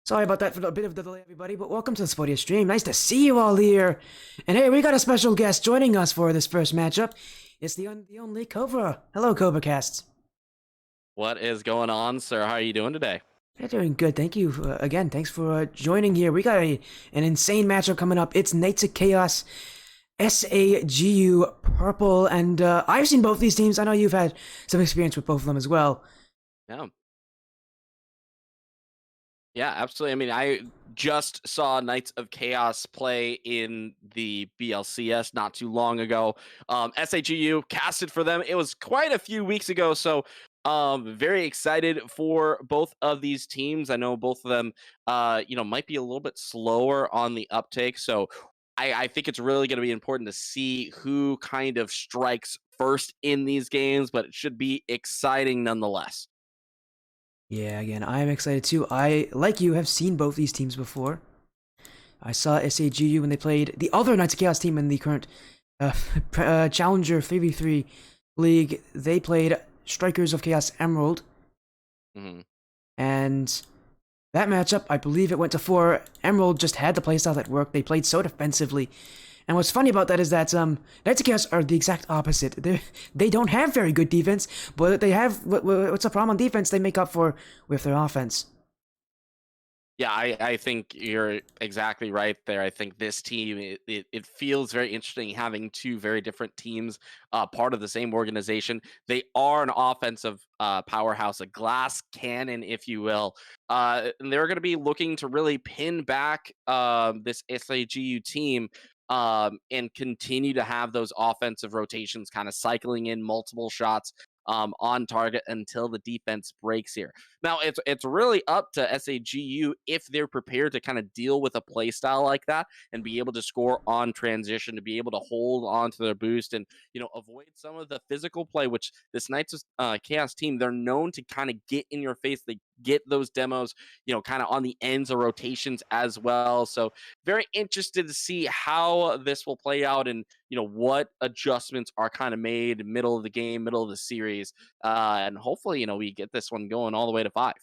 Sorry about that for a bit of the delay, everybody, but welcome to the Spodia stream. Nice to see you all here. And hey, we got a special guest joining us for this first matchup. It's the only Cobra. Hello, Cobra Cast. What is going on, sir? How are you doing today? They're doing good. Thank you again. Thanks for joining here. We got an insane matchup coming up. It's Knights of Chaos, SAGU, Purple, and I've seen both these teams. I know you've had some experience with both of them as well. Yeah. Yeah, absolutely. I mean, I just saw Knights of Chaos play in the BLCS not too long ago. SAGU casted for them. It was quite a few weeks ago, so very excited for both of these teams. I know both of them, might be a little bit slower on the uptake. So I think it's really going to be important to see who kind of strikes first in these games, but it should be exciting nonetheless. Yeah, again, I'm excited too. I, like you, have seen both these teams before. I saw SAGU when they played the other Knights of Chaos team in the current Challenger 3v3 League. They played Strikers of Chaos Emerald. Mm-hmm. And that matchup, I believe it went to 4. Emerald just had the playstyle that worked. They played so defensively. And what's funny about that is that Knights of Chaos are the exact opposite. They don't have very good defense, but they have what's the problem on defense? They make up for with their offense. Yeah, I think you're exactly right there. I think this team, it feels very interesting having two very different teams, part of the same organization. They are an offensive powerhouse, a glass cannon, if you will. And they're going to be looking to really pin back this SAGU team and continue to have those offensive rotations kind of cycling in multiple shots on target until the defense breaks here. Now, it's really up to SAGU if they're prepared to kind of deal with a play style like that and be able to score on transition, to be able to hold on to their boost and, avoid some of the physical play, which this Knights of Chaos team, they're known to kind of get in your face. They get those demos, kind of on the ends of rotations as well. So very interested to see how this will play out and, what adjustments are kind of made middle of the game, middle of the series. And hopefully, we get this one going all the way to 5.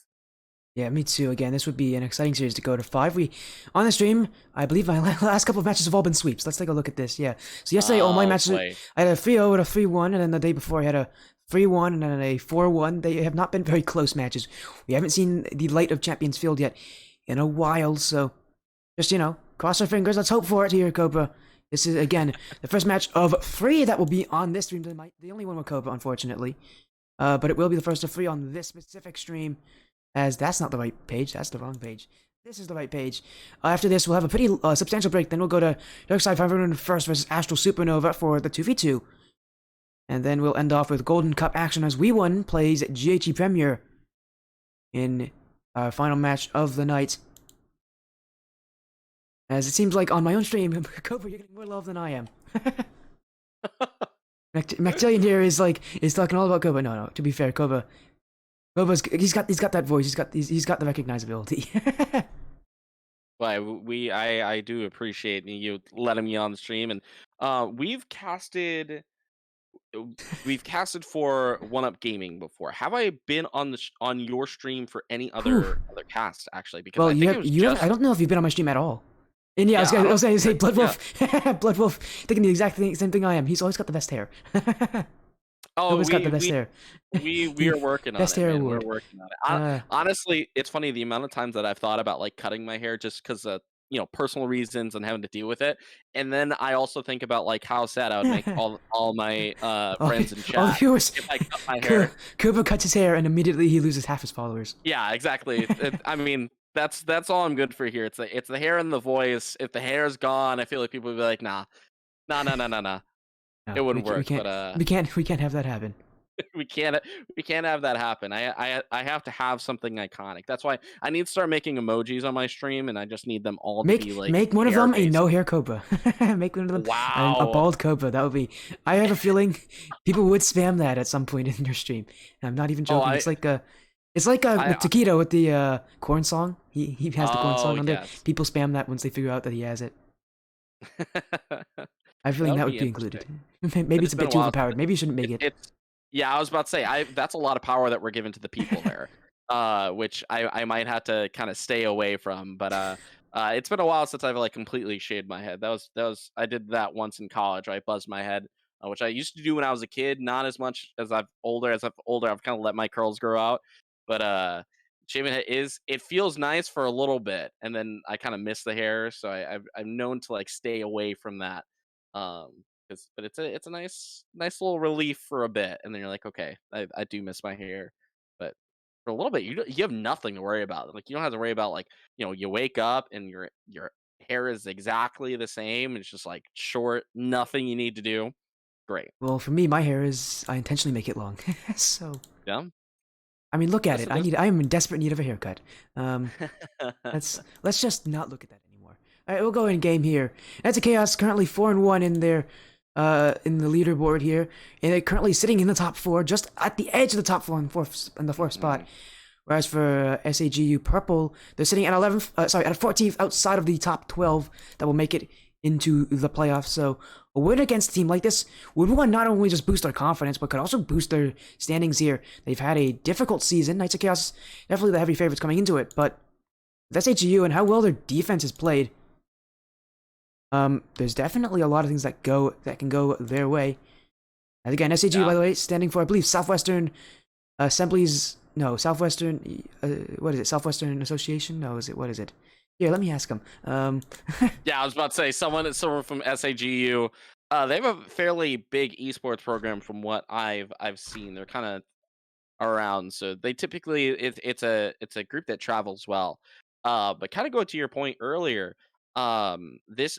Yeah, me too. Again, this would be an exciting series to go to 5. On the stream, I believe my last couple of matches have all been sweeps. Let's take a look at this. Yeah. So yesterday, all my matches, Boy. I had a 3-0 and a 3-1, and then the day before I had a 3-1 and then a 4-1. They have not been very close matches. We haven't seen the light of Champions Field yet in a while, so just, cross our fingers. Let's hope for it here, Cobra. This is, again, the first match of 3 that will be on this stream. The only one with Cobra, unfortunately. But it will be the first of 3 on this specific stream, as that's not the right page. That's the wrong page. This is the right page. After this, we'll have a pretty substantial break. Then we'll go to Darkside 501st versus Astral Supernova for the 2v2. And then we'll end off with Golden Cup action as We1 plays GHE Premier in our final match of the night. As it seems like on my own stream, Cobra, you're getting more love than I am. Maxillian here is talking all about Cobra. No, to be fair, Cobra, he's got that voice. He's got the recognizability. Well, I do appreciate you letting me on the stream, and we've casted for One Up Gaming before. Have I been on on your stream for any other cast actually? Because Well, I think it was just I don't know if you've been on my stream at all. And yeah, I was going to say Blood Wolf. Blood Wolf, thinking the exact same thing I am. He's always got the best hair. Oh, got the best hair. We are working on Best it. hair Man. award. We're working on it. Honestly, it's funny the amount of times that I've thought about like cutting my hair just because of personal reasons and having to deal with it. And then I also think about like how sad I would make all my friends in chat if I cut my hair. Cobra cuts his hair and immediately he loses half his followers. Yeah, exactly. I mean, that's all I'm good for here. It's the hair and the voice. If the hair's gone, I feel like people would be like, nah. No, It wouldn't work. We can't have that happen. we can't have that happen. I have to have something iconic. That's why I need to start making emojis on my stream, and I just need them all to be like make one of them a hair-based. no hair Cobra. Make one of them Wow. a bald Cobra. That would be. I have a feeling people would spam that at some point in your stream. And I'm not even joking. It's like with Taquito with the corn song. He has the corn song on there. People spam that once they figure out that he has it. I have a feeling that would be included. Maybe it's a bit too overpowered. Maybe you shouldn't make it. Yeah, I was about to say that's a lot of power that we're giving to the people there. which I might have to kind of stay away from. But it's been a while since I've like completely shaved my head. That was I did that once in college. I buzzed my head, which I used to do when I was a kid. Not as much as I've older. As I've older, I've kind of let my curls grow out. But shaving head is it feels nice for a little bit, and then I kind of miss the hair. So I'm known to like stay away from that. But it's a nice little relief for a bit, and then you're like, okay, I do miss my hair, but for a little bit, you have nothing to worry about. Like you don't have to worry about like you wake up and your hair is exactly the same. It's just like short, nothing you need to do. Great. Well, for me, my hair is I intentionally make it long. So Yeah. I mean, look at This, it. this, I am in desperate need of a haircut. Let's just not look at that anymore. All right, we'll go in game here. That's a Chaos currently 4-1 in their in the leaderboard here, and they're currently sitting in the top 4, just at the edge of the top 4 in the fourth spot. Whereas for SAGU Purple, they're sitting at 11th, sorry, at 14th outside of the top 12 that will make it into the playoffs. So a win against a team like this would one not only just boost their confidence, but could also boost their standings here. They've had a difficult season. Knights of Chaos, definitely the heavy favorites coming into it, but with SAGU and how well their defense is played, there's definitely a lot of things that can go their way. And again, SAGU, by the way, standing for, I believe, Southwestern Assemblies. No, Southwestern. What is it? Southwestern Association? No, what is it? Here, let me ask him. Yeah, I was about to say someone from SAGU. They have a fairly big esports program from what I've seen. They're kind of around, so they typically it's a group that travels well. But kind of go to your point earlier. This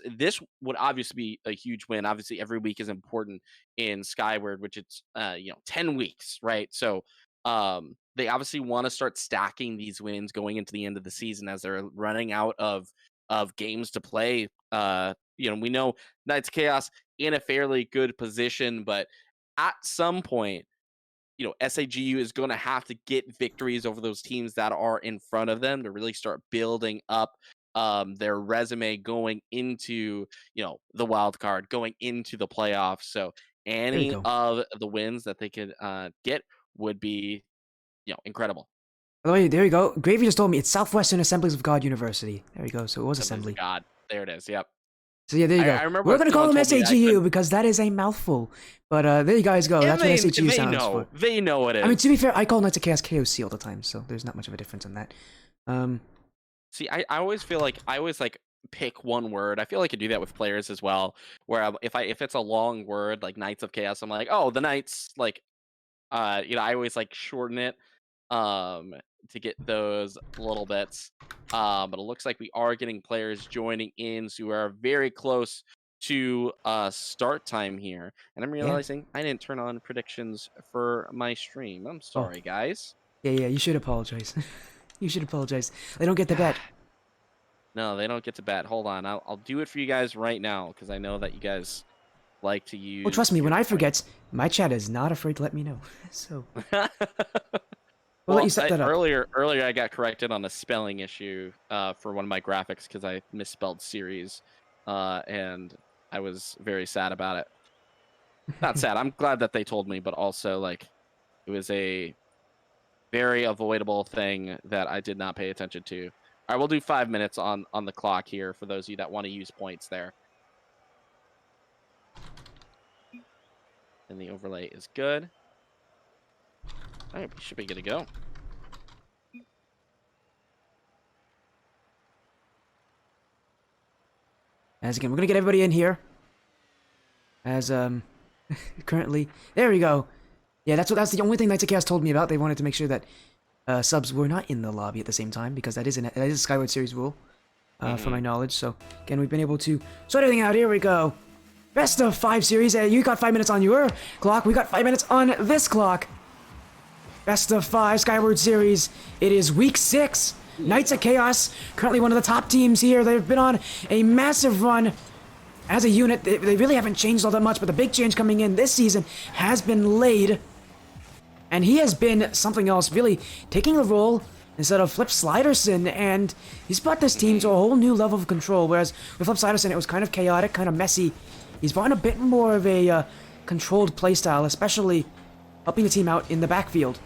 would obviously be a huge win. Obviously, every week is important in Skyward, which it's 10 weeks, right? So they obviously want to start stacking these wins going into the end of the season as they're running out of games to play. We know Knights of Chaos in a fairly good position, but at some point, SAGU is going to have to get victories over those teams that are in front of them to really start building up their resume going into the wild card, going into the playoffs. So There you any go. of the wins that they could get would be incredible. By the way, there you go. Gravy just told me it's Southwestern Assemblies of God University. There you go. So it was Assemblies of Assembly. God, there it is. Yep. So yeah, there you go. I remember We're gonna call someone them told me I SAGU couldn't- because that is a mouthful. But there you guys go. Yeah, That's what SAGU they stands know. for. They know it is. I mean, to be fair, I call Knights of Chaos KOC all the time, so there's not much of a difference in that. See, I always feel like I always like pick one word. I feel like I do that with players as well. Where if it's a long word like Knights of Chaos, I'm like, oh, the Knights. Like, I always like shorten it, to get those little bits. But it looks like we are getting players joining in, so we are very close to start time here. And I'm realizing I didn't turn on predictions for my stream. I'm sorry, guys. Yeah, you should apologize. You should apologize. They don't get the bet. No, they don't get to bet. Hold on, I'll do it for you guys right now because I know that you guys like to use. Well, trust me, when your I point. forget, my chat is not afraid to let me know. So we'll Well, let you set that up. earlier I got corrected on a spelling issue for one of my graphics because I misspelled series, and I was very sad about it. Not sad. I'm glad that they told me, but also like it was a very avoidable thing that I did not pay attention to. All right, we'll do 5 minutes on the clock here for those of you that want to use points there. And the overlay is good. All right, we should be good to go. As again, we're gonna get everybody in here. As currently, there we go. Yeah, that's the only thing Knights of Chaos told me about. They wanted to make sure that subs were not in the lobby at the same time because that is a Skyward Series rule, from my knowledge. So again, we've been able to sort everything out. Here we go. Best of 5 series. You got 5 minutes on your clock. We got 5 minutes on this clock. Best of 5 Skyward Series. It is week 6. Knights of Chaos, currently one of the top teams here. They've been on a massive run as a unit. They really haven't changed all that much, but the big change coming in this season has been Laid. And he has been something else, really taking the role instead of Flip Sliderson, and he's brought this team to a whole new level of control, whereas with Flip Sliderson it was kind of chaotic, kind of messy. He's brought in a bit more of a controlled playstyle, especially helping the team out in the backfield.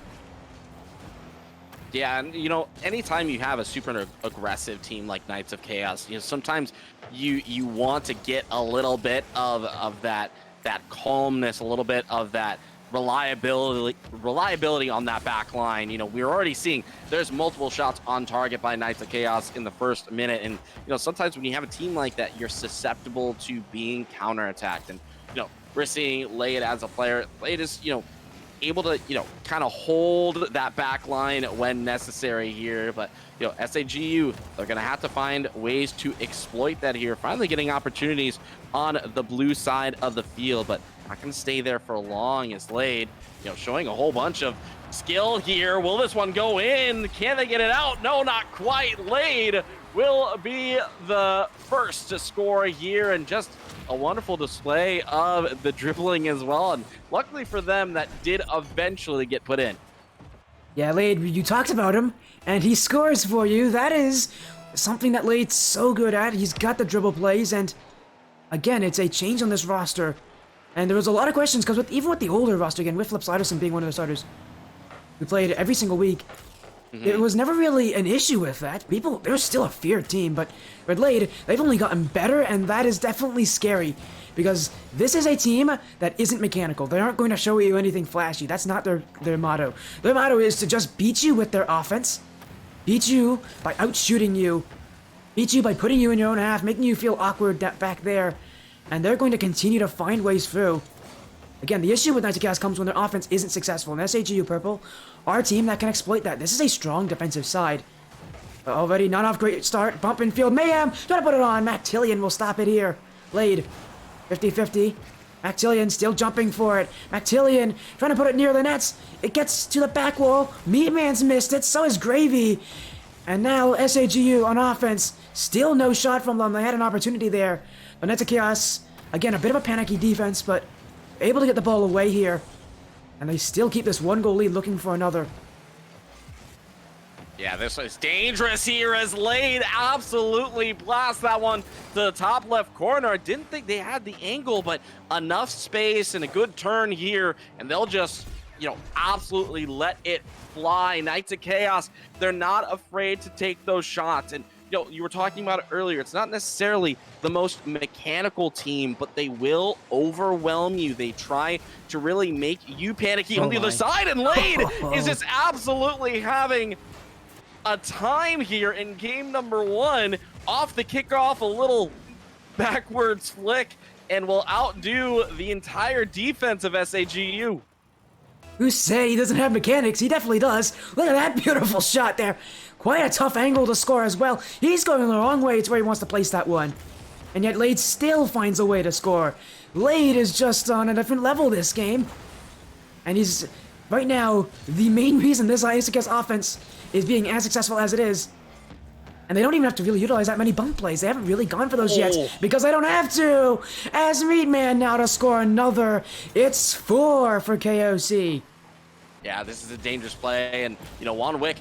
Yeah, and anytime you have a super aggressive team like Knights of Chaos, sometimes you want to get a little bit of that calmness, a little bit of that reliability on that back line. We're already seeing there's multiple shots on target by Knights of Chaos in the first minute, and sometimes when you have a team like that, you're susceptible to being counterattacked. And we're seeing Lade as a player. Lade is able to kind of hold that back line when necessary here, but SAGU, they're gonna have to find ways to exploit that here, finally getting opportunities on the blue side of the field, but not gonna stay there for long as Lade showing a whole bunch of skill here. Will this one go in? Can they get it out? No, not quite. Lade will be the first to score here, and just a wonderful display of the dribbling as well. And luckily for them, that did eventually get put in. Yeah, Lade, you talked about him, and he scores for you. That is something that Lade's so good at. He's got the dribble plays, and again, it's a change on this roster. And there was a lot of questions, because even with the older roster, again, with Flip Sliderson being one of the starters, we played every single week. It was never really an issue with that. They're still a feared team, but with Lade, they've only gotten better, and that is definitely scary. Because this is a team that isn't mechanical. They aren't going to show you anything flashy. That's not their motto. Their motto is to just beat you with their offense, beat you by outshooting you, beat you by putting you in your own half, making you feel awkward back there, and they're going to continue to find ways through. Again, the issue with Knights of Chaos comes when their offense isn't successful, and SAGU Purple are a team that can exploit that. This is a strong defensive side. But already not off great start. Bump in field. Mayhem! Trying to put it on. Mactillion will stop it here. Lade. 50-50. Mactillion still jumping for it. Mactillion trying to put it near the nets. It gets to the back wall. Meatman's missed it. So is Gravy. And now SAGU on offense. Still no shot from them. They had an opportunity there. But Knights of Chaos, again, a bit of a panicky defense, but able to get the ball away here. And they still keep this 1-goal lead, looking for another. Yeah, this is dangerous here as Lade absolutely blasts that one to the top left corner. I didn't think they had the angle, but enough space and a good turn here, and they'll just, absolutely let it fly. Knights of Chaos, they're not afraid to take those shots. And you were talking about it earlier. It's not necessarily the most mechanical team, but they will overwhelm you. They try to really make you panicky on the other side, and Lade is just absolutely having a time here in game number 1. Off the kickoff, a little backwards flick, and will outdo the entire defense of SAGU. Who said he doesn't have mechanics? He definitely does. Look at that beautiful shot there. Quite a tough angle to score as well. He's going the wrong way to where he wants to place that one. And yet Lade still finds a way to score. Lade is just on a different level this game. And he's, right now, the main reason this ISKS offense is being as successful as it is. And they don't even have to really utilize that many bump plays. They haven't really gone for those yet, because they don't have to. As Meatman now to score another. It's 4 for KOC. Yeah, this is a dangerous play, and Wanwick,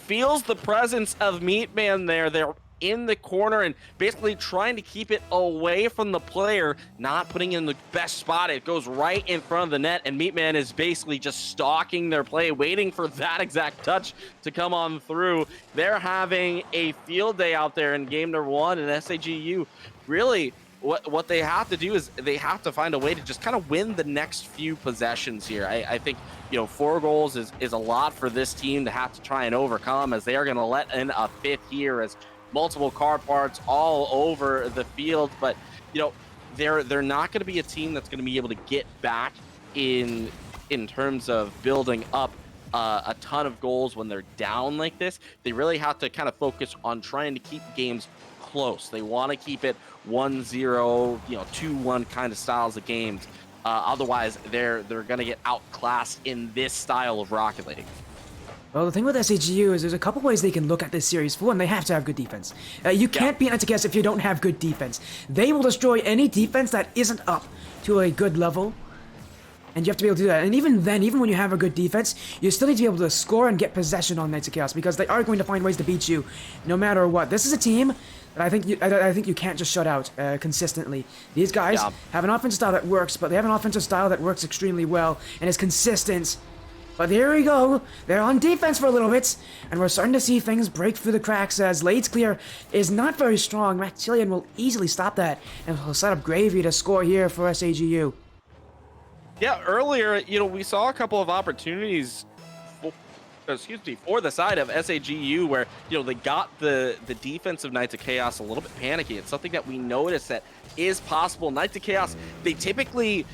feels the presence of Meatman there. They're in the corner and basically trying to keep it away from the player, not putting it in the best spot. It goes right in front of the net, and Meatman is basically just stalking their play, waiting for that exact touch to come on through. They're having a field day out there in game number 1, and SAGU really what they have to do is they have to find a way to just kind of win the next few possessions here. I think 4 goals is a lot for this team to have to try and overcome, as they are going to let in a 5th here, as multiple car parts all over the field. But they're not going to be a team that's going to be able to get back in terms of building up a ton of goals when they're down like this. They really have to kind of focus on trying to keep games close. They want to keep it 1-0, 2-1 kind of styles of games. Otherwise, they're going to get outclassed in this style of Rocket League. Well, the thing with SAGU is there's a couple ways they can look at this series. For one, they have to have good defense. You can't beat NTKS if you don't have good defense. They will destroy any defense that isn't up to a good level. And you have to be able to do that. And even then, even when you have a good defense, you still need to be able to score and get possession on Knights of Chaos, because they are going to find ways to beat you no matter what. This is a team that I think you can't just shut out consistently. These guys have an offensive style that works, but they have an offensive style that works extremely well and is consistent. But here we go. They're on defense for a little bit, and we're starting to see things break through the cracks as Lade's clear is not very strong. Maxillian will easily stop that, and will set up Gravy to score here for SAGU. Yeah, earlier, we saw a couple of opportunities for the side of SAGU where, they got the defensive Knights of Chaos a little bit panicky. It's something that we noticed that is possible. Knights of Chaos, they typically,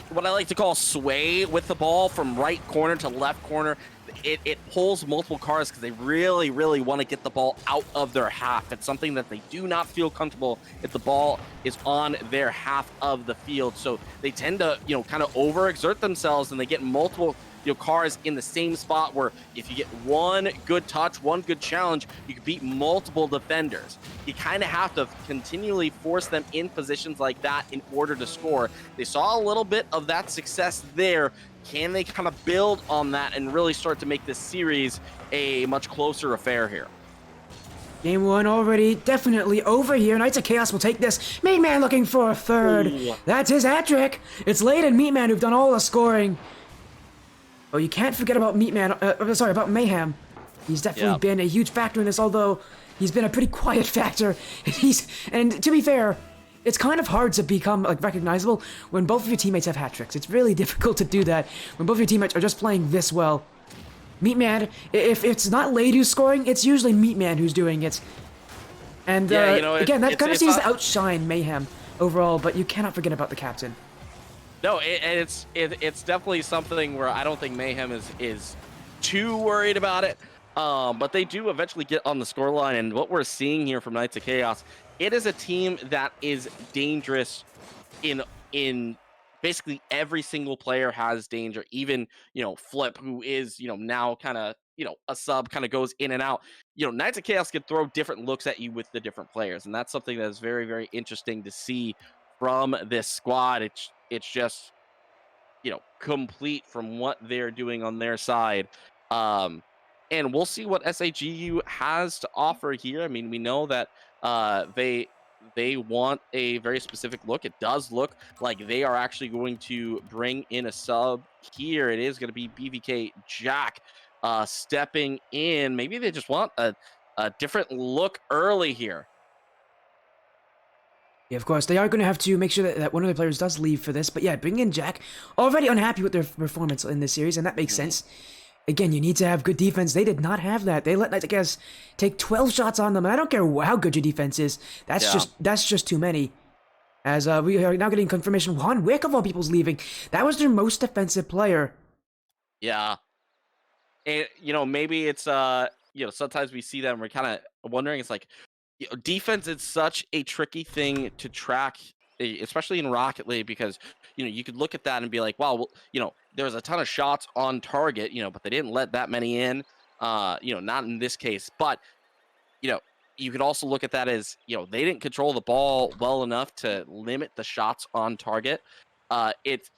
what I like to call sway with the ball from right corner to left corner. It pulls multiple cars because they really, really want to get the ball out of their half. It's something that they do not feel comfortable if the ball is on their half of the field. So they tend to, kind of overexert themselves, and they get multiple cars in the same spot where if you get one good touch, one good challenge, you can beat multiple defenders. You kind of have to continually force them in positions like that in order to score. They saw a little bit of that success there. Can they kind of build on that and really start to make this series a much closer affair here? Game 1 already definitely over here. Knights of Chaos will take this. Meatman looking for a third. Ooh. That's his hat trick. It's Lade and Meatman who've done all the scoring. Oh, you can't forget about about Mayhem. He's definitely been a huge factor in this, although he's been a pretty quiet factor. And to be fair, it's kind of hard to become recognizable when both of your teammates have hat tricks. It's really difficult to do that when both of your teammates are just playing this well. Meatman, if it's not Lade who's scoring, it's usually Meatman who's doing it. And again, that kind of seems to outshine Mayhem overall, but you cannot forget about the captain. No, it's definitely something where I don't think Mayhem is too worried about it. But they do eventually get on the scoreline, and what we're seeing here from Knights of Chaos, it is a team that is dangerous in basically every single player has danger. Even Flip, who is now kind of a sub, kind of goes in and out. Knights of Chaos can throw different looks at you with the different players, and that's something that is very, very interesting to see from this squad. It's just complete from what they're doing on their side. And we'll see what SAGU has to offer here. I mean, we know that they want a very specific look. It does look like they are actually going to bring in a sub here. It is going to be BVK Jack stepping in. Maybe they just want a different look early here. Yeah, of course, they are going to have to make sure that one of the players does leave for this. But yeah, bring in Jack. Already unhappy with their performance in this series, and that makes sense. Again, you need to have good defense. They did not have that. They let Knights of Chaos take 12 shots on them, and I don't care how good your defense is. That's just too many. As we are now getting confirmation, Juan Wick of all people's leaving. That was their most defensive player. Yeah. And, maybe it's, sometimes we see that and we're kind of wondering, it's like, defense is such a tricky thing to track, especially in Rocket League, because you could look at that and be like, wow, there was a ton of shots on target, but they didn't let that many in, not in this case. But you could also look at that as they didn't control the ball well enough to limit the shots on target. It's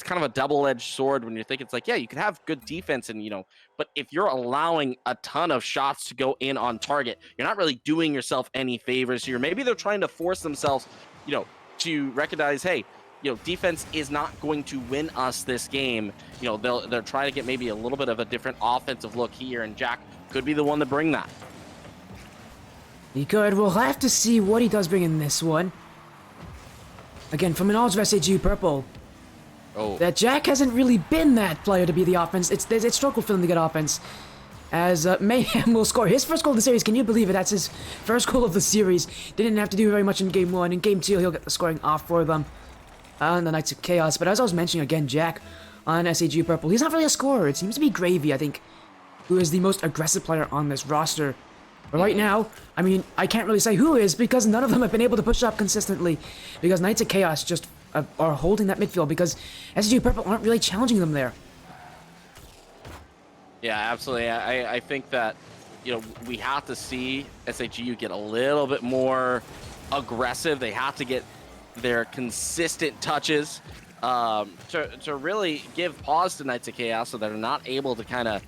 kind of a double-edged sword when you think it's like, yeah, you could have good defense and but if you're allowing a ton of shots to go in on target, you're not really doing yourself any favors here. Maybe they're trying to force themselves to recognize, hey, defense is not going to win us this game. They're trying to get maybe a little bit of a different offensive look here, and Jack could be the one to bring that. He could. We'll have to see what he does bring in this one. Again, from the knowledge of SAGU Purple, that Jack hasn't really been that player to be the offense. It's struggled for them to get offense. As Mayhem will score his first goal of the series. Can you believe it? That's his first goal of the series. Didn't have to do very much in Game 1. In Game 2, he'll get the scoring off for them on the Knights of Chaos. But as I was mentioning, again, Jack on SAGU Purple, he's not really a scorer. It seems to be Gravy, I think, who is the most aggressive player on this roster. But right now, I mean, I can't really say who is, because none of them have been able to push up consistently. Because Knights of Chaos just are holding that midfield, because SAGU Purple aren't really challenging them there. Yeah, absolutely. I think that, we have to see SAGU get a little bit more aggressive. They have to get their consistent touches to really give pause to Knights of Chaos so they're not able to kind of,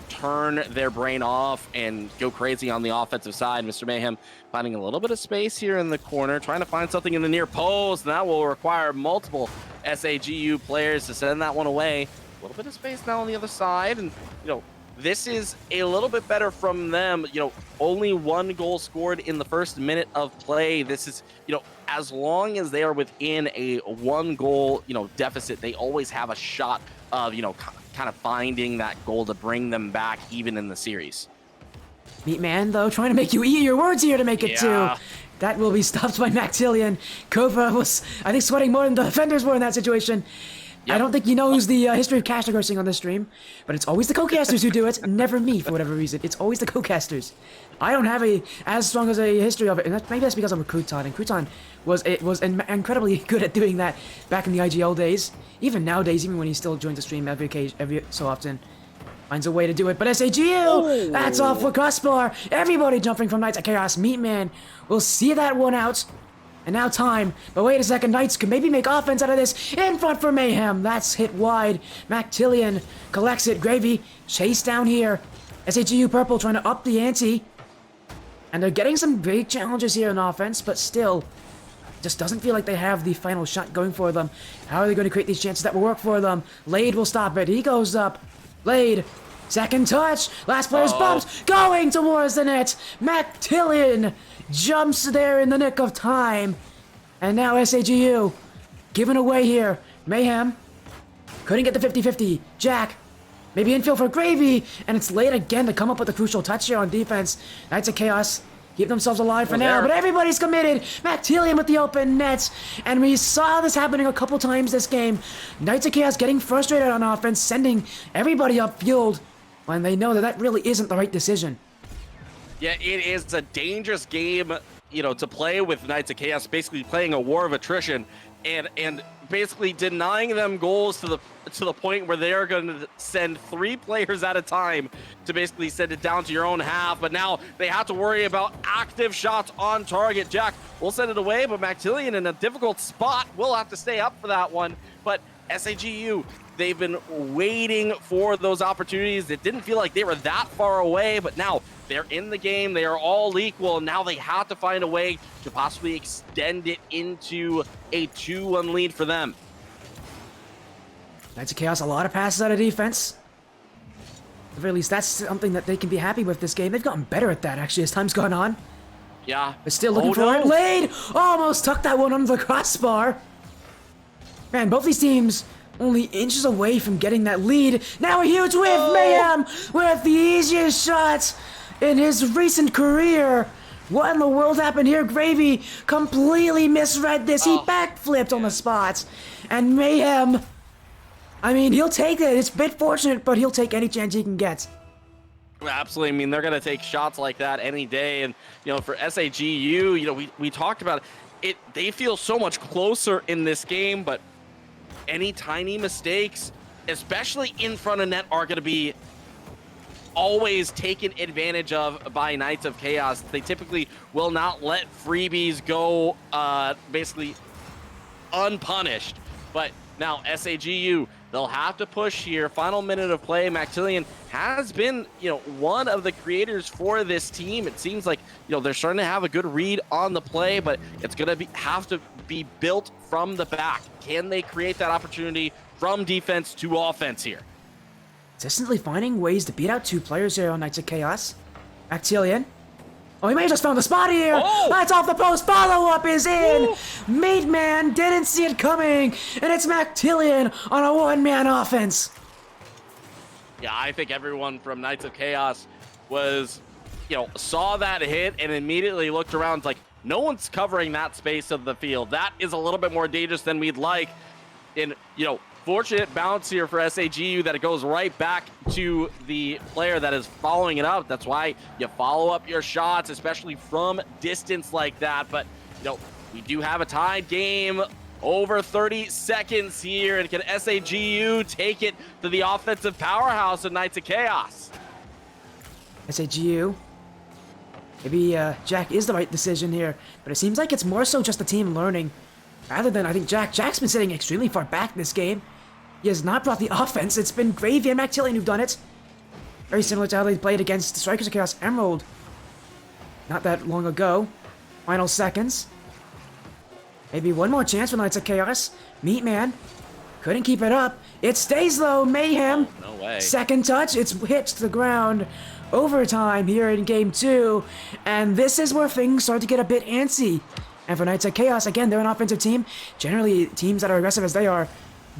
turn their brain off and go crazy on the offensive side. Mr. Mayhem finding a little bit of space here in the corner, trying to find something in the near post, and that will require multiple SAGU players to send that one away. A little bit of space now on the other side, and this is a little bit better from them. Only 1 goal scored in the first minute of play. This is, as long as they are within a 1 goal, deficit, they always have a shot of, kind of finding that goal to bring them back even in the series. Meatman, though, trying to make you eat your words here to make it 2. That will be stopped by Maxtillion. Kova was, I think, sweating more than the defenders were in that situation. Yep. I don't think he knows the history of caster cursing on this stream, but it's always the co-casters who do it, never me for whatever reason. It's always the co-casters. I don't have as strong as a history of it, and maybe that's because I'm a Crouton, and Crouton was incredibly good at doing that back in the IGL days. Even nowadays, even when he still joins the stream every so often, finds a way to do it. But SAGU, that's off for Crossbar. Everybody jumping from Knights of Chaos. Meatman will see that one out. And now time, but wait a second, Knights could maybe make offense out of this. In front for Mayhem, that's hit wide. Maxtillion collects it, Gravy, chase down here. SAGU Purple trying to up the ante. And they're getting some big challenges here in offense, but still, just doesn't feel like they have the final shot going for them. How are they going to create these chances that will work for them? Lade will stop it, he goes up. Lade, second touch, last player's bumps, going towards the net. Maxtillion jumps there in the nick of time. And now SAGU giving away here. Mayhem couldn't get the 50-50. Jack, maybe infield for Gravy, and it's late again to come up with a crucial touch here on defense. Knights of Chaos keep themselves alive for now, but everybody's committed. Maxtillion with the open nets, and we saw this happening a couple times this game. Knights of Chaos getting frustrated on offense, sending everybody upfield when they know that really isn't the right decision. Yeah, it is a dangerous game, to play with Knights of Chaos, basically playing a war of attrition and basically denying them goals to the point where they are going to send 3 players at a time to basically send it down to your own half. But now they have to worry about active shots on target. Jack will send it away, but Maxtillion in a difficult spot will have to stay up for that one. But SAGU, they've been waiting for those opportunities. It didn't feel like they were that far away, but now they're in the game. They are all equal, and now they have to find a way to possibly extend it into a 2-1 lead for them. Knights of Chaos, a lot of passes out of defense. At the very least, that's something that they can be happy with this game. They've gotten better at that, actually, as time's gone on. Yeah. But still looking for it. Lade almost tucked that one under the crossbar. Man, both these teams only inches away from getting that lead. Now a huge whiff, Mayhem with the easiest shots in his recent career. What in the world happened here? Gravy completely misread this. He backflipped on the spot. And Mayhem, I mean, he'll take it. It's a bit fortunate, but he'll take any chance he can get. Absolutely. I mean, they're going to take shots like that any day. And, for SAGU, we talked about it. They feel so much closer in this game, but any tiny mistakes, especially in front of net, are going to be always taken advantage of by Knights of Chaos. They typically will not let freebies go basically unpunished. But now SAGU, they'll have to push here. Final minute of play. Maxtillion has been, one of the creators for this team. It seems like, they're starting to have a good read on the play, but it's going to have to be built from the back. Can they create that opportunity from defense to offense here? Consistently finding ways to beat out 2 players here on Knights of Chaos. Maxtillion. Oh, he may have just found the spot here. That's off the post. Follow-up is in. Meatman didn't see it coming. And it's Maxtillion on a one-man offense. Yeah, I think everyone from Knights of Chaos was, saw that hit and immediately looked around like, no one's covering that space of the field. That is a little bit more dangerous than we'd like. And, fortunate bounce here for SAGU that it goes right back to the player that is following it up. That's why you follow up your shots, especially from distance like that. But, we do have a tied game. Over 30 seconds here. And can SAGU take it to the offensive powerhouse of Knights of Chaos? SAGU. Maybe Jack is the right decision here, but it seems like it's more so just the team learning rather than, I think, Jack. Jack's been sitting extremely far back this game. He has not brought the offense. It's been Gravy and Maxtillion who've done it. Very similar to how they played against the Strikers of Chaos Emerald not that long ago. Final seconds. Maybe one more chance for Knights of Chaos. Meatman Couldn't keep it up. It stays low. Mayhem. No way. Second touch. It's hit the ground. Overtime here in game 2. And this is where things start to get a bit antsy. And for Knights of Chaos, again, they're an offensive team. Generally, teams that are aggressive as they are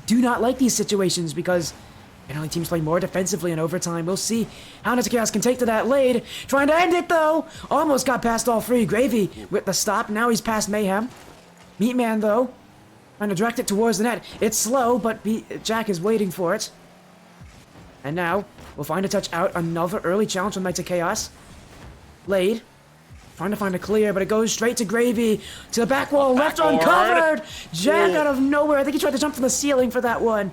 do not like these situations because generally teams play more defensively in overtime. We'll see how Knights of Chaos can take to that lead. Trying to end it, though. Almost got past all three. Gravy with the stop. Now he's past Mayhem. Meatman, though, trying to direct it towards the net. It's slow, but Jack is waiting for it. And now, we'll find a touch out. Another early challenge from Knights of Chaos. Blade, trying to find a clear, but it goes straight to Gravy. To the back wall, left uncovered! Jack out of nowhere. I think he tried to jump from the ceiling for that one.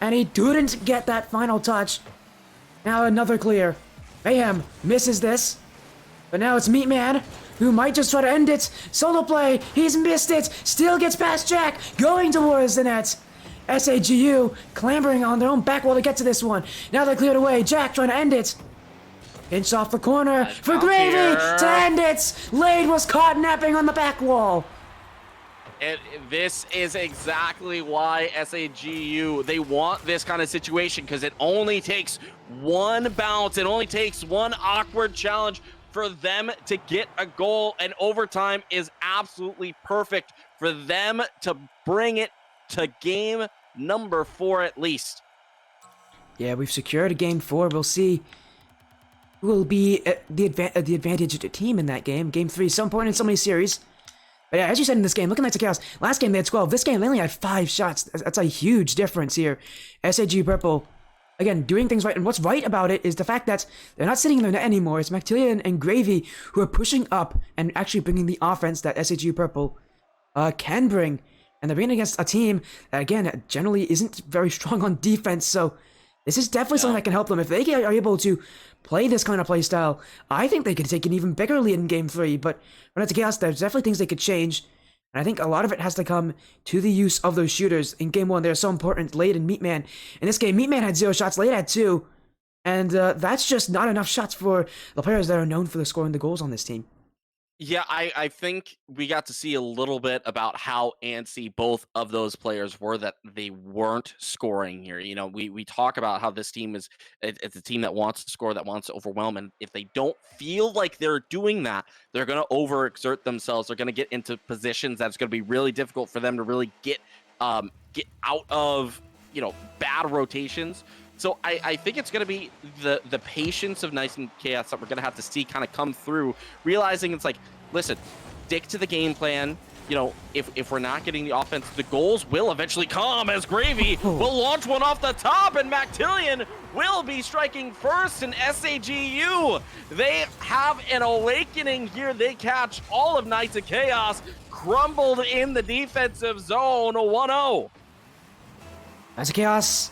And he didn't get that final touch. Now another clear. Mayhem misses this. But now it's Meatman, who might just try to end it. Solo play, he's missed it. Still gets past Jack, going towards the net. SAGU clambering on their own back wall to get to this one. Now they're cleared away. Jack trying to end it. Pinch off the corner for Gravy to end it. Lade was caught napping on the back wall. This is exactly why SAGU, they want this kind of situation because it only takes one bounce. It only takes one awkward challenge for them to get a goal, and overtime is absolutely perfect for them to bring it to game number 4 at least. Yeah, we've secured a game 4. We'll see who will be the advantaged team in that game. Game 3, some point in so many series. But yeah, as you said in this game, look at Knights of Chaos. Last game they had 12. This game they only had 5 shots. That's a huge difference here. SAG Purple, again, doing things right. And what's right about it is the fact that they're not sitting in their net anymore. It's Mactillion and Gravy who are pushing up and actually bringing the offense that SAG Purple can bring. And they're being against a team that, again, generally isn't very strong on defense. So this is definitely something that can help them. If they are able to play this kind of play style, I think they could take an even bigger lead in Game 3. But when it's Chaos, there's definitely things they could change. And I think a lot of it has to come to the use of those shooters. In Game 1, they're so important. Lade and Meatman. In this game, Meatman had 0 shots. Lade had 2. And that's just not enough shots for the players that are known for scoring the goals on this team. Yeah, I think we got to see a little bit about how antsy both of those players were that they weren't scoring here. You know, we talk about how this team is, it's a team that wants to score, that wants to overwhelm. And if they don't feel like they're doing that, they're going to overexert themselves. They're going to get into positions that's going to be really difficult for them to really get out of, you know, bad rotations. So I think it's going to be the patience of Knights and Chaos that we're going to have to see kind of come through, realizing it's like, listen, stick to the game plan. You know, if we're not getting the offense, the goals will eventually come as Gravy will launch one off the top, and Mactillion will be striking first, and SAGU, they have an awakening here. They catch all of Knights of Chaos, crumbled in the defensive zone, 1-0. Knights of Chaos,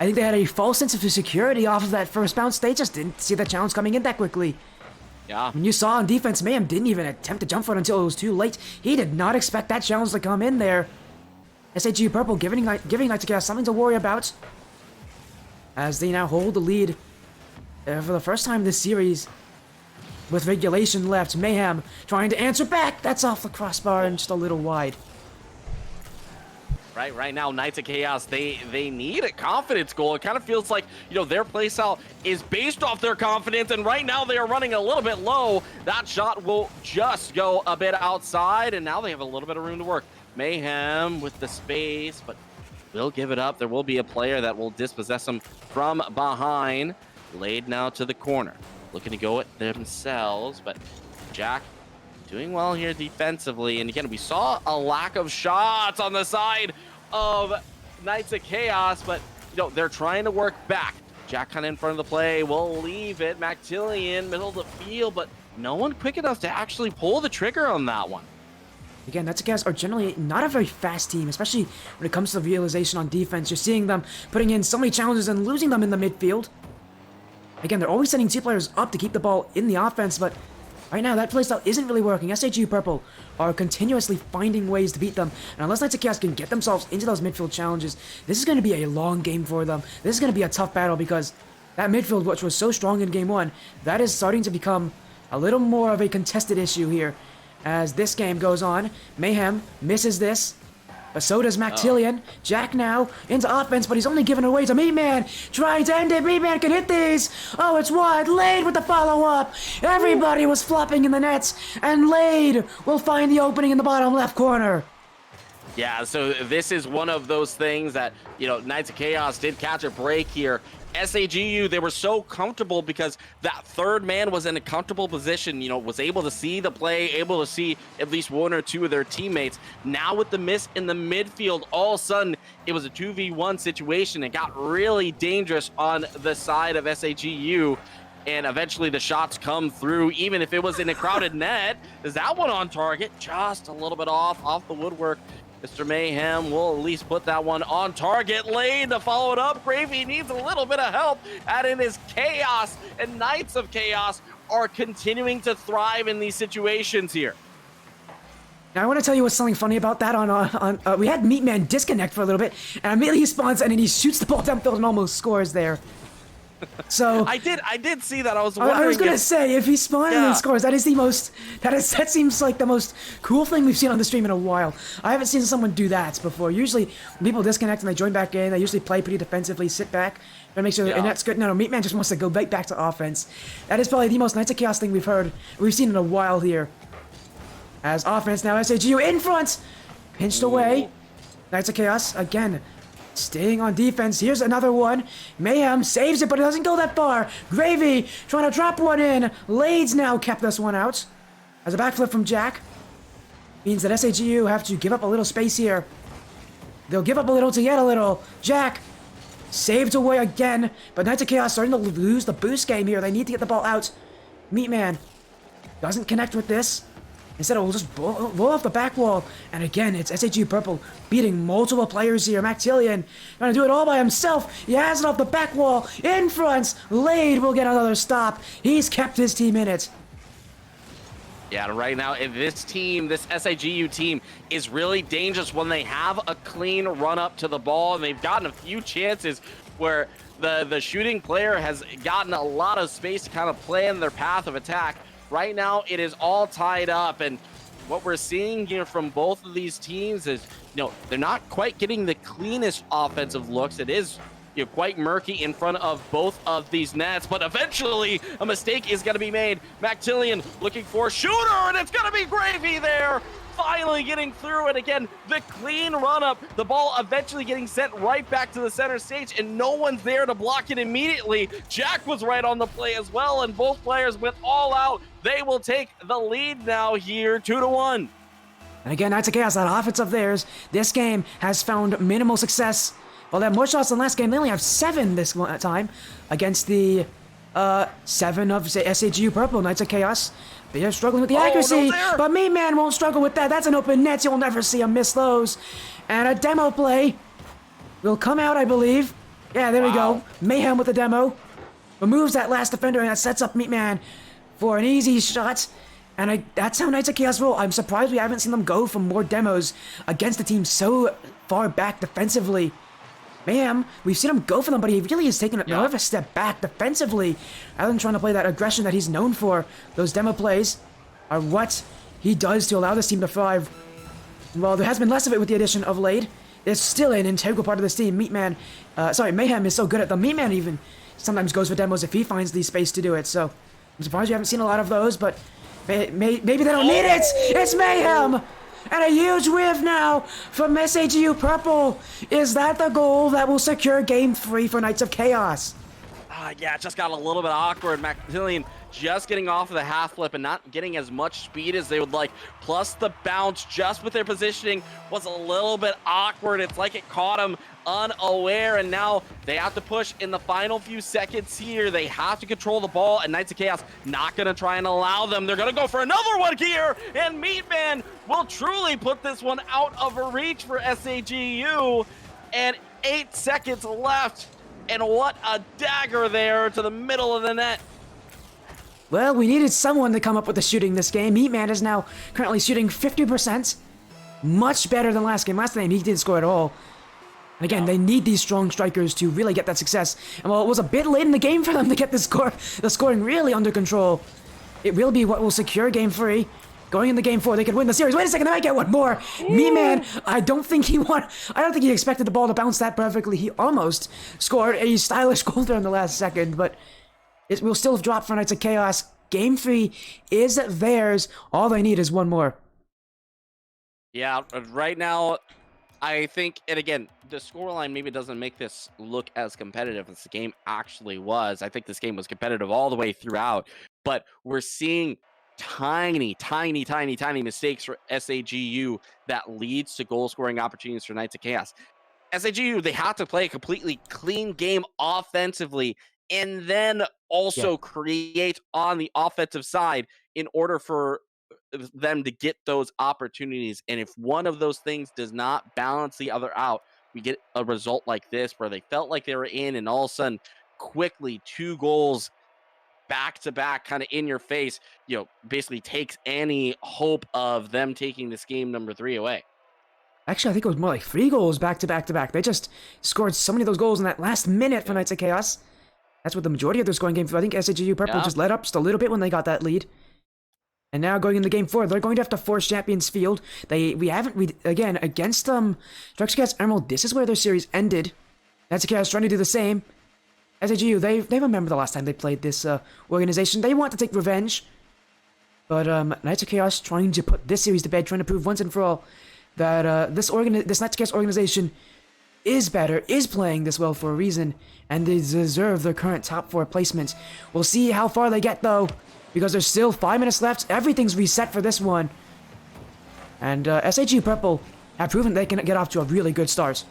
I think they had a false sense of security off of that first bounce. They just didn't see the challenge coming in that quickly. Yeah. When you saw on defense, Mayhem didn't even attempt to jump for it until it was too late. He did not expect that challenge to come in there. SAG Purple giving Knights of Chaos something to worry about, as they now hold the lead for the first time this series. With regulation left, Mayhem trying to answer back. That's off the crossbar and just a little wide. Right now, Knights of Chaos, they need a confidence goal. It kind of feels like, you know, their playstyle is based off their confidence, and right now they are running a little bit low. That shot will just go a bit outside, and now they have a little bit of room to work. Mayhem with the space, but will give it up. There will be a player that will dispossess them from behind. Laid now to the corner, looking to go at themselves, but Jack doing well here defensively. And again, we saw a lack of shots on the side of Knights of Chaos, but you know, they're trying to work back. Jack kind of in front of the play, will leave it. Mactillion, middle of the field, but no one quick enough to actually pull the trigger on that one. Again, Knights of Chaos are generally not a very fast team, especially when it comes to the realization on defense. You're seeing them putting in so many challenges and losing them in the midfield. Again, they're always sending 2 players up to keep the ball in the offense, but right now, that playstyle isn't really working. SAG Purple are continuously finding ways to beat them. And unless Knights of Chaos can get themselves into those midfield challenges, this is going to be a long game for them. This is going to be a tough battle because that midfield, which was so strong in Game 1, that is starting to become a little more of a contested issue here. As this game goes on, Mayhem misses this. But so does Maxillian. Jack now into offense, but he's only giving it away to Meatman. Trying to end it. Meatman can hit these. Oh, it's wide. Lade with the follow-up. Everybody was flopping in the nets, and Lade will find the opening in the bottom left corner. Yeah, so this is one of those things that, you know, Knights of Chaos did catch a break here. SAGU, they were so comfortable because that third man was in a comfortable position, you know, was able to see the play, able to see at least one or two of their teammates. Now with the miss in the midfield, all of a sudden, it was a 2v1 situation. It got really dangerous on the side of SAGU. And eventually the shots come through, even if it was in a crowded net. Is that one on target? Just a little bit off the woodwork. Mr. Mayhem will at least put that one on target. Lane to follow it up. Gravy needs a little bit of help. Add in his Chaos, and Knights of Chaos are continuing to thrive in these situations here. Now, I want to tell you what's something funny about that. We had Meatman disconnect for a little bit, and immediately he spawns and then he shoots the ball downfield and almost scores there. So I did see that. I was wondering. I was gonna say, if he spawns and scores, that seems like the most cool thing we've seen on the stream in a while. I haven't seen someone do that before. Usually, when people disconnect and they join back in, they usually play pretty defensively, sit back, and make sure and that's good. No, Meatman just wants to go right back to offense. That is probably the most Knights of Chaos thing we've seen in a while here. As offense now, SAGU in front, pinched away. Knights of Chaos again. Staying on defense. Here's another one. Mayhem saves it, but it doesn't go that far. Gravy trying to drop one in. Lades now kept this one out. As a backflip from Jack. Means that SAGU have to give up a little space here. They'll give up a little to get a little. Jack saved away again. But Knights of Chaos starting to lose the boost game here. They need to get the ball out. Meatman doesn't connect with this. Instead, it will just blow off the back wall. And again, it's SAG Purple beating multiple players here. Maxillian trying to do it all by himself. He has it off the back wall. In front, Lade will get another stop. He's kept his team in it. Yeah, right now, this team, this SAGU team, is really dangerous when they have a clean run up to the ball. And they've gotten a few chances where the shooting player has gotten a lot of space to kind of plan their path of attack. Right now, it is all tied up, and what we're seeing here from both of these teams is, you know, they're not quite getting the cleanest offensive looks. It is, you know, quite murky in front of both of these nets, but eventually a mistake is going to be made. Maxillian looking for a shooter, and it's going to be Gravy there. Finally getting through, and again, the clean run-up, the ball eventually getting sent right back to the center stage, and no one's there to block it immediately. Jack was right on the play as well, and both players went all out. They will take the lead now here, 2-1. And again, Knights of Chaos, that offense of theirs, this game has found minimal success. Well, they have more shots than last game. They only have 7 this time against the 7 of SAGU Purple. Knights of Chaos, they're struggling with the accuracy, but Meatman won't struggle with that. That's an open net. You'll never see him miss those. And a demo play will come out, I believe. Yeah, there we go. Mayhem with the demo. Removes that last defender, and that sets up Meatman for an easy shot. And that's how Knights of Chaos roll. I'm surprised we haven't seen them go for more demos against a team so far back defensively. Mayhem, we've seen him go for them, but he really is taking more of a step back defensively rather than trying to play that aggression that he's known for. Those demo plays are what he does to allow this team to thrive. Well, there has been less of it with the addition of Lade. It's still an integral part of this team. Mayhem is so good at them. Meatman even sometimes goes for demos if he finds the space to do it. So I'm surprised we haven't seen a lot of those, but maybe they don't need it. It's Mayhem! And a huge whiff now from SAGU Purple. Is that the goal that will secure Game 3 for Knights of Chaos? Yeah, it just got a little bit awkward. Maxillian just getting off of the half flip and not getting as much speed as they would like. Plus the bounce just with their positioning was a little bit awkward. It's like it caught him unaware, and now they have to push in the final few seconds here. They have to control the ball, and Knights of Chaos not going to try and allow them. They're going to go for another one here, and Meatman will truly put this one out of reach for SAGU. And 8 seconds left, and what a dagger there to the middle of the net. Well, we needed someone to come up with the shooting this game. Meatman is now currently shooting 50%. Much better than last game. Last game, he didn't score at all. And again, they need these strong strikers to really get that success. And while it was a bit late in the game for them to get the scoring really under control, it will be what will secure Game 3. Going in the game 4, they could win the series. Wait a second, they might get one more. Man, I don't think he expected the ball to bounce that perfectly. He almost scored a stylish goal there in the last second, but it will still drop for Knights of Chaos. Game 3 is theirs. All they need is one more. Yeah, right now, I think, and again, the scoreline maybe doesn't make this look as competitive as the game actually was. I think this game was competitive all the way throughout, but we're seeing tiny mistakes for SAGU that leads to goal scoring opportunities for Knights of Chaos. SAGU, they have to play a completely clean game offensively and then also create on the offensive side in order for them to get those opportunities. And if one of those things does not balance the other out, we get a result like this where they felt like they were in and all of a sudden quickly 2 goals back to back kind of in your face, basically takes any hope of them taking this game number 3 away. Actually, I think it was more like 3 goals back to back to back. They just scored so many of those goals in that last minute for Knights of Chaos. That's what the majority of their scoring game. I think SAGU Purple just let up just a little bit when they got that lead. And now going into game 4, they're going to have to force Champions Field. Again, against Darkside Chaos Emerald, this is where their series ended. Knights of Chaos trying to do the same. SAGU, they remember the last time they played this organization. They want to take revenge. But Knights of Chaos trying to put this series to bed, trying to prove once and for all that this Knights of Chaos organization is better, is playing this well for a reason, and they deserve their current top 4 placements. We'll see how far they get, though, because there's still 5 minutes left. Everything's reset for this one. And SAGU Purple have proven they can get off to a really good start.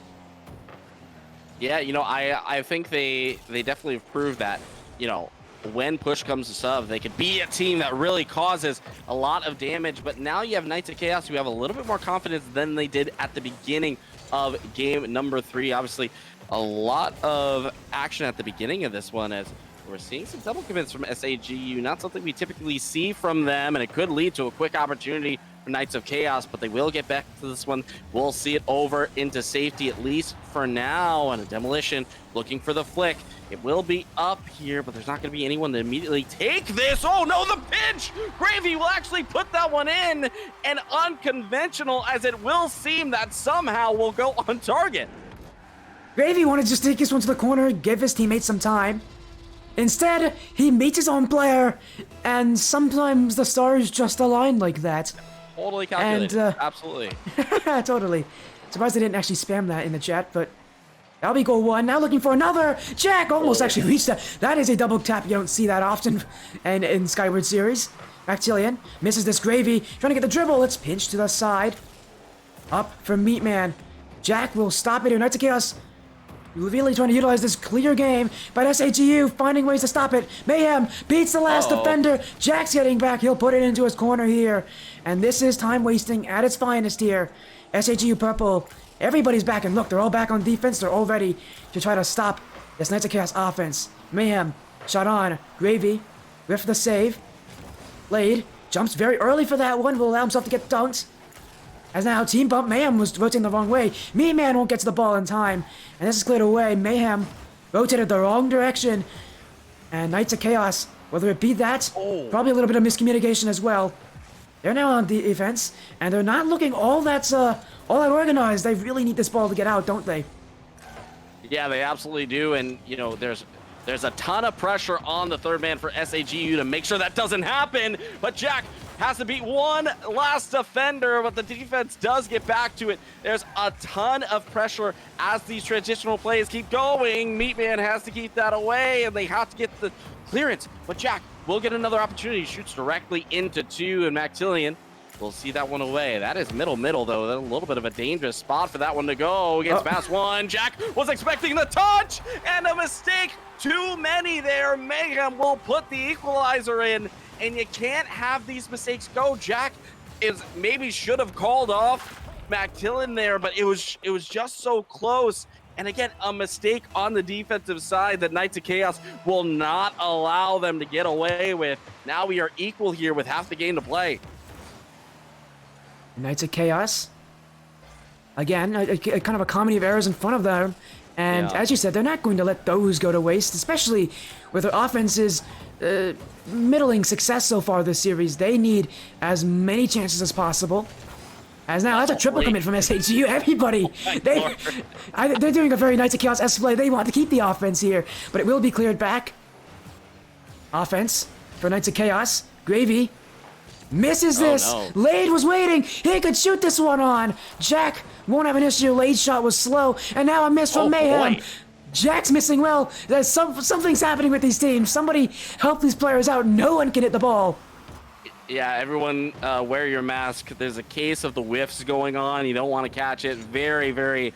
Yeah, I think they definitely have proved that, when push comes to shove, they could be a team that really causes a lot of damage. But now you have Knights of Chaos who have a little bit more confidence than they did at the beginning of game number 3. Obviously, a lot of action at the beginning of this one as we're seeing some double commits from SAGU, not something we typically see from them, and it could lead to a quick opportunity for Knights of Chaos, but they will get back to this one. We'll see it over into safety, at least for now, and a demolition looking for the flick. It will be up here, but there's not going to be anyone to immediately take this. Oh no, the pinch! Gravy will actually put that one in, and unconventional as it will seem that somehow will go on target. Gravy wanted to just take this one to the corner, give his teammates some time. Instead, he meets his own player, and sometimes the stars just align like that. Totally calculated. And, absolutely. Totally. Surprised they didn't actually spam that in the chat, but that'll be goal 1. Now looking for another. Jack almost actually reached that. That is a double tap. You don't see that often in Skyward series. Maxillian misses this Gravy. Trying to get the dribble. It's pinched to the side. Up for Meatman. Jack will stop it here. Knights of Chaos really trying to utilize this clear game, but SAGU finding ways to stop it. Mayhem beats the last defender. Jack's getting back. He'll put it into his corner here. And this is time wasting at its finest here. SAGU Purple, everybody's back, and look, they're all back on defense. They're all ready to try to stop this Knights of Chaos offense. Mayhem, shot on. Gravy, with the save. Blade, jumps very early for that one, will allow himself to get dunked. As now, Team Bump, Mayhem was rotating the wrong way. Me-Man won't get to the ball in time. And this is cleared away. Mayhem rotated the wrong direction. And Knights of Chaos, whether it be that, probably a little bit of miscommunication as well. They're now on defense, and they're not looking all that organized. They really need this ball to get out, don't they? Yeah, they absolutely do. And, there's a ton of pressure on the third man for SAGU to make sure that doesn't happen. But Jack has to beat one last defender, but the defense does get back to it. There's a ton of pressure as these transitional plays keep going. Meatman has to keep that away, and they have to get the clearance. But Jack will get another opportunity. Shoots directly into 2, and Maxillian will see that one away. That is middle, though. That's a little bit of a dangerous spot for that one to go. Gets past one. Jack was expecting the touch, and a mistake. Too many there. Mayhem will put the equalizer in, and you can't have these mistakes go. Jack maybe should have called off Maxillian there, but it was just so close. And again, a mistake on the defensive side that Knights of Chaos will not allow them to get away with. Now we are equal here with half the game to play. Knights of Chaos, again, a kind of a comedy of errors in front of them. And as you said, they're not going to let those go to waste, especially with their offenses middling success so far this series. They need as many chances as possible. As now, that's a triple commit from SAGU. Everybody, they're doing a very nice Chaos play. They want to keep the offense here, but it will be cleared back. Offense for Knights of Chaos. Gravy misses this. No. Lade was waiting. He could shoot this one on. Jack won't have an issue. Lade's shot was slow, and now a miss from Mayhem. Boy. Jack's missing well. There's something's happening with these teams. Somebody help these players out. No one can hit the ball. Yeah, everyone wear your mask. There's a case of the whiffs going on. You don't want to catch it. Very, very,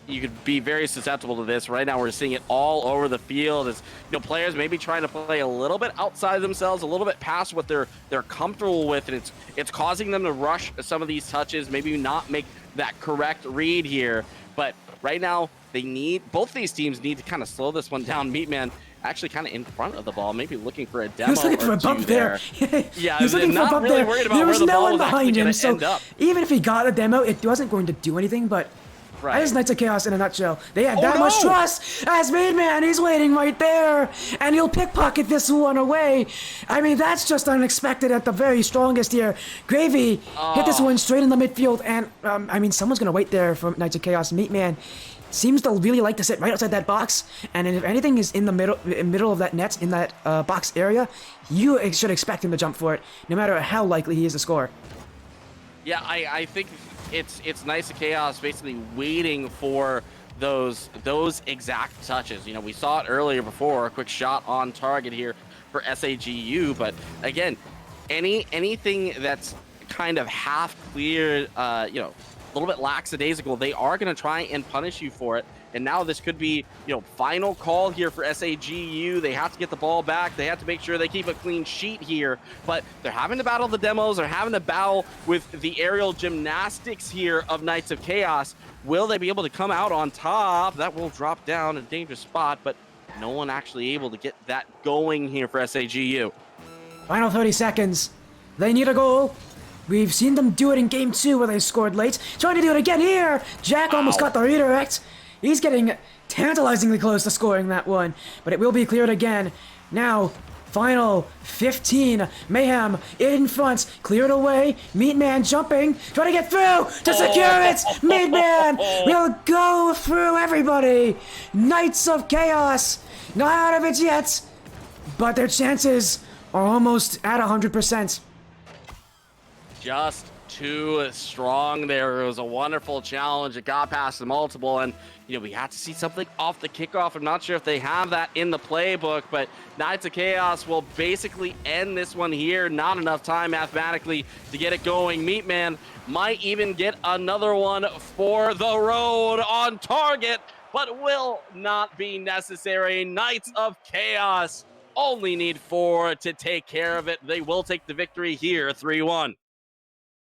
you could be very susceptible to this. Right now we're seeing it all over the field as, players maybe trying to play a little bit outside themselves, a little bit past what they're comfortable with, and it's causing them to rush some of these touches, maybe not make that correct read here. But right now both these teams need to kind of slow this one down. Meatman actually kind of in front of the ball, maybe looking for a demo. He was looking for a bump there. Yeah, he was looking for a bump there. There was no one behind him, so even if he got a demo, it wasn't going to do anything. But that is Knights of Chaos in a nutshell. They have that much trust as Maidman. He's waiting right there, and he'll pickpocket this one away. I mean, that's just unexpected at the very strongest here. Gravy hit this one straight in the midfield, and I mean, someone's gonna wait there for Knights of Chaos. Meatman seems to really like to sit right outside that box, and if anything is in the middle of that net, in that box area, you should expect him to jump for it, no matter how likely he is to score. Yeah, I think it's Knights of Chaos basically waiting for those exact touches. We saw it earlier before, a quick shot on target here for SAGU, but again, anything that's kind of half cleared, a little bit lackadaisical, they are going to try and punish you for it. And now this could be, final call here for SAGU. They have to get the ball back. They have to make sure they keep a clean sheet here. But they're having to battle the demos. They're having to battle with the aerial gymnastics here of Knights of Chaos. Will they be able to come out on top? That will drop down a dangerous spot, but no one actually able to get that going here for SAGU. Final 30 seconds. They need a goal. We've seen them do it in Game 2 where they scored late. Trying to do it again here. Jack almost got the redirect. He's getting tantalizingly close to scoring that one, but it will be cleared again. Now, final 15. Mayhem in front, cleared away. Meatman jumping, trying to get through to secure it. Meatman will go through everybody. Knights of Chaos, not out of it yet, but their chances are almost at 100%. Just too strong there. It was a wonderful challenge. It got past the multiple, and we had to see something off the kickoff. I'm not sure if they have that in the playbook, but Knights of Chaos will basically end this one here. Not enough time mathematically to get it going. Meatman might even get another one for the road on target, but will not be necessary. Knights of Chaos only need 4 to take care of it. They will take the victory here, 3-1.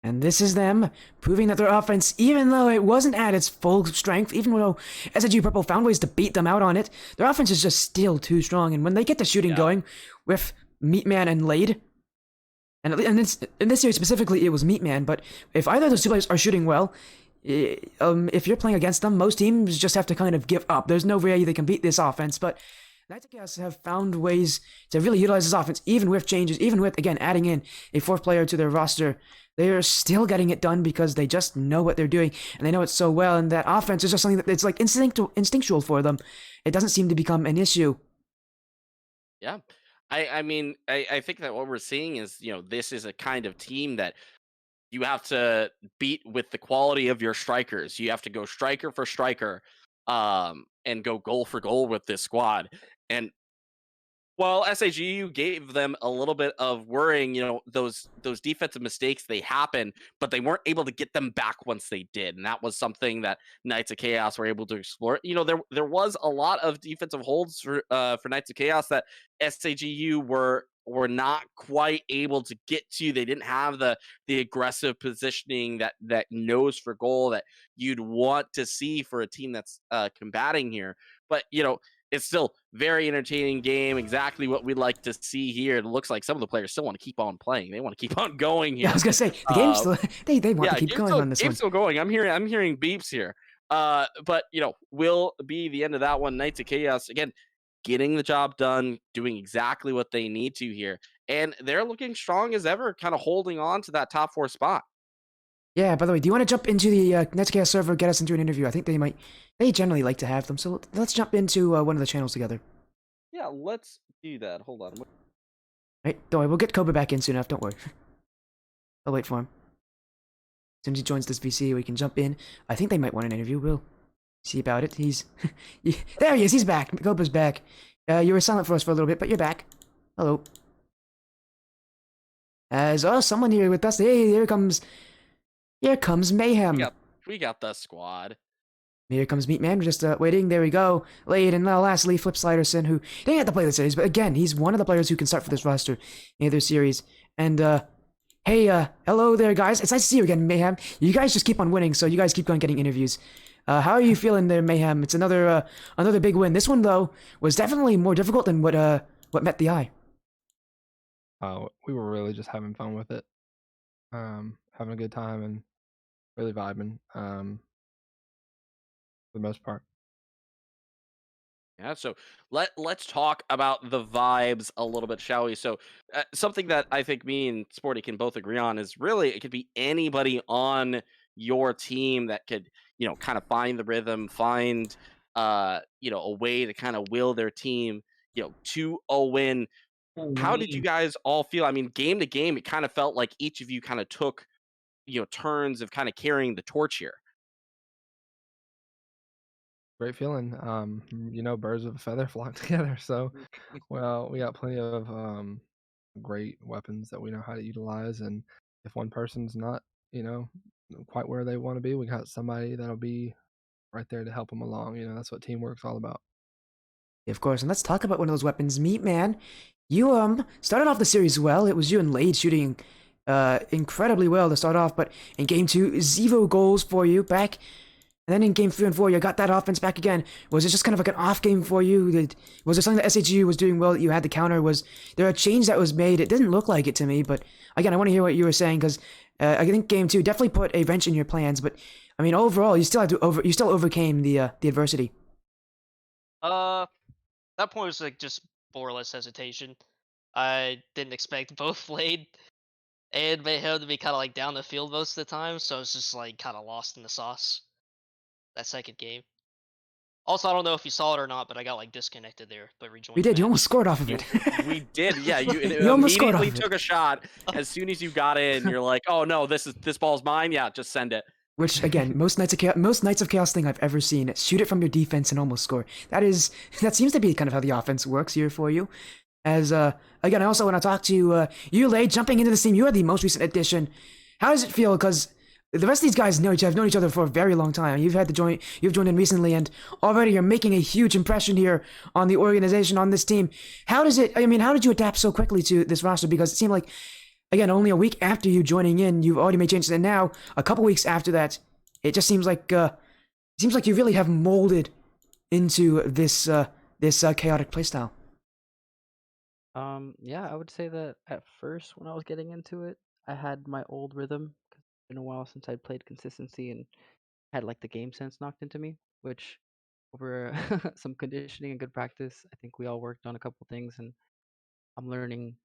And this is them proving that their offense, even though it wasn't at its full strength, even though SAG Purple found ways to beat them out on it, their offense is just still too strong. And when they get the shooting going with Meatman and Lade, and in this series specifically, it was Meatman, but if either of those two players are shooting well, if you're playing against them, most teams just have to kind of give up. There's no way they can beat this offense, but Knights of Chaos have found ways to really utilize this offense, even with changes, even with, again, adding in a 4th player to their roster. They are still getting it done because they just know what they're doing, and they know it so well, and that offense is just something that it's like instinctual for them. It doesn't seem to become an issue. Yeah. I mean, I think that what we're seeing is, this is a kind of team that you have to beat with the quality of your strikers. You have to go striker for striker, and go goal for goal with this squad. And while SAGU gave them a little bit of worrying, those defensive mistakes, they happen, but they weren't able to get them back once they did. And that was something that Knights of Chaos were able to explore. There was a lot of defensive holds for Knights of Chaos that SAGU were not quite able to get to. They didn't have the aggressive positioning that nose for goal that you'd want to see for a team that's combating here. But, it's still very entertaining game, exactly what we'd like to see here. It looks like some of the players still want to keep on playing. They want to keep on going here. Yeah, I was going to say, the game's still, they want to keep going on this one. Game's still going. I'm hearing beeps here. But, will be the end of that one. Knights of Chaos, again, getting the job done, doing exactly what they need to here. And they're looking strong as ever, kind of holding on to that top 4 spot. Yeah, by the way, do you want to jump into the Netscast server, get us into an interview? I think they generally like to have them, so let's jump into one of the channels together. Yeah, let's do that. Hold on. Right? Don't worry, we'll get Koba back in soon enough, don't worry. I'll wait for him. As soon as he joins this VC, we can jump in. I think they might want an interview, we'll see about it. He's... there he is, he's back! Koba's back. You were silent for us for a little bit, but you're back. Hello. Someone here with us. Hey, here comes Mayhem. We got the squad. Here comes Meatman, just waiting. There we go. Late, and lastly, Flip Sliderson, who didn't have to play the series, but again, he's one of the players who can start for this roster in their series. And hey, hello there, guys. It's nice to see you again, Mayhem. You guys just keep on winning, so you guys keep on getting interviews. How are you feeling there, Mayhem? It's another big win. This one though was definitely more difficult than what met the eye. We were really just having fun with it, having a good time and really vibing. For the most part. Yeah, so let's talk about the vibes a little bit, shall we? So something that I think me and Sporty can both agree on is really it could be anybody on your team that could kind of find the rhythm, find a way to kind of will their team to a win. How did you guys all feel? I mean, game to game, it kind of felt like each of you kind of took turns of kind of carrying the torch here. Great feeling. Birds of a feather flock together. So, well, we got plenty of great weapons that we know how to utilize, and if one person's not, quite where they want to be, we got somebody that'll be right there to help them along. That's what teamwork's all about. Of course, and let's talk about one of those weapons, Meatman. You started off the series well. It was you and Lade shooting incredibly well to start off, but in game 2, 0 goals for you back. And then in game 3 and 4, you got that offense back again. Was it just kind of like an off game for you? Was there something that SAGU was doing well that you had to counter? Was there a change that was made? It didn't look like it to me, but again, I want to hear what you were saying, because I think game 2 definitely put a wrench in your plans, but I mean, overall, you still overcame the adversity. That point was like just more or less hesitation. I didn't expect both Blade and Mayhem to be kind of like down the field most of the time, so it's just like kind of lost in the sauce that second game. Also, I don't know if you saw it or not, but I got like disconnected there, but rejoined. You did. You almost scored off of it. We did. Yeah, you almost scored immediately off it. took a shot. As soon as you got in, you're like, "Oh no, this ball's mine." Yeah, just send it. Which again, most Knights of Chaos thing I've ever seen. Shoot it from your defense and almost score. That seems to be kind of how the offense works here for you. As again, I also want to talk to you, Lay, jumping into the team. You are the most recent addition. How does it feel? Because the rest of these guys have known each other for a very long time. You've joined in recently, and already you're making a huge impression here on the organization, on this team. How did you adapt so quickly to this roster? Because it seemed like, again, only a week after you joining in, you've already made changes, and now a couple weeks after that, it just seems like you really have molded into this chaotic playstyle. Yeah, I would say that at first when I was getting into it, I had my old rhythm, 'cause it's been a while since I'd played consistency and had like the game sense knocked into me, which over some conditioning and good practice, I think we all worked on a couple things, and I'm learning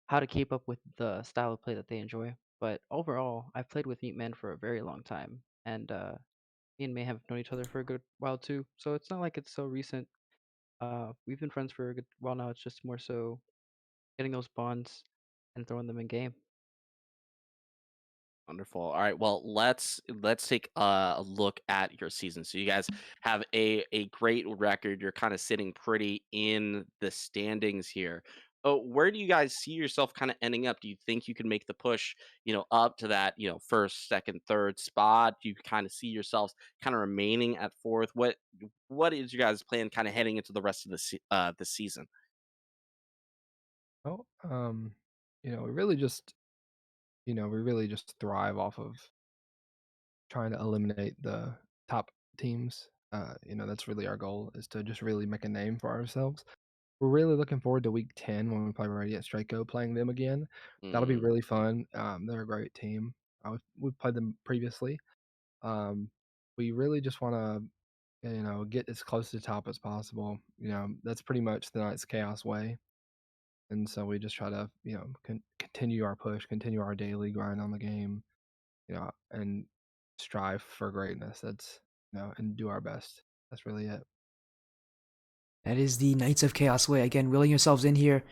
how to keep up with the style of play that they enjoy. But overall, I've played with Meatman for a very long time, and me and May have known each other for a good while too. So it's not like it's so recent. We've been friends for a good while now. It's just more so getting those bonds and throwing them in game. Wonderful. All right. Well, let's take a look at your season. So you guys have a great record. You're kind of sitting pretty in the standings here. Oh, where do you guys see yourself kind of ending up? Do you think you can make the push, up to that, first, second, third spot? Do you kind of see yourselves kind of remaining at fourth? What is your guys' plan kind of heading into the rest of the season? Oh, we really just, thrive off of trying to eliminate the top teams. That's really our goal, is to just really make a name for ourselves. We're really looking forward to week 10 when we play Ready at Straco, playing them again. That'll be really fun. They're a great team. We've played them previously. We really just want to, get as close to the top as possible. That's pretty much the Night's Chaos way. And so we just try to, continue our push, continue our daily grind on the game, and strive for greatness. That's, and do our best. That's really it. That is the Knights of Chaos way. Again, willing yourselves in here.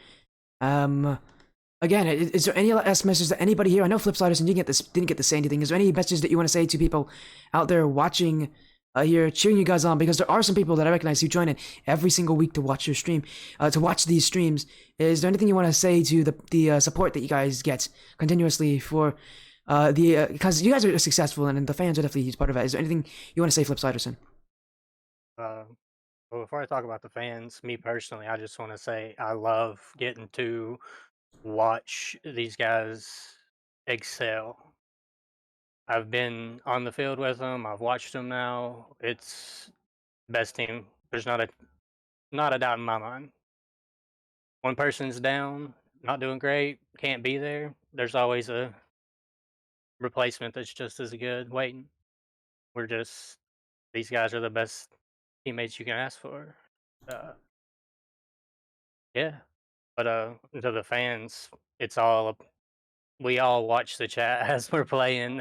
Again, is there any last message that anybody here? I know Flipsiders and didn't get to say anything. Is there any message that you want to say to people out there watching here, cheering you guys on? Because there are some people that I recognize who join in every single week to watch your stream, to watch these streams. Is there anything you want to say to the support that you guys get continuously for because you guys are successful and the fans are definitely a huge part of it. Is there anything you want to say, Flipsiderson? Well, before I talk about the fans, me personally, I just want to say I love getting to watch these guys excel. I've been on the field with them. I've watched them now. It's best team. There's not a doubt in my mind. One person's down, not doing great, can't be there. There's always a replacement that's just as good waiting. These guys are the best teammates you can ask for. Yeah. But to the fans, we all watch the chat as we're playing.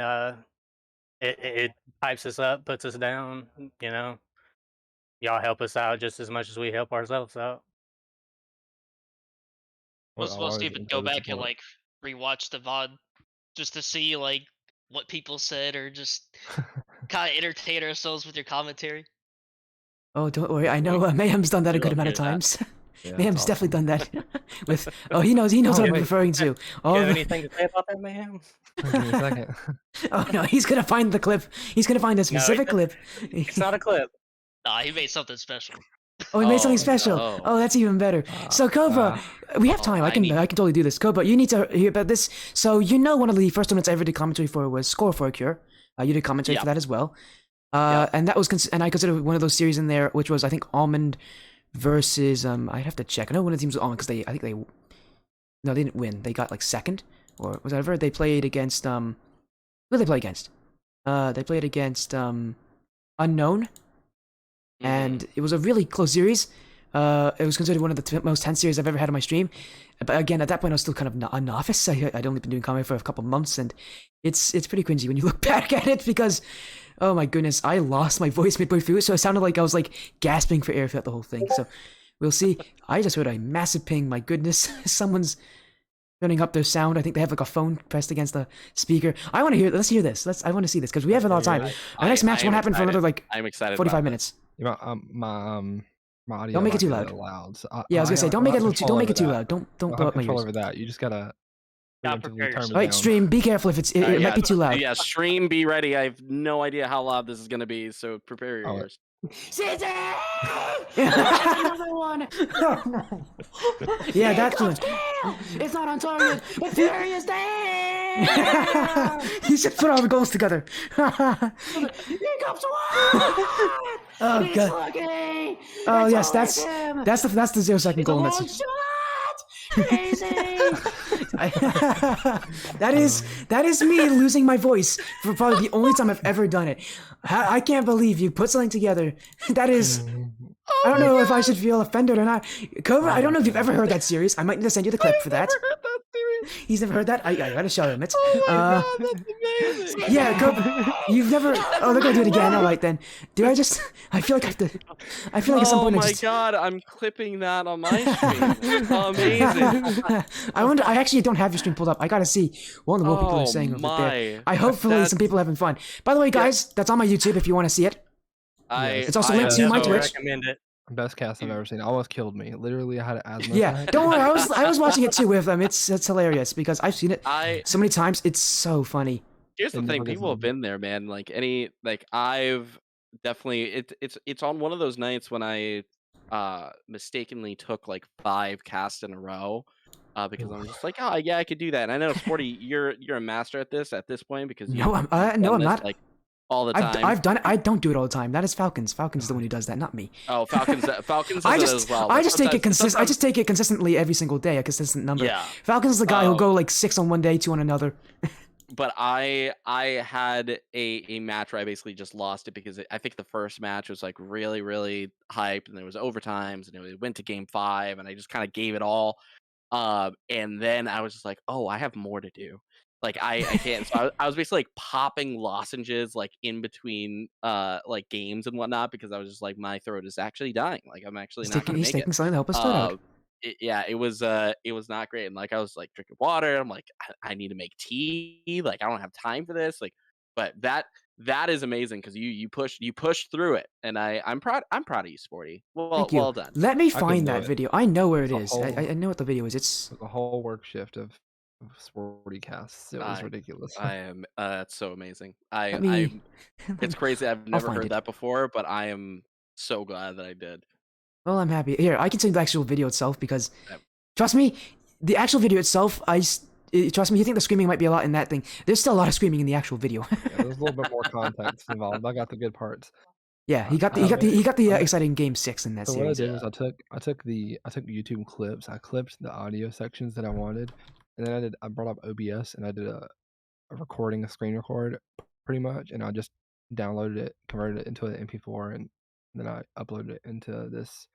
It hypes us up, puts us down. Y'all help us out just as much as we help ourselves out. Most people go back and like rewatch the VOD just to see like what people said or just kind of entertain ourselves with your commentary. Oh, don't worry. I know Mayhem's done that a good amount of times. Yeah, Mayhem's awesome. definitely done that. With he knows what I'm referring to. You have anything to say about that, Mayhem? Give me a second. Oh no, he's gonna find the clip. He's gonna find a specific clip. It's not a clip. Nah, he made something special. Oh, he made something Oh, special. no. Oh, that's even better. So Cobra, we have time. I can totally do this. Cobra, you need to hear about this. So one of the first tournaments I ever did commentary for was Score for a Cure. You did commentary for that as well. And that was and I consider one of those series in there, which was I think Almond versus I'd have to check. I know one of the teams was Almond because they didn't win. They got like second or whatever. They played against who did they play against? They played against Unknown. And it was a really close series. It was considered one of the most tense series I've ever had on my stream. But again, at that point, I was still kind of a novice. I'd only been doing comedy for a couple months, and it's pretty cringy when you look back at it because, oh my goodness, I lost my voice midway through it, so it sounded like I was like gasping for air throughout the whole thing. So we'll see. I just heard a massive ping. My goodness, someone's turning up their sound. I think they have like a phone pressed against the speaker. I want to hear. Let's hear this. I want to see this because we have a lot of time. Our next match won't happen for another like I'm excited. 45 minutes. My audio. Don't make it too loud. Loud. So Yeah, I was gonna say, don't make it too loud. Don't blow up my control ears. over that. You just gotta. prepare yourself. All right, stream. Be careful if it might be too loud. Yeah, stream. Be ready. I have no idea how loud this is gonna be, so prepare your ears. City! Another one! Oh, no. Yeah, that's one. It's not on target. It's Furious Day! You should put all the goals together. Here comes one! Oh, God. Oh, yes, that's the 0 second goal. That is me losing my voice for probably the only time I've ever done it. I can't believe you put something together. That is. I don't know if I should feel offended or not. Cobra, I don't know if you've ever heard that series. I might need to send you the clip for that. He's never heard that? I gotta show him it. Oh my god, that's amazing. Yeah, Cobra, you've never. Oh, they're gonna do it again. All right then. Do I just? I feel like I have to. I feel like at some point Oh I my just. god, I'm clipping that on my stream. Amazing. I wonder. I actually don't have your stream pulled up. I gotta see what in the world people are saying over there. I hopefully some people are having fun. By the way, guys, that's on my YouTube if you want to see it. It's also linked to my Twitch. Recommend it. Best cast I've ever seen. Almost killed me. Literally, I had an asthma. Yeah, attack. don't worry. I was watching it too with them. It's hilarious because I've seen it so many times. It's so funny. Here's the thing: people have been there, man. I've definitely it's on one of those nights when I mistakenly took like 5 casts in a row because I'm just like, oh yeah, I could do that. And I know, Sporty, you're a master at this point because I'm not. Like all the time. I've done it. I don't do it all the time. That is Falcons. Falcons is the one who does that, not me. Oh, Falcons does it as well. I just take it I just take it consistently every single day, a consistent number. Yeah. Falcons is the guy who'll go like 6 on one day, 2 on another. but I had a match where I basically just lost it because I think the first match was like really hyped, and there was overtimes, and it went to game 5, and I just kind of gave it all. And then I was just like, oh, I have more to do. Like I can't. So I was basically like popping lozenges like in between like games and whatnot because I was just like, my throat is actually dying. Like I'm actually not gonna He's make it. taking something to help his throat out. Yeah, it was not great. And like I was like drinking water. I'm like, I need to make tea. Like I don't have time for this. Like, but that is amazing because you pushed through it, and I'm proud of you, Sporty. Thank you. Well done. Let me I couldn't find do that it. video. I know where it It's a is. I whole- know what the video is. It's The whole work shift of sporty casts. It was ridiculous. I am that's so amazing. let me. It's crazy. I've never find heard it. that before, but I am so glad that I did. Well, I'm happy. Here, I can send the actual video itself because, Yep. trust me, the actual video itself. Trust me. You think the screaming might be a lot in that thing? There's still a lot of screaming in the actual video. Yeah, there's a little bit more context involved. I got the good parts. Yeah, he got I the mean- exciting game 6 in that So what I series. did was I took YouTube clips. I clipped the audio sections that I wanted, and then I brought up OBS and I did a recording, a screen record, pretty much, and I just downloaded it, converted it into an MP4, and then I uploaded it into this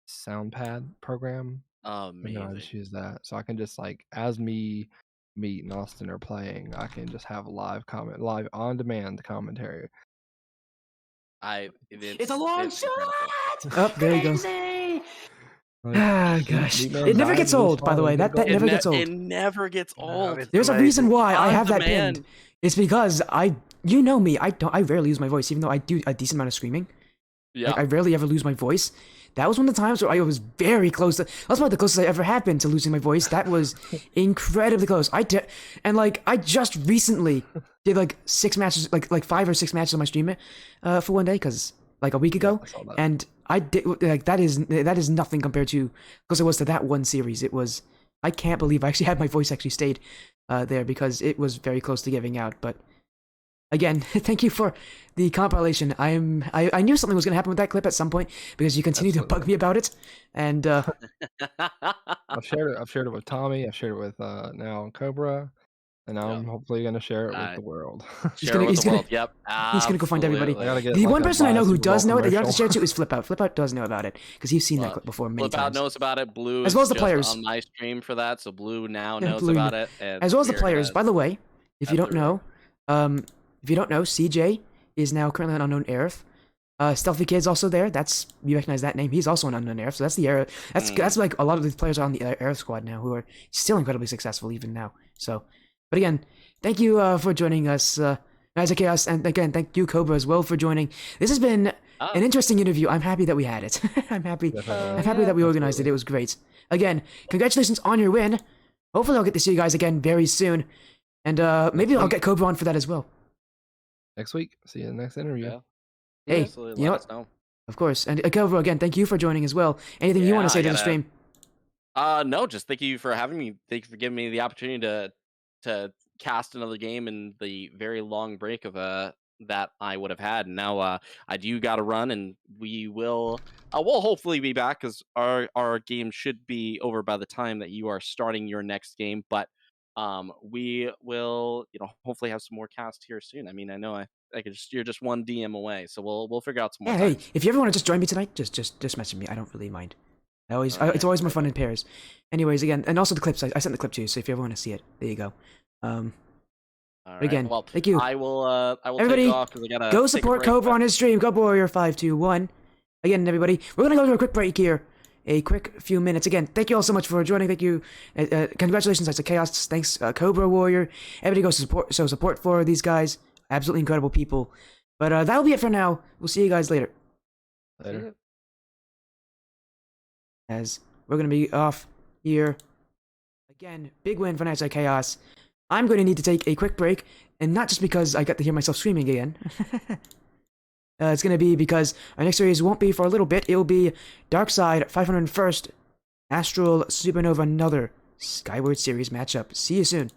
SoundPad program. And then I Amazing. just use that, so I can just like as me, Meat, and Austin are playing, I can just have live on demand commentary. It's a long shot. incredible. Oh, there you go. Ah, gosh, it never gets old. By the way, that never gets old. It never gets old. it's There's a amazing. reason why I On have that demand. pinned. It's because you know me, I rarely use my voice, even though I do a decent amount of screaming. Yeah. Like, I rarely ever lose my voice. That was one of the times where I was very close to. That's about the closest I ever have been to losing my voice. That was incredibly close. I just recently did like 6 matches, like 5 or 6 matches on my stream for one day, because like a week ago, I saw that. and I did like that is nothing compared to because it was to that one series. It was. I can't believe I actually had my voice actually stayed there because it was very close to giving out, but. Again, thank you for the compilation. I knew something was going to happen with that clip at some point because you continue to bug me about it, and I've shared it with Tommy. I've shared it with now Cobra, and now I'm hopefully gonna share it with the world. Share it with the world. Yep. he's gonna go find everybody. I gotta get, The like, one a person I know who Super Bowl does know it that you have to commercial. share to is Flip Out. Flip Out does know about it because he's seen that clip before many Flip Out times. knows about it. Blue As well as the is just players. on my stream for that, so Blue now Yeah, knows Blue about it. And As well as the we're players. gonna- By the way, if you don't Absolutely. know, CJ is now currently an unknown Aerith. Stealthy Kid's also there. You recognize that name. He's also an unknown Aerith. So that's the Aerith. That's like a lot of these players are on the Aerith squad now who are still incredibly successful even now. So, but again, thank you for joining us, Guys of Chaos, and again, thank you Cobra as well for joining. This has been an interesting interview. I'm happy that we had it. I'm happy that we organized it. It was great. Again, congratulations on your win. Hopefully, I'll get to see you guys again very soon, and maybe I'll get Cobra on for that as well. Next week. See you in the next interview. Yeah. Hey, Absolutely, you know let what? us know. Of course. And Cobra, again, thank you for joining as well. Anything you want to Yeah, say I to the gotta- stream? No, just thank you for having me. Thank you for giving me the opportunity to cast another game in the very long break of that I would have had. And now I do got to run, and we'll hopefully be back because our game should be over by the time that you are starting your next game. But we will hopefully have some more cast here soon. I mean, I know you're just one DM away, so we'll figure out some more. Yeah, time. hey, if you ever want to just join me tonight, just message me. I don't really mind. It's Alright, always more fun in pairs. Anyways, again, and also the clips. I sent the clip to you, so if you ever want to see it, there you go. All right, again, well, thank you. I will Everybody, take off 'cause I gotta go take a support break, Cobra but- on his stream. Go Warrior 521. Again, everybody, we're gonna go to a quick break here. A quick few minutes. Again, thank you all so much for joining. Thank you. Congratulations, Guys of Chaos. Thanks, Cobra Warrior. Everybody go support for these guys. Absolutely incredible people. But that'll be it for now. We'll see you guys later. Later. As we're going to be off here. Again, big win for Knights of Chaos. I'm going to need to take a quick break, and not just because I got to hear myself screaming again. It's going to be because our next series won't be for a little bit. It will be Darkside 501st, Astral, Supernova, another Skyward series matchup. See you soon.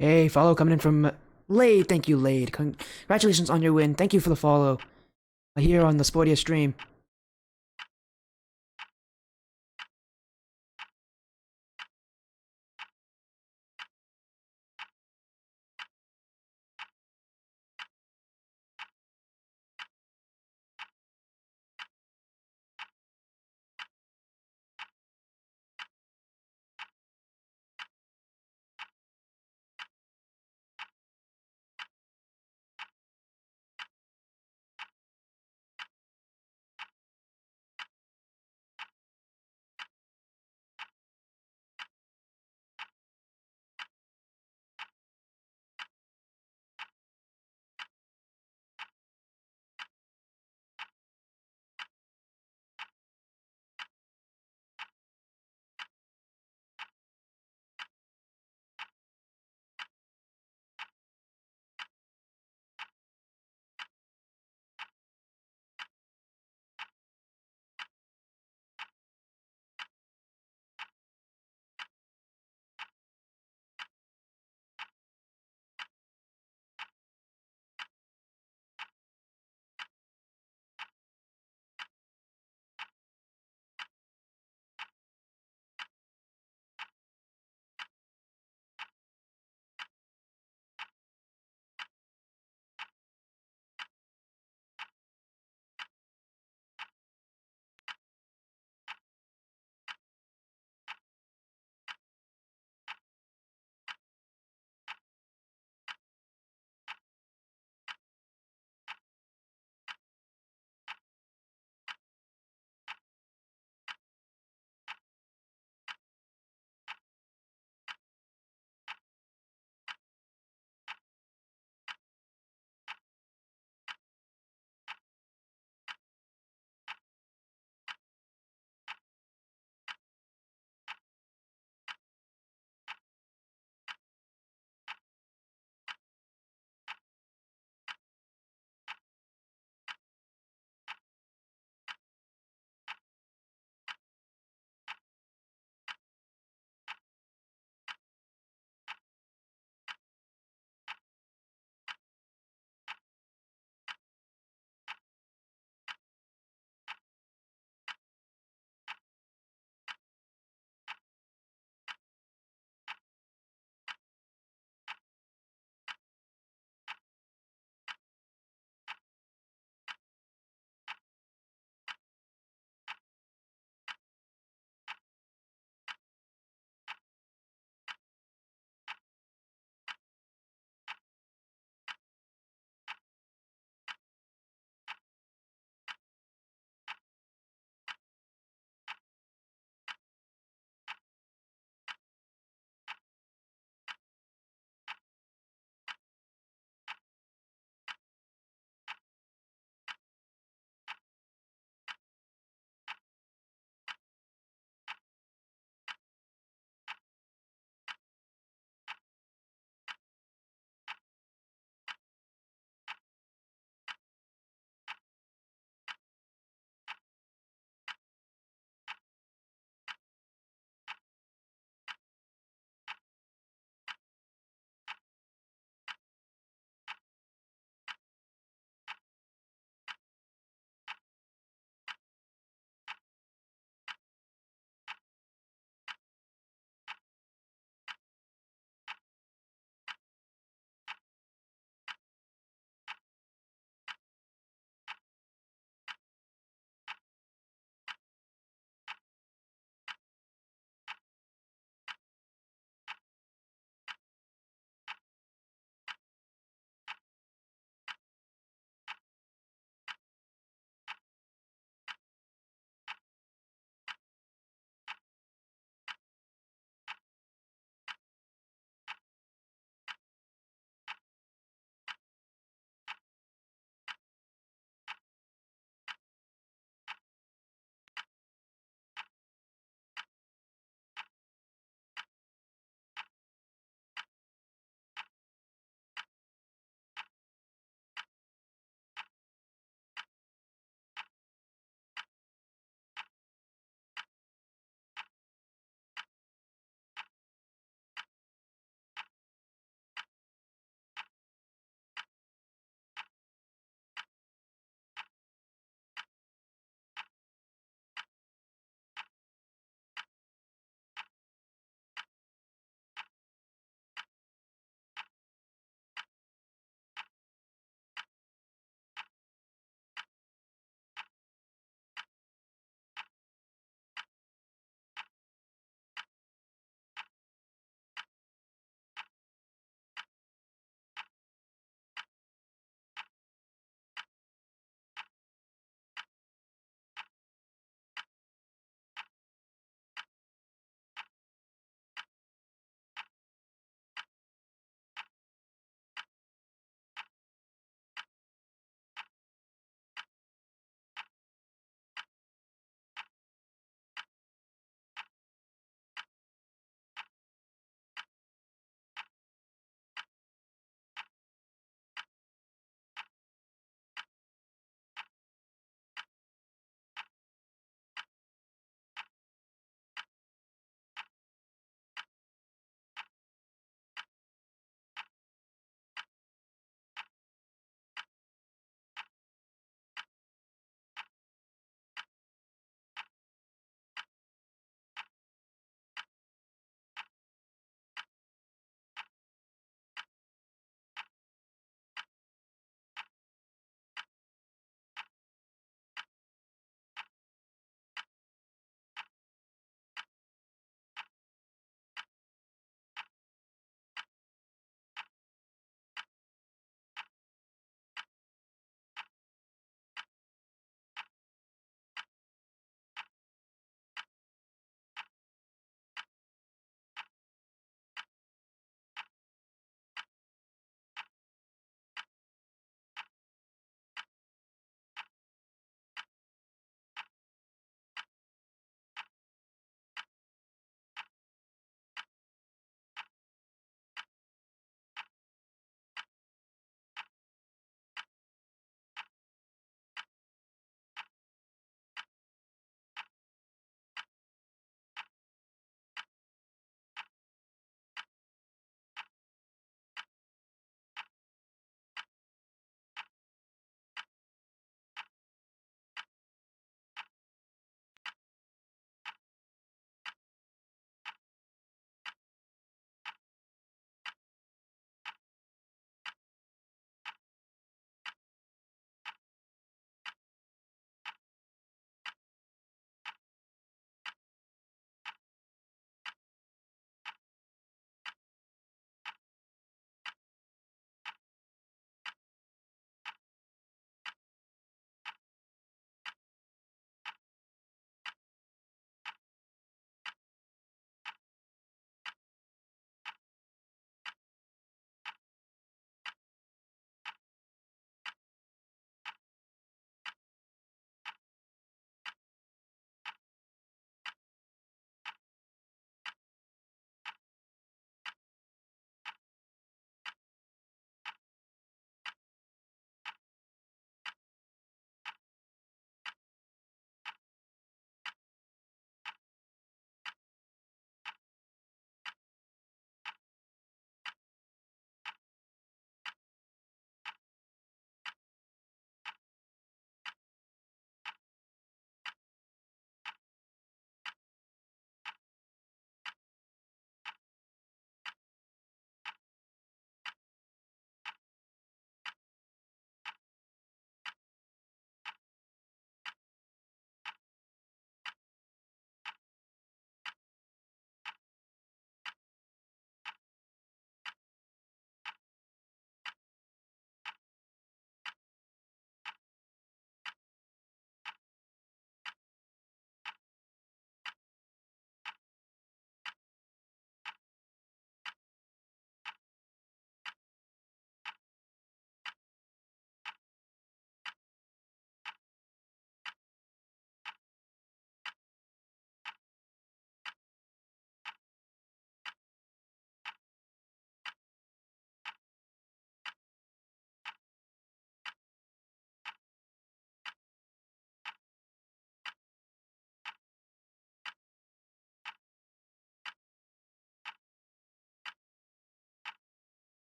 Hey, follow coming in from Lade. Thank you, Lade. Congratulations on your win. Thank you for the follow here on the Sportia stream.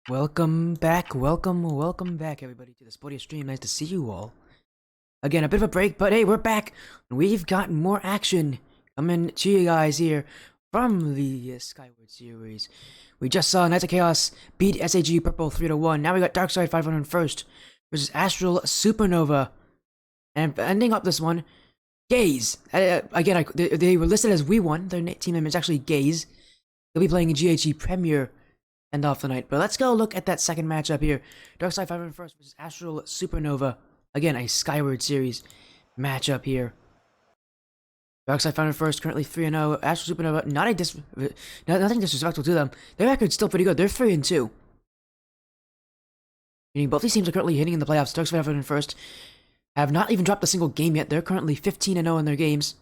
Welcome back, welcome back, everybody, to the Sporty stream. Nice to see you all. Again, a bit of a break, but hey, we're back. We've got more action coming to you guys here from the Skyward series. We just saw Knights of Chaos beat SAGU Purple 3-1. Now we got Darkside 501st versus Astral Supernova. And ending up this one, Gaze. Again, they were listed as We Won. Their team name is actually Gaze. They'll be playing in GHE Premier end off the night. But let's go look at that second matchup here. Darkside 501st versus Astral Supernova. Again, a Skyward series matchup here. Darkside 501st currently 3-0. Astral Supernova, nothing disrespectful to them. Their record's still pretty good. They're 3-2. Meaning both these teams are currently hitting in the playoffs. Darkside 501st have not even dropped a single game yet. They're currently 15-0 in their games.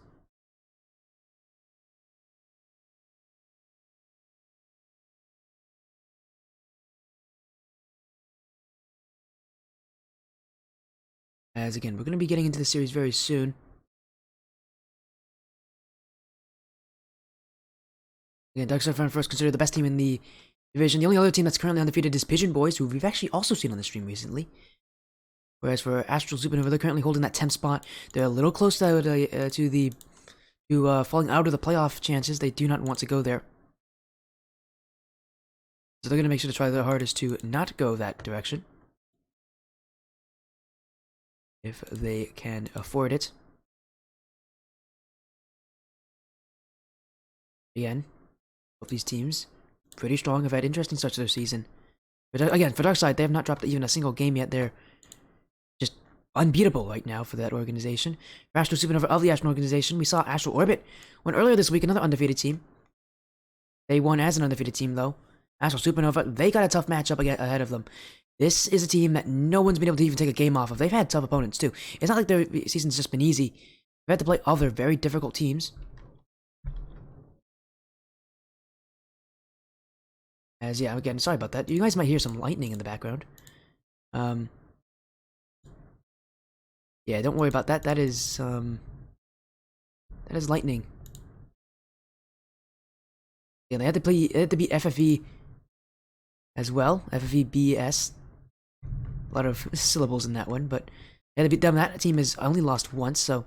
As again, we're going to be getting into the series very soon. Again, Darkside 501st considered the best team in the division. The only other team that's currently undefeated is Pigeon Boys, who we've actually also seen on the stream recently. Whereas for Astral Supernova, they're currently holding that 10th spot. They're a little close to falling out of the playoff chances. They do not want to go there. So they're going to make sure to try their hardest to not go that direction, if they can afford it. Again, both these teams, pretty strong, have had interesting starts to their season. But again, for Darkside, they have not dropped even a single game yet. They're just unbeatable right now for that organization. For Astral Supernova of the Astral organization, we saw Astral Orbit won earlier this week, another undefeated team. They won as an undefeated team, though. Astral Supernova, they got a tough matchup ahead of them. This is a team that no one's been able to even take a game off of. They've had tough opponents, too. It's not like their season's just been easy. They've had to play other very difficult teams. As, yeah, again, sorry about that. You guys might hear some lightning in the background. Yeah, don't worry about that. That is lightning. Yeah, they had to beat FFE as well. FFE BS. A lot of syllables in that one, but they had to beat them. That team has only lost once, so.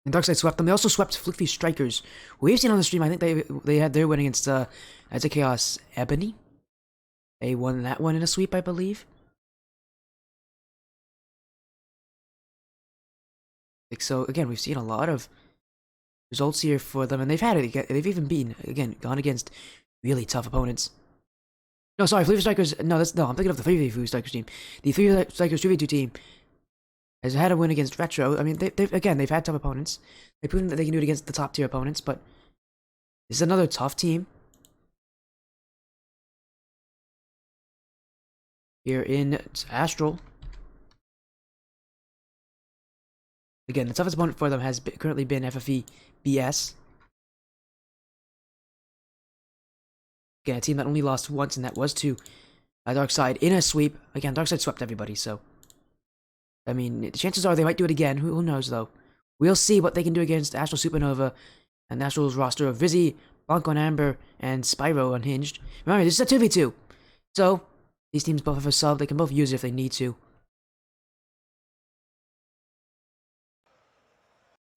And Darkside swept them. They also swept Flickfee Strikers, who we've seen on the stream. I think they had their win against Knights of Chaos Ebony. They won that one in a sweep, I believe. So again, we've seen a lot of results here for them, and they've had it. They've even gone against really tough opponents. No, sorry, Flickfee Strikers. No, I'm thinking of the Flickfee Strikers team. The Flickfee Strikers 3v2 team has had a win against Retro. I mean, they've had tough opponents. They've proven that they can do it against the top tier opponents, but this is another tough team here in Astral. Again, the toughest opponent for them has currently been FFE BS. Again, a team that only lost once, and that was to Darkside in a sweep. Again, Darkside swept everybody, so. I mean, the chances are they might do it again. Who knows, though? We'll see what they can do against Astral Supernova and Astral's roster of Vizzy, Blanco and Amber, and Spyro Unhinged. Remember, this is a 2v2. So, these teams both have a sub. They can both use it if they need to.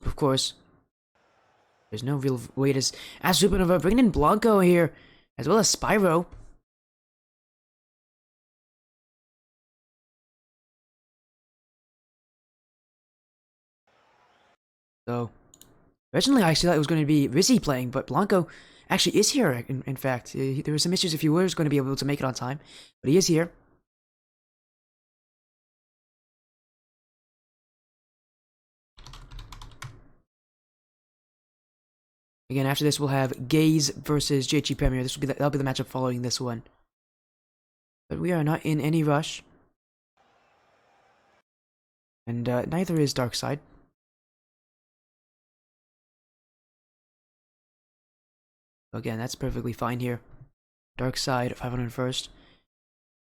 Of course, there's no real way to... Astral Supernova bringing in Blanco here, as well as Spyro. So, originally I actually thought it was going to be Rizzy playing, but Blanco actually is here, in fact. There were some issues if he was going to be able to make it on time, but he is here. Again, after this we'll have Gaze versus GHE Premier. That'll be the matchup following this one. But we are not in any rush. And neither is Darkside. Again, that's perfectly fine here. Darkside 501st.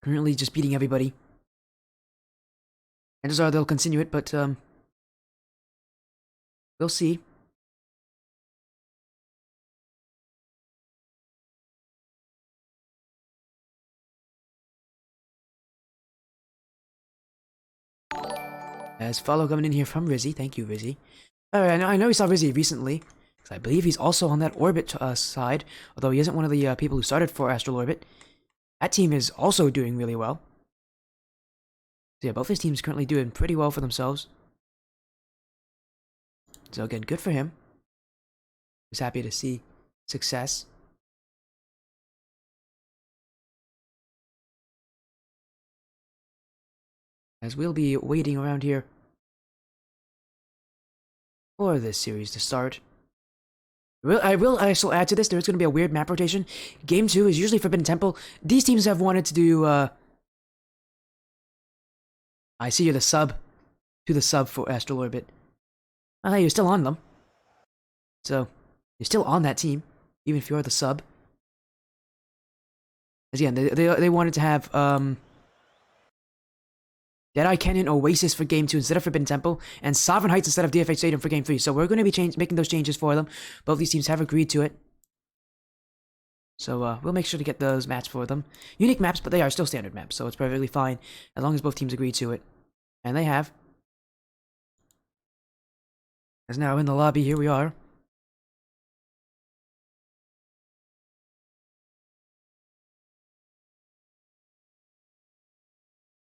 Currently just beating everybody. And they'll continue it, but we'll see. As follow coming in here from Rizzy. Thank you, Rizzy. Alright, I know we saw Rizzy recently. Because I believe he's also on that Orbit side. Although he isn't one of the people who started for Astral Orbit. That team is also doing really well. So yeah, both his teams currently doing pretty well for themselves. So again, good for him. He's happy to see success. As we'll be waiting around here for this series to start. I will also add to this, there's going to be a weird map rotation. Game 2 is usually Forbidden Temple. These teams have wanted to do, I see you're the sub for Astral Orbit. You're still on them. So, you're still on that team, even if you're the sub. Again, they wanted to have, Deadeye Canyon Oasis for Game 2 instead of Forbidden Temple, and Sovereign Heights instead of DFH Stadium for Game 3. So we're going to be making those changes for them. Both these teams have agreed to it. So we'll make sure to get those maps for them. Unique maps, but they are still standard maps, so it's perfectly fine as long as both teams agree to it. And they have. As now in the lobby, here we are.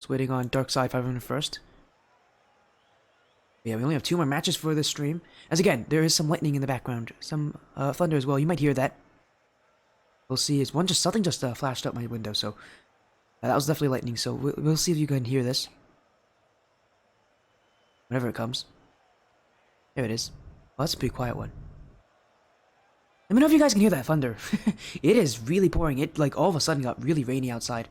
Just waiting on Darkside 500 first. Yeah, we only have 2 more matches for this stream. As again, there is some lightning in the background. Some thunder as well. You might hear that. We'll see. It's something just flashed up my window, so that was definitely lightning. So we'll see if you can hear this. Whenever it comes. There it is. Well, that's a pretty quiet one. Let me know if you guys can hear that thunder. It is really pouring. It like all of a sudden got really rainy outside.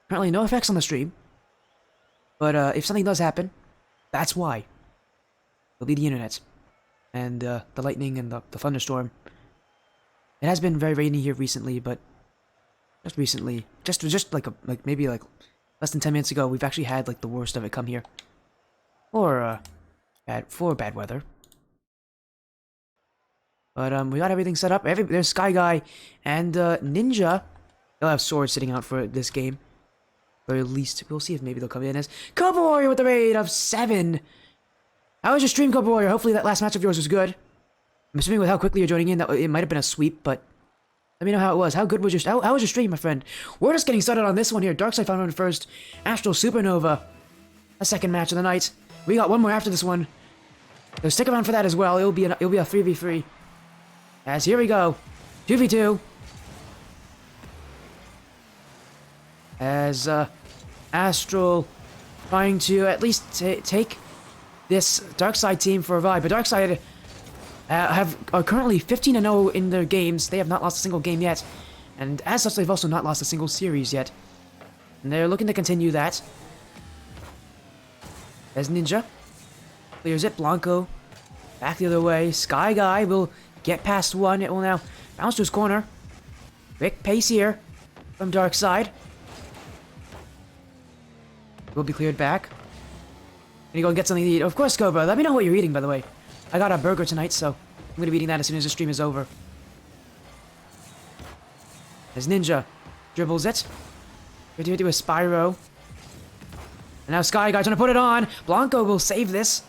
Apparently no effects on the stream. But if something does happen, that's why. It'll be the internet. And the lightning and the thunderstorm. It has been very rainy here recently, but just recently, just maybe less than 10 minutes ago, we've actually had like the worst of it come here. Or bad weather. But we got everything set up. There's Sky Guy and Ninja. They'll have swords sitting out for this game. Or at least we'll see if maybe they'll come in as Cobra Warrior with the raid of 7. How was your stream, Cobra Warrior? Hopefully that last match of yours was good. I'm assuming with how quickly you're joining in that it might have been a sweep, but let me know how it was. How good was how was your stream, my friend? We're just getting started on this one here. Darkside 500 first, Astral Supernova. A second match of the night. We got one more after this one. So stick around for that as well. It'll be a 3v3. As here we go. 2v2. As Astral trying to at least take this Darkside team for a ride. But Darkside are currently 15-0 in their games. They have not lost a single game yet. And as such, they've also not lost a single series yet. And they're looking to continue that. As Ninja clears it, Blanco back the other way. Sky Guy will get past one. It will now bounce to his corner. Quick pace here from Darkside. Will be cleared back. Can you go and get something to eat? Of course, Cobra. Let me know what you're eating, by the way. I got a burger tonight, so I'm going to be eating that as soon as the stream is over. As Ninja dribbles it. We're going to do a Spyro. And now Sky Guy trying to put it on. Blanco will save this.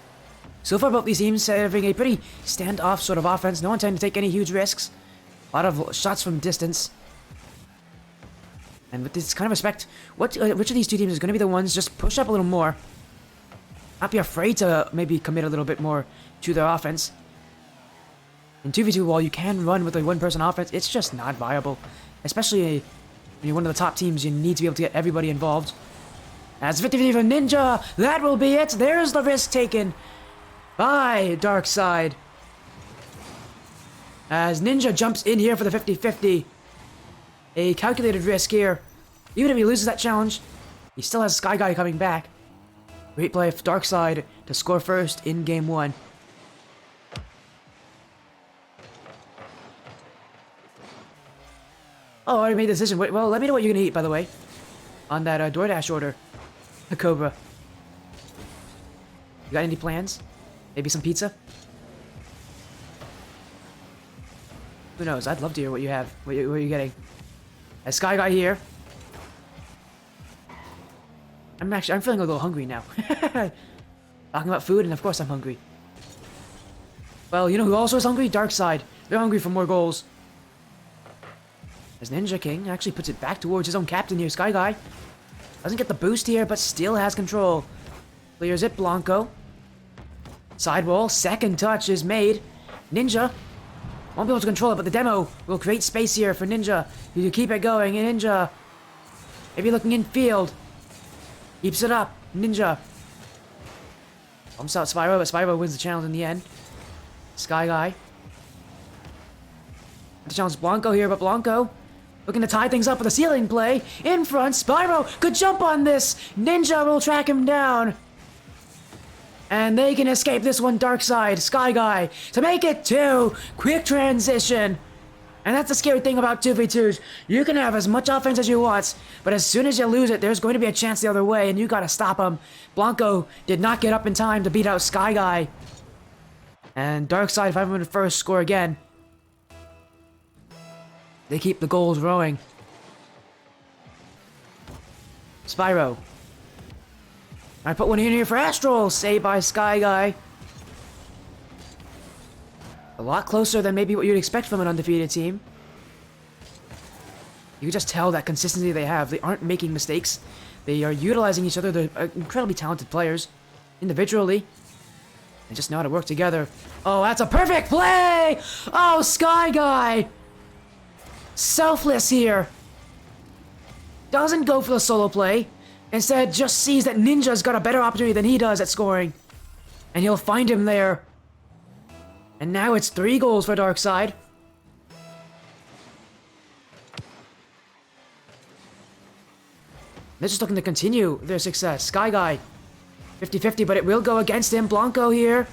So far, both these teams having a pretty standoff sort of offense. No one trying to take any huge risks. A lot of shots from distance. And with this kind of respect, which of these two teams is going to be the ones just push up a little more? Not be afraid to maybe commit a little bit more to their offense. In 2v2, while you can run with a one-person offense, it's just not viable. Especially when you're one of the top teams, you need to be able to get everybody involved. As 50-50 for Ninja, that will be it. There's the risk taken by Darkside. As Ninja jumps in here for the 50-50. A calculated risk here. Even if he loses that challenge, he still has Sky Guy coming back. Great play of Darkside to score first in game 1. Oh, I already made the decision. Wait, well, let me know what you're gonna eat, by the way. On that DoorDash order. Cobra. You got any plans? Maybe some pizza? Who knows? I'd love to hear what you have. What are you getting? A Sky Guy here. I'm feeling a little hungry now. Talking about food, and of course I'm hungry. Well, you know who also is hungry? Darkside. They're hungry for more goals. As Ninja King actually puts it back towards his own captain here, Sky Guy. Doesn't get the boost here, but still has control. Clears it, Blanco. Sidewall, second touch is made. Ninja won't be able to control it, but the demo will create space here for Ninja. You keep it going, and Ninja maybe looking in field. Keeps it up, Ninja. Bumps out Spyro, but Spyro wins the challenge in the end. Sky Guy. To challenge Blanco here, but Blanco looking to tie things up with a ceiling play. In front, Spyro could jump on this. Ninja will track him down. And they can escape this one, Darkside, Sky Guy, to make it 2. Quick transition. And that's the scary thing about 2v2s. You can have as much offense as you want, but as soon as you lose it, there's going to be a chance the other way, and you gotta stop him. Blanco did not get up in time to beat out Sky Guy. And Darkside 500 first score again. They keep the goals rolling. Spyro. I put one in here for Astral, saved by Sky Guy. A lot closer than maybe what you'd expect from an undefeated team. You can just tell that consistency they have. They aren't making mistakes. They are utilizing each other. They're incredibly talented players. Individually. They just know how to work together. Oh, that's a perfect play! Oh, Sky Guy! Selfless here. Doesn't go for the solo play. Instead, just sees that Ninja's got a better opportunity than he does at scoring. And he'll find him there. And now it's 3 goals for Darkside. They're just looking to continue their success. Sky Guy, 50-50, but it will go against him. Blanco here,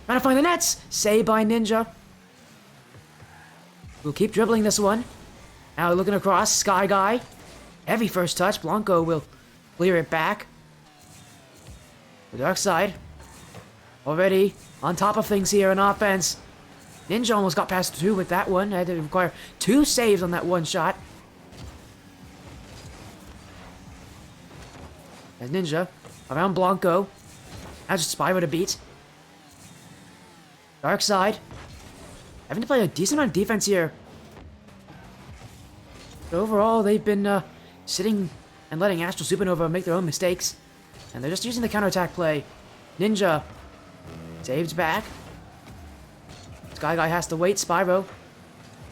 trying to find the nets. Saved by Ninja. We'll keep dribbling this one. Now looking across, Sky Guy. Heavy first touch. Blanco will clear it back. The Darkside already on top of things here in offense. Ninja almost got past 2 with that one. Had to require 2 saves on that one shot. As Ninja around Blanco. Now just Spyro to beat. Darkside having to play a decent amount of defense here. But overall, they've been sitting and letting Astral Supernova make their own mistakes. And they're just using the counterattack play. Ninja saves back. Sky Guy has to wait. Spyro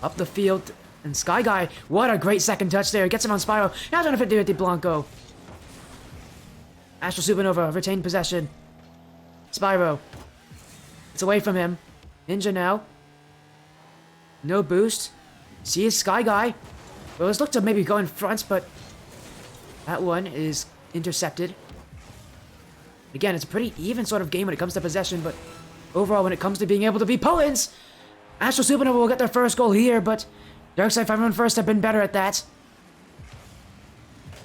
up the field. And Sky Guy, what a great second touch there. Gets him on Spyro. Now trying to fit Blanco. Astral Supernova retained possession. Spyro. It's away from him. Ninja now. No boost. Sees Sky Guy. Well, let's look to maybe go in front, but that one is intercepted. Again, it's a pretty even sort of game when it comes to possession, but overall, when it comes to being able to be potent, Astral Supernova will get their first goal here, but Darkside 500 first have been better at that.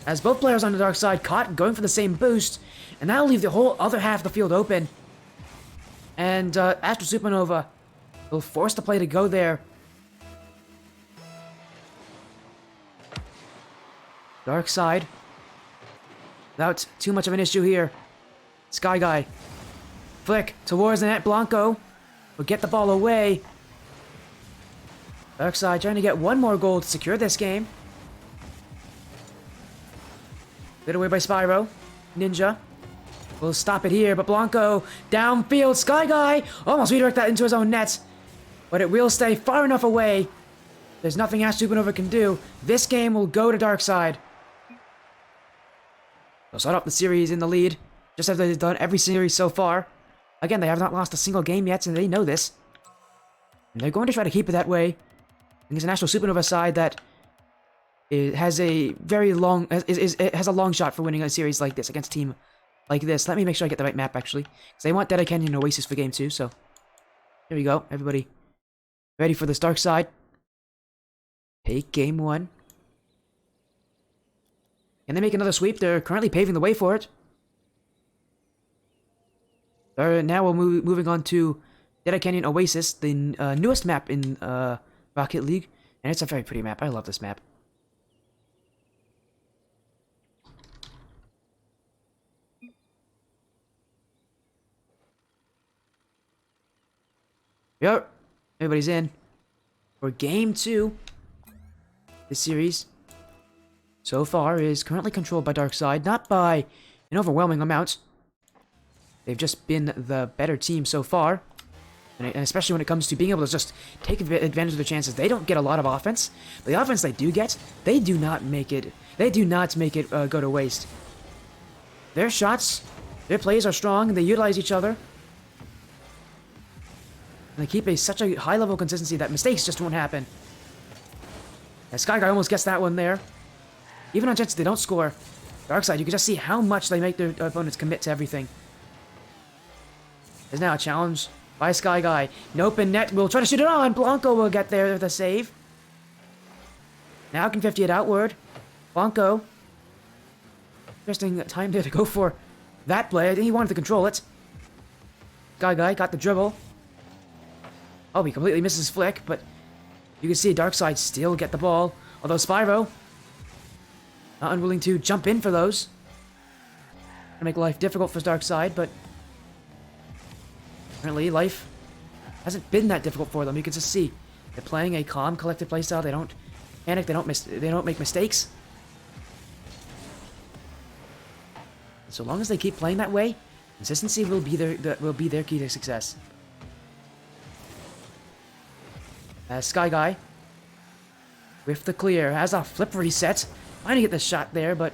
As both players on the Darkside caught going for the same boost, and that'll leave the whole other half of the field open. And Astral Supernova will force the play to go there. Darkside, without too much of an issue here. Sky Guy, flick towards the net. Blanco will get the ball away. Darkside trying to get one more goal to secure this game. Get away by Spyro. Ninja will stop it here, but Blanco downfield. Sky Guy almost redirect that into his own net, but it will stay far enough away. There's nothing Astral Supernova can do. This game will go to Darkside. They'll start up the series in the lead, just as they've done every series so far. Again, they have not lost a single game yet, and they know this. And they're going to try to keep it that way against an Astral Supernova side that has a very long has a long shot for winning a series like this against a team like this. Let me make sure I get the right map actually, because they want Dead Canyon and Oasis for game 2. So here we go, everybody, ready for this Darkside. Take game 1. Can they make another sweep? They're currently paving the way for it. Now we're moving on to Dead Canyon Oasis, the newest map in Rocket League, and it's a very pretty map. I love this map. Yep. Everybody's in. For game 2. This series, so far, is currently controlled by Darkside, not by an overwhelming amount. They've just been the better team so far. And especially when it comes to being able to just take advantage of their chances. They don't get a lot of offense. But the offense they do get, they do not make it go to waste. Their shots, their plays are strong. They utilize each other. And they keep such a high level of consistency that mistakes just won't happen. And Sky Guy almost gets that one there. Even on chances they don't score, Darkside, you can just see how much they make their opponents commit to everything. There's now a challenge by Sky Guy. An open net will try to shoot it on. Blanco will get there with a save. Now can 50 it outward. Blanco. Interesting time there to go for that play. I think he wanted to control it. Sky Guy got the dribble. Oh, he completely misses flick, but you can see Darkside still get the ball. Although Spyro, not unwilling to jump in for those. Gonna make life difficult for Darkside, but apparently life hasn't been that difficult for them. You can just see they're playing a calm, collected playstyle. They don't panic. They don't make mistakes. And so long as they keep playing that way, consistency will be their key to success. As Sky Guy with the clear has a flip reset, trying to get the shot there, but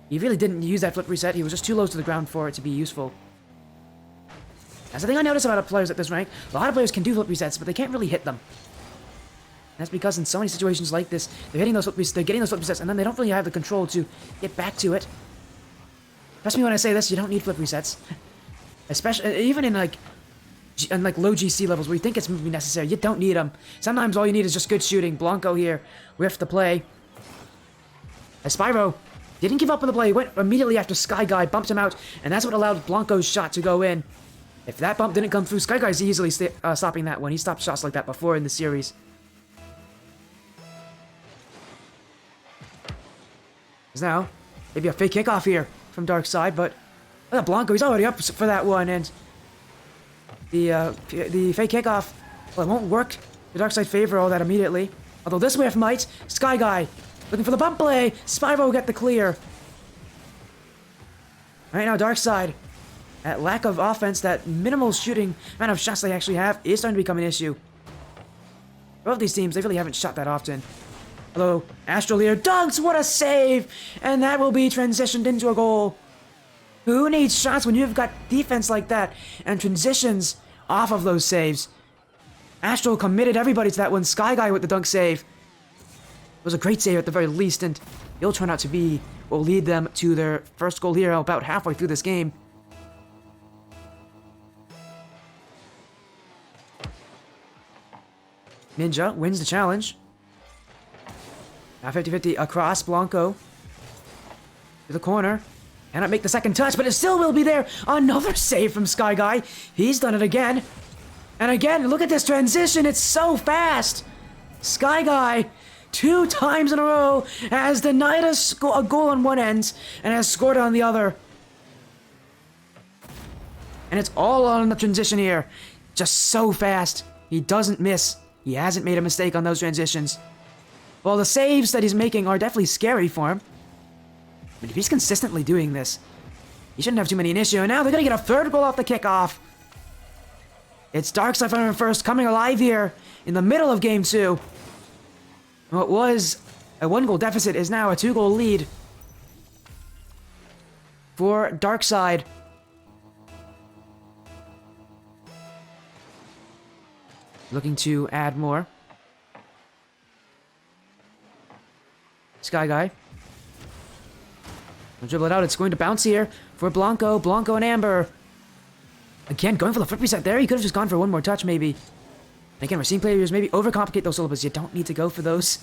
he really didn't use that flip reset. He was just too low to the ground for it to be useful. That's the thing I notice about players at this rank. A lot of players can do flip resets, but they can't really hit them. And that's because in so many situations like this, they're getting those flip resets, and then they don't really have the control to get back to it. Trust me when I say this, you don't need flip resets. Especially, even in low GC levels where you think it's necessary, you don't need them. Sometimes all you need is just good shooting. Blanco here with the play. As Spyro didn't give up on the play, went immediately after Sky Guy, bumped him out, and that's what allowed Blanco's shot to go in. If that bump didn't come through, Sky Guy's easily stopping that one. He stopped shots like that before in the series. There's now maybe a fake kickoff here from Darkside, but look at Blanco. He's already up for that one, and the fake kickoff, well, it won't work in Darkside's favor all that immediately. Although this whiff might. Sky Guy looking for the bump play. Spyro will get the clear. Right now, Darkside, that lack of offense, that minimal shooting amount of shots they actually have is starting to become an issue. Both these teams, they really haven't shot that often. Although, Astral here, dunks, what a save! And that will be transitioned into a goal. Who needs shots when you've got defense like that and transitions off of those saves? Astral committed everybody to that one. Sky Guy with the dunk save. It was a great save at the very least, and he'll turn out to be what will lead them to their first goal here about halfway through this game. Ninja wins the challenge. Now 50-50 across. Blanco to the corner. Cannot make the second touch, but it still will be there. Another save from Sky Guy. He's done it again. And again, look at this transition. It's so fast. Sky Guy, 2 times in a row, has denied a goal on one end and has scored on the other. And it's all on the transition here. Just so fast. He doesn't miss. He hasn't made a mistake on those transitions. Well, the saves that he's making are definitely scary for him. But if he's consistently doing this, he shouldn't have too many in issue. And now they're going to get a third goal off the kickoff. It's Darkside from first, coming alive here in the middle of game 2. What was a 1-goal deficit is now a 2-goal lead for Darkside. Looking to add more. Sky Guy. I'll dribble it out. It's going to bounce here for Blanco. Blanco and Amber. Again, going for the flip reset there. He could have just gone for one more touch, maybe. Again, we're seeing players maybe overcomplicate those syllables. You don't need to go for those.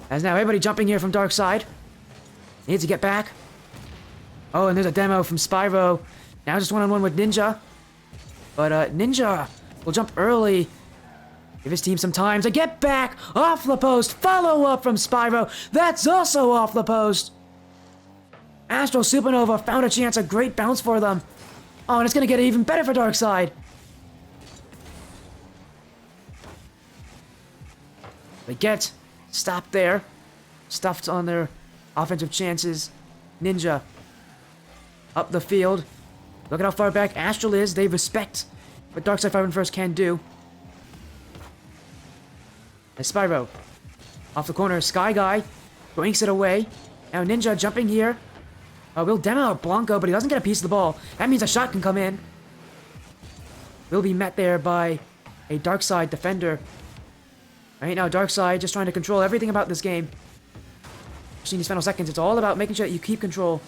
As now everybody jumping here from Darkside. Needs to get back. Oh, and there's a demo from Spyro. Now just one-on-one with Ninja. But Ninja will jump early. Give his team some time to get back. Off the post. Follow up from Spyro. That's also off the post. Astral Supernova found a chance. A great bounce for them. Oh, and it's going to get even better for Darkside. They get stopped there. Stuffed on their offensive chances. Ninja up the field. Look at how far back Astral is. They respect what Darkside 501st can do. And Spyro off the corner. Sky Guy boinks it away. Now Ninja jumping here. Will demo out Blanco, but he doesn't get a piece of the ball. That means a shot can come in. Will be met there by a Darkside defender. Right now, Darkside just trying to control everything about this game. In these final seconds, it's all about making sure that you keep control.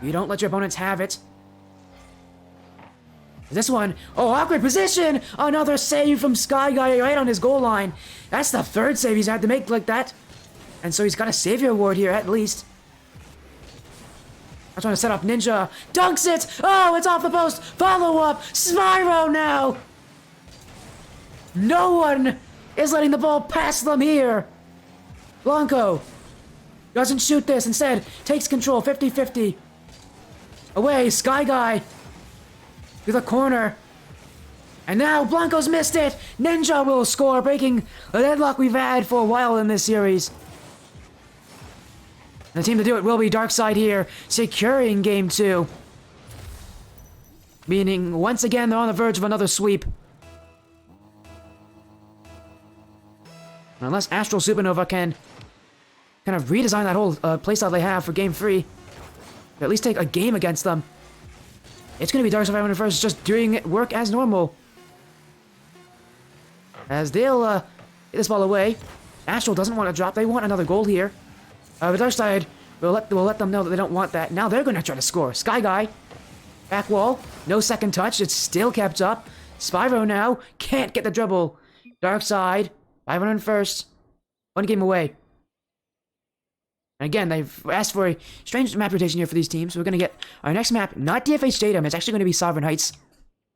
You don't let your opponents have it. This one, oh, awkward position! Another save from Sky Guy right on his goal line. That's the third save he's had to make like that. And so he's got a savior award here, at least. I'm trying to set up Ninja. Dunks it! Oh, it's off the post! Follow up! Spyro now! No one is letting the ball pass them here. Blanco doesn't shoot this. Instead, takes control 50-50. Away, Sky Guy. To the corner. And now Blanco's missed it. Ninja will score, breaking the deadlock we've had for a while in this series. And the team to do it will be Darkside here, securing Game 2. Meaning, once again, they're on the verge of another sweep. And unless Astral Supernova can kind of redesign that whole playstyle they have for Game 3, or at least take a game against them, it's going to be Darkside 501st just doing work as normal. As they'll get this ball away. Astral doesn't want to drop. They want another goal here. But Darkside will let them know that they don't want that. Now they're going to try to score. Sky Guy. Back wall. No second touch. It's still kept up. Spyro now. Can't get the dribble. Darkside. 501st. One game away. And again, they've asked for a strange map rotation here for these teams. We're going to get our next map, not DFA Stadium. It's actually going to be Sovereign Heights.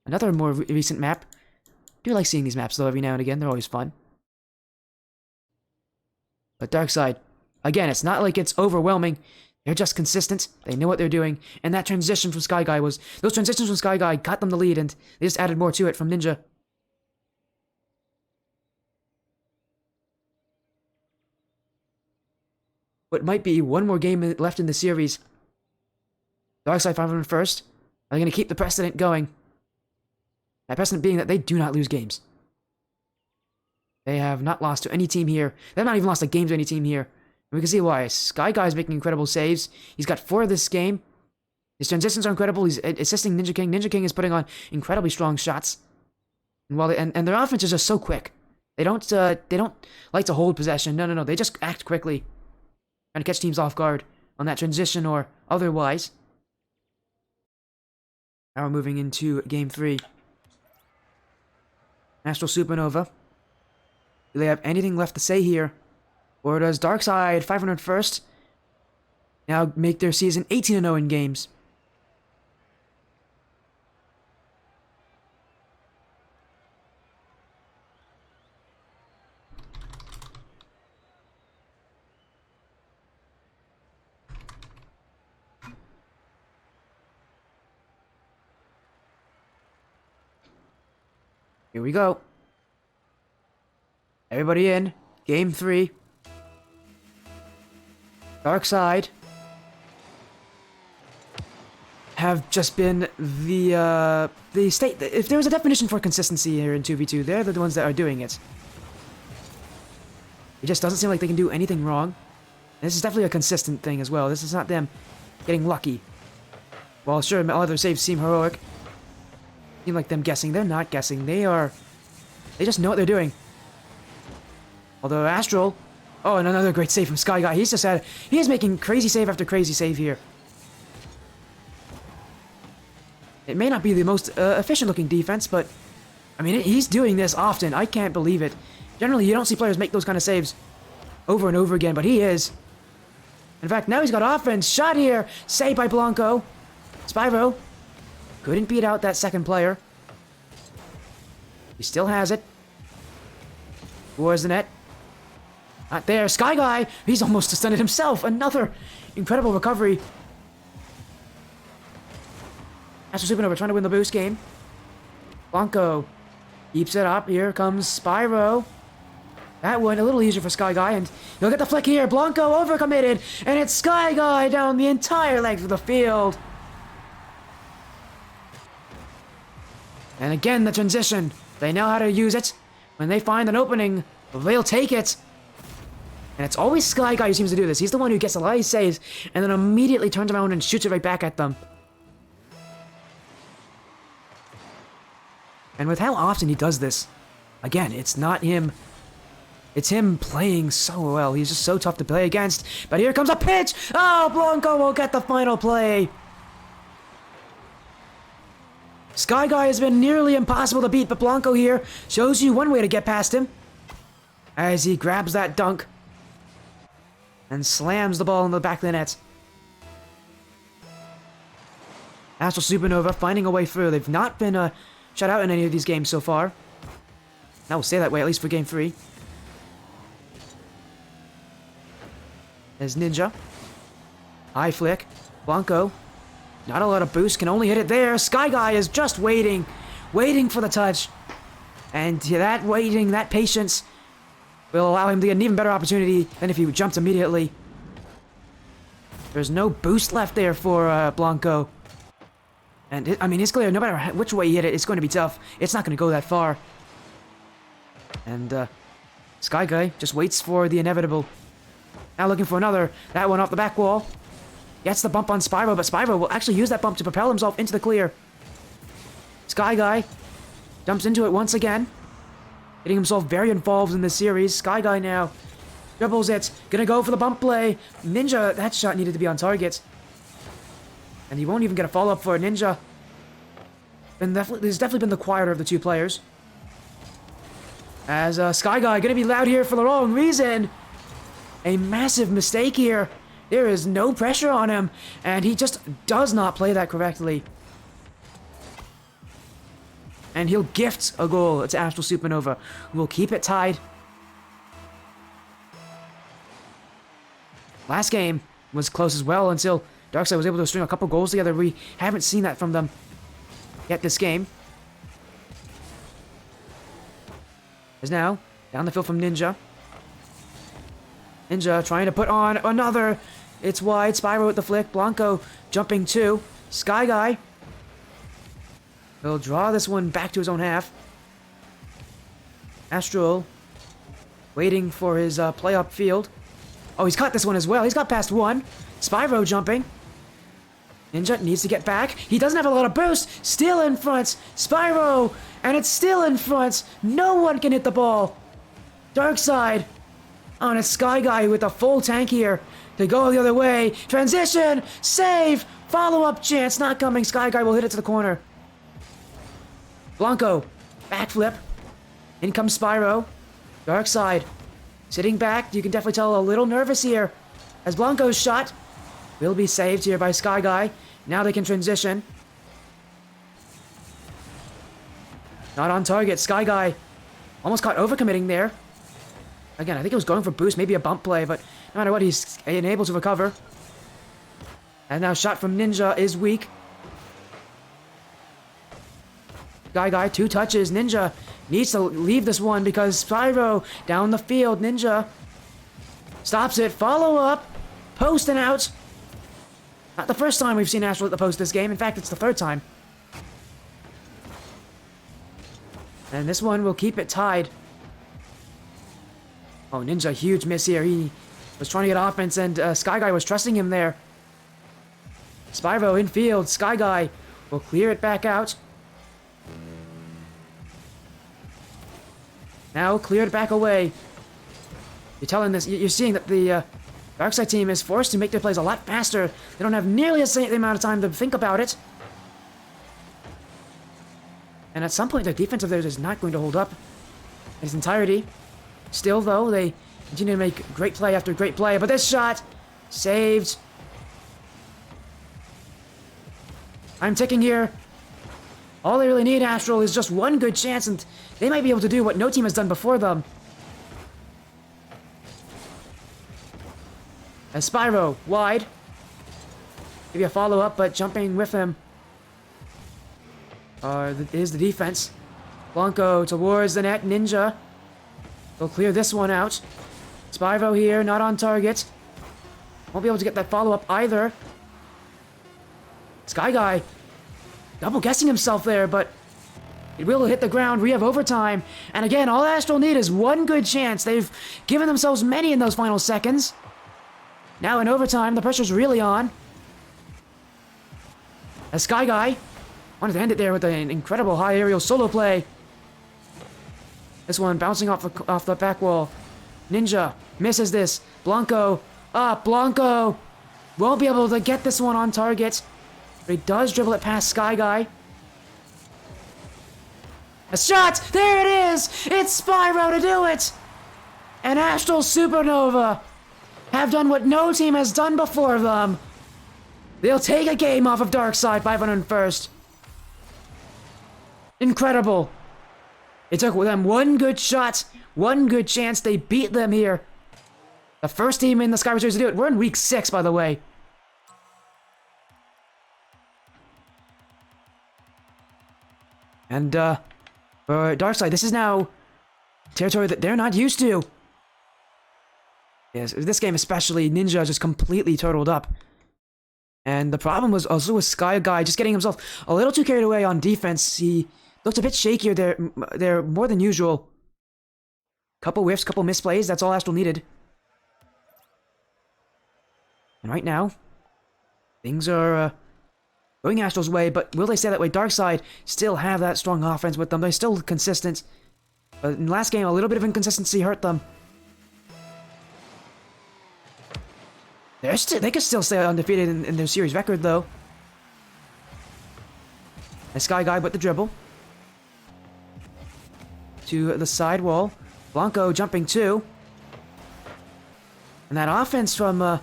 Another more recent map. I do like seeing these maps, though, every now and again. They're always fun. But Darkside, again, it's not like it's overwhelming. They're just consistent. They know what they're doing. And that transition from Sky Guy was... Those transitions from Sky Guy got them the lead, and they just added more to it from Ninja. What might be one more game left in the series. Darkside 501st are going to keep the precedent going. That precedent being that they do not lose games. They have not lost to any team here. They have not even lost a game to any team here. And we can see why. Sky Guy is making incredible saves. He's got 4 this game. His transitions are incredible. He's assisting Ninja King. Ninja King is putting on incredibly strong shots. And while and their offense is just so quick. They don't like to hold possession. No. They just act quickly. Trying to catch teams off guard on that transition or otherwise. Now we're moving into Game 3. Astral Supernova. Do they have anything left to say here? Or does Darkside 501st now make their season 18-0 in games? Here we go. Everybody in. Game 3. Darkside have just been the state... If there was a definition for consistency here in 2v2, they're the ones that are doing it. It just doesn't seem like they can do anything wrong. And this is definitely a consistent thing as well. This is not them getting lucky. Well, sure, all other saves seem heroic. Seem like them guessing. They're not guessing. They just know what they're doing. Although Astral... Oh, and another great save from Sky Guy. He is making crazy save after crazy save here. It may not be the most efficient looking defense, but... I mean, he's doing this often. I can't believe it. Generally, you don't see players make those kind of saves over and over again, but he is. In fact, now he's got offense. Shot here. Saved by Blanco. Spyro couldn't beat out that second player. He still has it. Towards the net. Not there. Sky Guy. He's almost stunned himself. Another incredible recovery. Astral Supernova trying to win the boost game. Blanco keeps it up. Here comes Spyro. That one a little easier for Sky Guy, and he'll get the flick here. Blanco overcommitted, and it's Sky Guy down the entire length of the field. And again, the transition. They know how to use it. When they find an opening, they'll take it. And it's always Sky Guy who seems to do this. He's the one who gets a lot of saves, and then immediately turns around and shoots it right back at them. And with how often he does this, again, it's not him. It's him playing so well. He's just so tough to play against. But here comes a pitch! Oh, Blanco will get the final play! Sky Guy has been nearly impossible to beat, but Blanco here shows you one way to get past him. As he grabs that dunk and slams the ball in the back of the net. Astral Supernova finding a way through. They've not been shut out in any of these games so far. I will stay that way, at least for Game 3. There's Ninja. High flick. Blanco. Not a lot of boost, can only hit it there. Sky Guy is just waiting. Waiting for the touch. And that waiting, that patience, will allow him to get an even better opportunity than if he jumped immediately. There's no boost left there for Blanco. And, it's clear, no matter which way you hit it, it's going to be tough. It's not going to go that far. And, Sky Guy just waits for the inevitable. Now looking for another. That one off the back wall. Gets the bump on Spyro, but Spyro will actually use that bump to propel himself into the clear. Sky Guy jumps into it once again. Getting himself very involved in this series. Sky Guy now dribbles it. Gonna go for the bump play. Ninja, that shot needed to be on target. And he won't even get a follow-up for Ninja. And he's definitely been the quieter of the two players. As Sky Guy gonna be loud here for the wrong reason. A massive mistake here. There is no pressure on him, and he just does not play that correctly. And he'll gift a goal to Astral Supernova, who will keep it tied. Last game was close as well until Darkside was able to string a couple goals together. We haven't seen that from them yet this game. Is now down the field from Ninja. Ninja trying to put on another. It's wide. Spyro with the flick. Blanco jumping too. Sky Guy. He'll draw this one back to his own half. Astral waiting for his play up field. Oh, he's caught this one as well. He's got past one. Spyro jumping. Ninja needs to get back. He doesn't have a lot of boost. Still in front. Spyro. And it's still in front. No one can hit the ball. Darkside. On a Sky Guy with a full tank here to go the other way. Transition, save, follow-up chance not coming. Sky Guy will hit it to the corner. Blanco, backflip. In comes Spyro. Darkside, sitting back. You can definitely tell a little nervous here. As Blanco's shot will be saved here by Sky Guy. Now they can transition. Not on target. Sky Guy almost caught overcommitting there. Again, I think he was going for boost, maybe a bump play, but no matter what, he's unable to recover. And now shot from Ninja is weak. Sky Guy, 2 touches. Ninja needs to leave this one because Spyro down the field. Ninja stops it. Follow up. Post and out. Not the first time we've seen Astral at the post this game. In fact, it's the 3rd time. And this one will keep it tied. Oh, Ninja, huge miss here. He was trying to get offense, and Sky Guy was trusting him there. Spyro infield. Sky Guy will clear it back out. Now cleared back away. You're seeing that the Darkside team is forced to make their plays a lot faster. They don't have nearly the amount of time to think about it. And at some point, their defense of theirs is not going to hold up in its entirety. Still, though, they continue to make great play after great play. But this shot, saved. I'm ticking here. All they really need, Astral, is just one good chance, and they might be able to do what no team has done before them. As Spyro, wide. Maybe a follow-up, but jumping with him is the defense. Blanco towards the net. Ninja They'll clear this one out. Spyro here, not on target. Won't be able to get that follow-up either. Sky Guy double guessing himself there, but it will hit the ground. We have overtime. And again, all Astral need is one good chance. They've given themselves many in those final seconds. Now in overtime, the pressure's really on. As Sky Guy wanted to end it there with an incredible high aerial solo play. This one bouncing off the back wall. Ninja misses this. Blanco up. Blanco won't be able to get this one on target. But he does dribble it past Sky Guy. A shot! There it is! It's Spyro to do it! And Astral Supernova have done what no team has done before them. They'll take a game off of Darkside 501st. Incredible. It took them one good shot, one good chance. They beat them here. The first team in the Skyward Series to do it. We're in week 6, by the way. And, for Darkside, this is now territory that they're not used to. Yes, this game especially, Ninja just completely turtled up. And the problem was also with Sky Guy just getting himself a little too carried away on defense. He looked a bit shakier there more than usual. Couple whiffs, couple misplays, that's all Astral needed. And right now, things are going Astral's way, but will they stay that way? Darkside still have that strong offense with them. They're still consistent. But in the last game, a little bit of inconsistency hurt them. They could still stay undefeated in their series record, though. A Sky Guy with the dribble. To the side wall. Blanco jumping too. And that offense from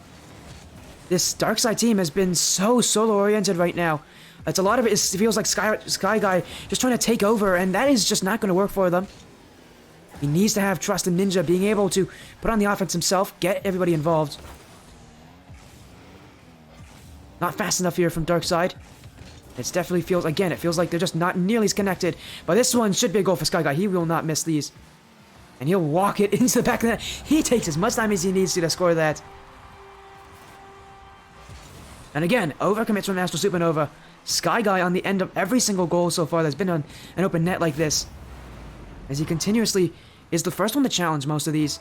this Darkside team has been so solo-oriented right now. It's a lot of it feels like Sky Guy just trying to take over, and that is just not going to work for them. He needs to have trust in Ninja being able to put on the offense himself, get everybody involved. Not fast enough here from Darkside. It definitely feels, again, it feels like they're just not nearly as connected. But this one should be a goal for Sky Guy. He will not miss these. And he'll walk it into the back of the net. He takes as much time as he needs to score that. And again, overcommits from Astral Supernova. Sky Guy on the end of every single goal so far that's been on an open net like this. As he continuously is the first one to challenge most of these.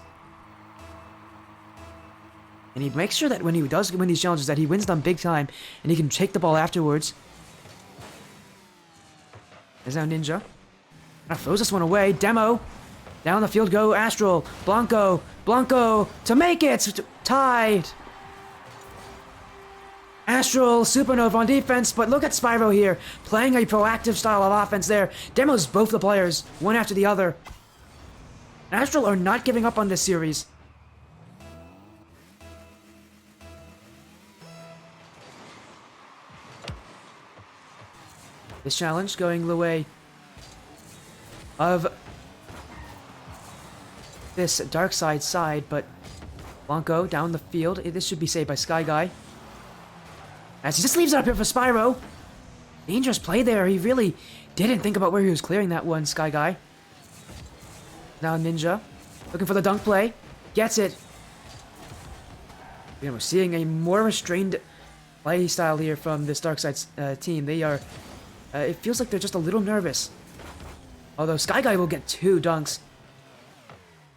And he makes sure that when he does win these challenges that he wins them big time and he can take the ball afterwards. There's now Ninja. Throws this one away. Demo. Down the field go Astral. Blanco. Blanco to make it. Tied. Astral, Supernova on defense, but look at Spyro here, playing a proactive style of offense there. Demos both the players, one after the other. Astral are not giving up on this series. This challenge going the way of this Darkside side, but Blanco down the field. This should be saved by Sky Guy. As he just leaves it up here for Spyro. Dangerous play there. He really didn't think about where he was clearing that one, Sky Guy. Now Ninja looking for the dunk play. Gets it. We're seeing a more restrained play style here from this Darkside team. They are... it feels like they're just a little nervous. Although Sky Guy will get 2 dunks.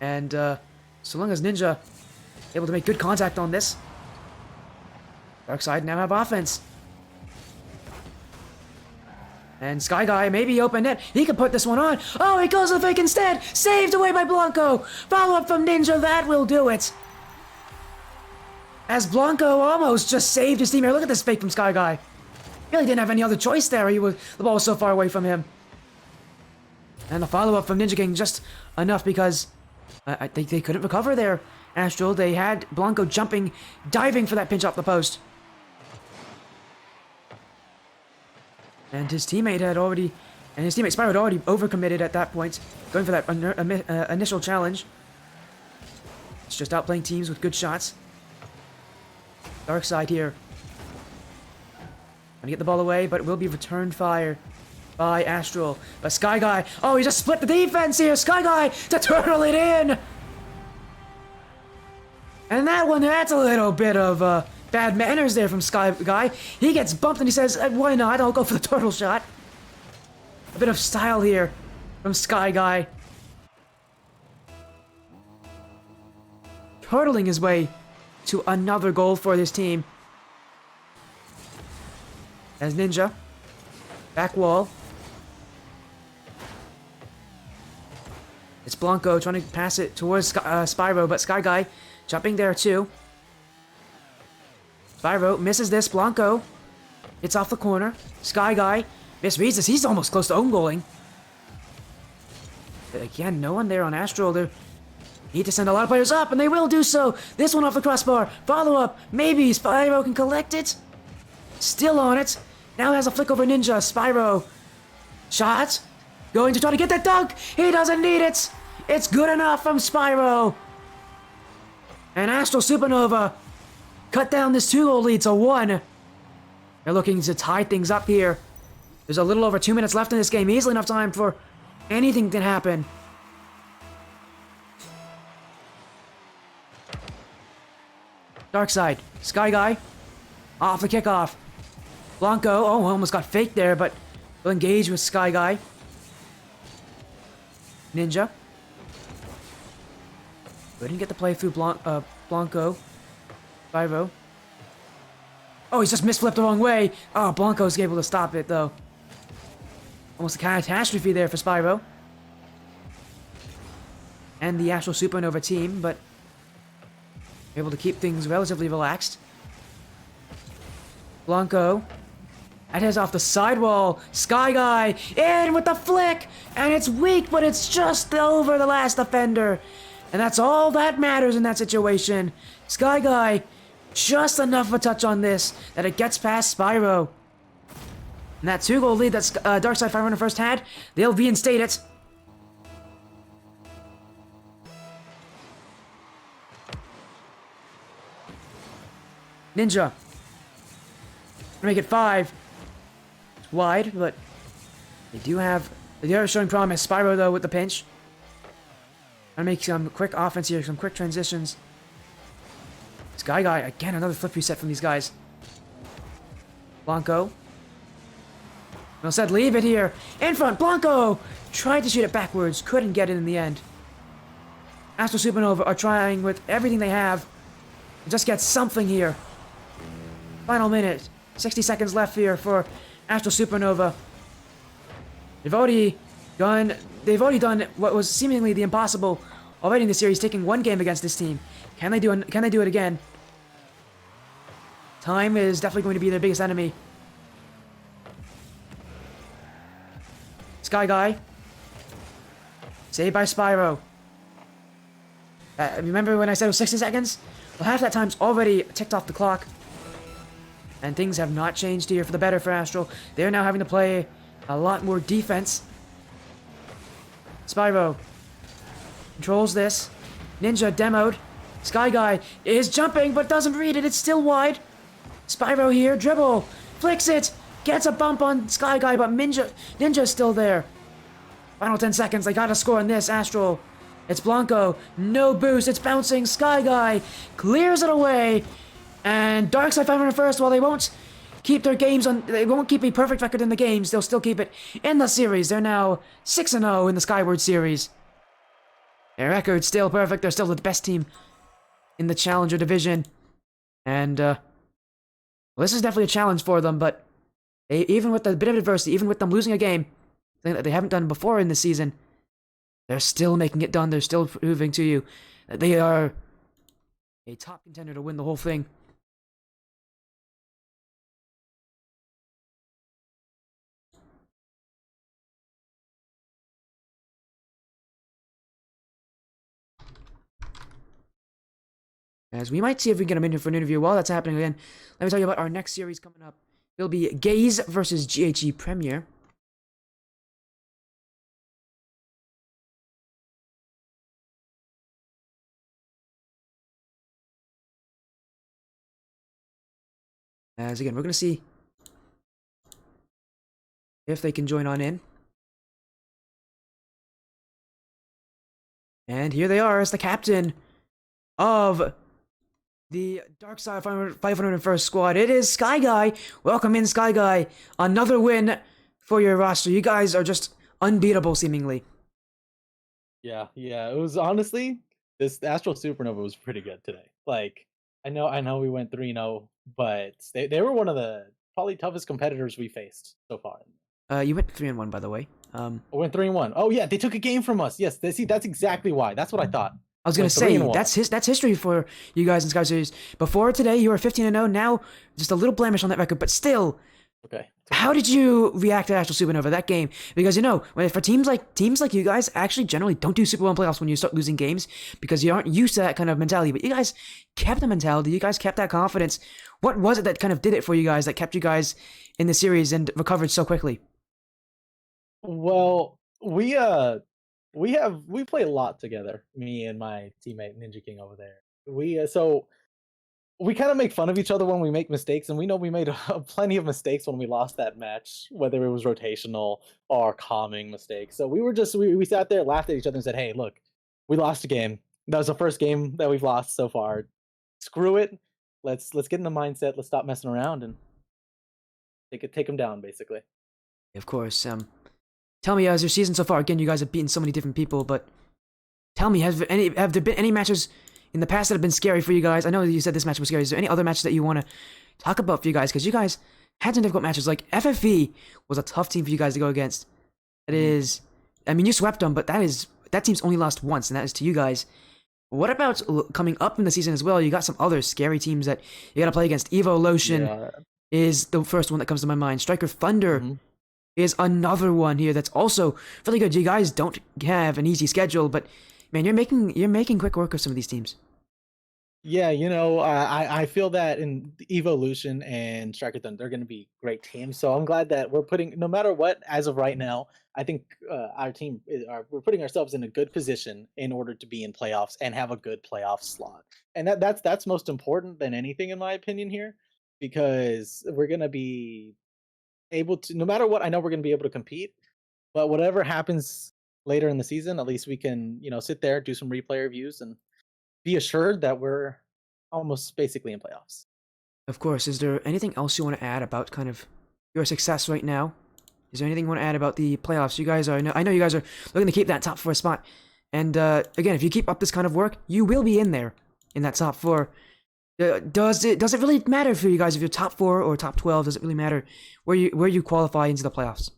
And so long as Ninja able to make good contact on this, Darkside now have offense. And Sky Guy maybe open net. He can put this one on. Oh, he goes the fake instead. Saved away by Blanco. Follow up from Ninja. That will do it. As Blanco almost just saved his team here. Look at this fake from Sky Guy. Really didn't have any other choice there. The ball was so far away from him. And the follow-up from Ninja getting just enough because they couldn't recover there. Astral, they had Blanco jumping, diving for that pinch off the post. And his teammate Spyro had already overcommitted at that point, going for that initial challenge. It's just outplaying teams with good shots. Darkside here. Gonna get the ball away, but it will be returned fire. by Astral. But Sky Guy, oh, he just split the defense here. Sky Guy to turtle it in. And that one, that's a little bit of bad manners there from Sky Guy. He gets bumped and he says, why not? I'll go for the turtle shot. A bit of style here from Sky Guy. Turtling his way to another goal for this team. As Ninja. Back wall. It's Blanco trying to pass it towards Spyro, but Sky Guy jumping there too. Spyro misses this. Blanco. It's off the corner. Sky Guy misreads this. He's almost close to own goaling. But again, no one there on Astral. They need to send a lot of players up, and they will do so. This one off the crossbar. Follow up. Maybe Spyro can collect it. Still on it. Now has a flick over Ninja. Spyro. Shot. Going to try to get that dunk. He doesn't need it. It's good enough from Spyro. And Astral Supernova cut down this 2-goal lead to 1. They're looking to tie things up here. There's a little over 2 minutes left in this game. Easily enough time for anything to happen. Darkside. Sky Guy. Off the kickoff. Blanco. Oh, almost got faked there, but will engage with Sky Guy. Ninja. Couldn't get the play through Blanco. Spyro. Oh, he's just misflipped the wrong way. Oh, Blanco's able to stop it, though. Almost a catastrophe there for Spyro. And the Astral Supernova team, but able to keep things relatively relaxed. Blanco. That heads off the sidewall. Sky Guy in with the flick. And it's weak, but it's just over the last defender. And that's all that matters in that situation. Sky Guy, just enough of a touch on this that it gets past Spyro. And that 2-goal lead that Darkside 500 first had, they'll reinstate it. Ninja. Make it 5. It's wide, but they are showing promise. Spyro, though, with the pinch. Trying to make some quick offense here, some quick transitions. Sky Guy, again, another flip reset from these guys. Blanco. Well said, leave it here. In front, Blanco! Tried to shoot it backwards, couldn't get it in the end. Astral Supernova are trying with everything they have to just get something here. Final minute. 60 seconds left here for Astral Supernova. They've already done what was seemingly the impossible already in the series, taking one game against this team. Can they do it again? Time is definitely going to be their biggest enemy. Sky Guy. Saved by Spyro. Remember when I said it was 60 seconds? Well, half that time's already ticked off the clock. And things have not changed here for the better for Astral. They're now having to play a lot more defense. Spyro controls this. Ninja demoed. Sky Guy is jumping, but doesn't read it. It's still wide. Spyro here, dribble, flicks it, gets a bump on Sky Guy, but Ninja's still there. Final 10 seconds. They gotta score on this. Astral. It's Blanco. No boost. It's bouncing. Sky Guy clears it away. And Darkside 500 first, while they won't keep their games on, they won't keep a perfect record in the games, they'll still keep it in the series. They're now 6-0 in the Skyward series. Their record's still perfect. They're still the best team in the Challenger division. And, well, this is definitely a challenge for them, but even with a bit of adversity, even with them losing a game, something that they haven't done before in this season, they're still making it done. They're still proving to you that they are a top contender to win the whole thing. As we might see if we can get him in here for an interview while that's happening again. Let me tell you about our next series coming up. It'll be Gaze versus GHE Premier. As again, we're going to see if they can join on in. And here they are as the captain of the Darkside 501st squad. It is Sky Guy. Welcome in, Sky Guy. Another win for your roster. You guys are just unbeatable, seemingly. Yeah. It was honestly this Astral Supernova was pretty good today. Like I know we went 3-0, but they were one of the probably toughest competitors we faced so far. You went 3-1, by the way. We went 3-1. Oh yeah, they took a game from us. Yes, see that's exactly why. That's what I thought. I was gonna say that's history for you guys in Sky Series. Before today, you were 15-0. Now, just a little blemish on that record, but still. Okay. How did you react to Astral Supernova that game? Because for teams like you guys, actually generally don't do super well in playoffs when you start losing games because you aren't used to that kind of mentality. But you guys kept the mentality. You guys kept that confidence. What was it that kind of did it for you guys that kept you guys in the series and recovered so quickly? Well, we play a lot together. Me and my teammate Ninja King over there. We kind of make fun of each other when we make mistakes, and we know we made plenty of mistakes when we lost that match, whether it was rotational or calming mistakes. So we sat there, laughed at each other, and said, "Hey, look, we lost a game. That was the first game that we've lost so far. Screw it. Let's get in the mindset. Let's stop messing around and take them down, basically." Of course. Tell me, as your season so far, again, you guys have beaten so many different people, but tell me, have there been any matches in the past that have been scary for you guys? I know you said this match was scary. Is there any other match that you want to talk about for you guys? Because you guys had some difficult matches. Like, FFV was a tough team for you guys to go against. It is... I mean, you swept them, but that team's only lost once, and that is to you guys. What about coming up in the season as well? You got some other scary teams that you got to play against. Evo Lotion is the first one that comes to my mind. Striker Thunder is another one here that's also really good. You guys don't have an easy schedule, but man, you're making quick work of some of these teams. Yeah, I feel that in Evolution and Striker Thunder, they're going to be great teams. So I'm glad that we're putting, no matter what, as of right now, I think our team, we're putting ourselves in a good position in order to be in playoffs and have a good playoff slot. And that's most important than anything, in my opinion, here, because we're going to be able to, no matter what, I know we're going to be able to compete, but whatever happens later in the season, at least we can, sit there, do some replay reviews, and be assured that we're almost basically in playoffs. Of course. Is there anything else you want to add about kind of your success right now? Is there anything you want to add about the playoffs? You guys are, I know you guys are looking to keep that top 4 spot. And again, if you keep up this kind of work, you will be in there in that top 4. Does it really matter for you guys if you're top 4 or top 12? Does it really matter where you qualify into the playoffs?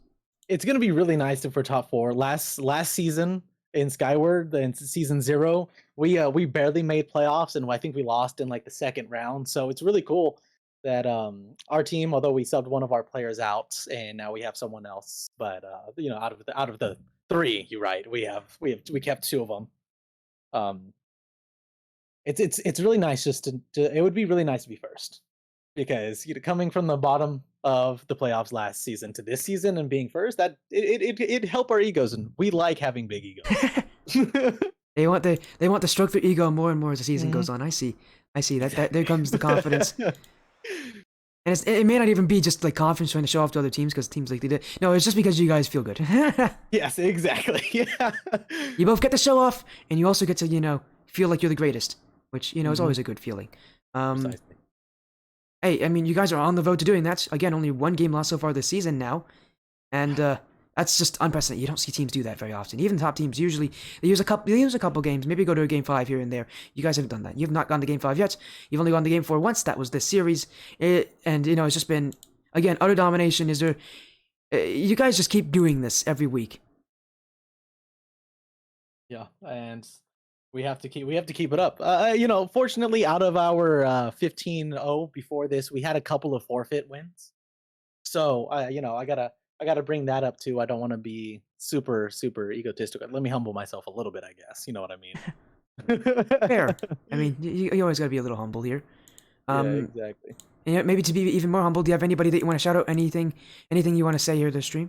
It's going to be really nice if we're top 4. Last season in Skyward, in season 0, we barely made playoffs, and I think we lost in like the second round. So it's really cool that our team, although we subbed one of our players out, and now we have someone else. But out of the 3, you're right, we kept 2 of them. It's really nice just to it would be really nice to be first, because coming from the bottom of the playoffs last season to this season and being first, that it help our egos, and we like having big egos. They want to stroke their ego more and more as the season goes on. I see that there comes the confidence. And it may not even be just like confidence trying to show off to other teams because teams like they did. No, it's just because you guys feel good. Yes, exactly. Yeah. You both get to show off, and you also get to feel like you're the greatest, which is always a good feeling. Precisely. Hey, I mean, you guys are on the road to doing that. Again, only 1 game lost so far this season now, and that's just unprecedented. You don't see teams do that very often. Even top teams usually they use a couple games, maybe go to a game 5 here and there. You guys haven't done that. You've not gone to game 5 yet. You've only gone to game 4 once. That was this series, and it's just been again utter domination. Is there? You guys just keep doing this every week. Yeah, and we have to keep it up. Fortunately, out of our 15-0 before this, we had a couple of forfeit wins. So I gotta bring that up too. I don't want to be super egotistical. Let me humble myself a little bit, I guess. You know what I mean? Fair. I mean, you always gotta be a little humble here. Yeah, exactly. And maybe to be even more humble, do you have anybody that you want to shout out? Anything you want to say here this stream?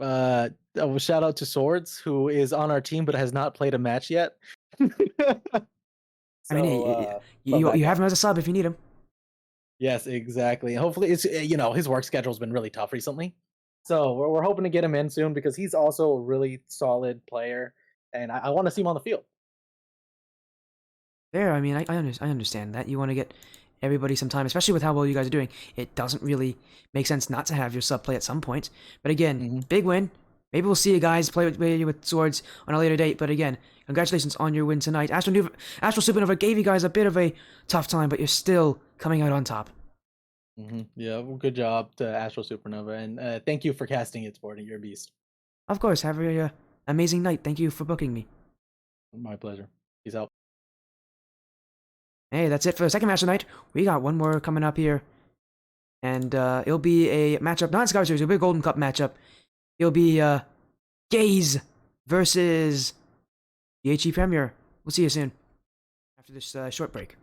Shout out to Swords, who is on our team but has not played a match yet. I mean, you have him as a sub if you need him. Yes, exactly. Hopefully, it's his work schedule's been really tough recently, So we're hoping to get him in soon because he's also a really solid player, and I want to see him on the field. Fair. I mean, I understand that. You want to get everybody some time, especially with how well you guys are doing. It doesn't really make sense not to have your sub play at some point. But again, Mhm. big win. Maybe we'll see you guys play with swords on a later date. But again, congratulations on your win tonight. Astral Supernova gave you guys a bit of a tough time, but you're still coming out on top. Yeah, well, good job to Astral Supernova, and thank you for casting it, Sporting. You're a beast. Of course, have a amazing night. Thank you for booking me. My pleasure. Peace out. Hey, that's it for the second match tonight. We got one more coming up here. And it'll be a matchup, not in Skyward Series, it'll be a Golden Cup matchup. It'll be Gaze versus the HE Premier. We'll see you soon after this short break.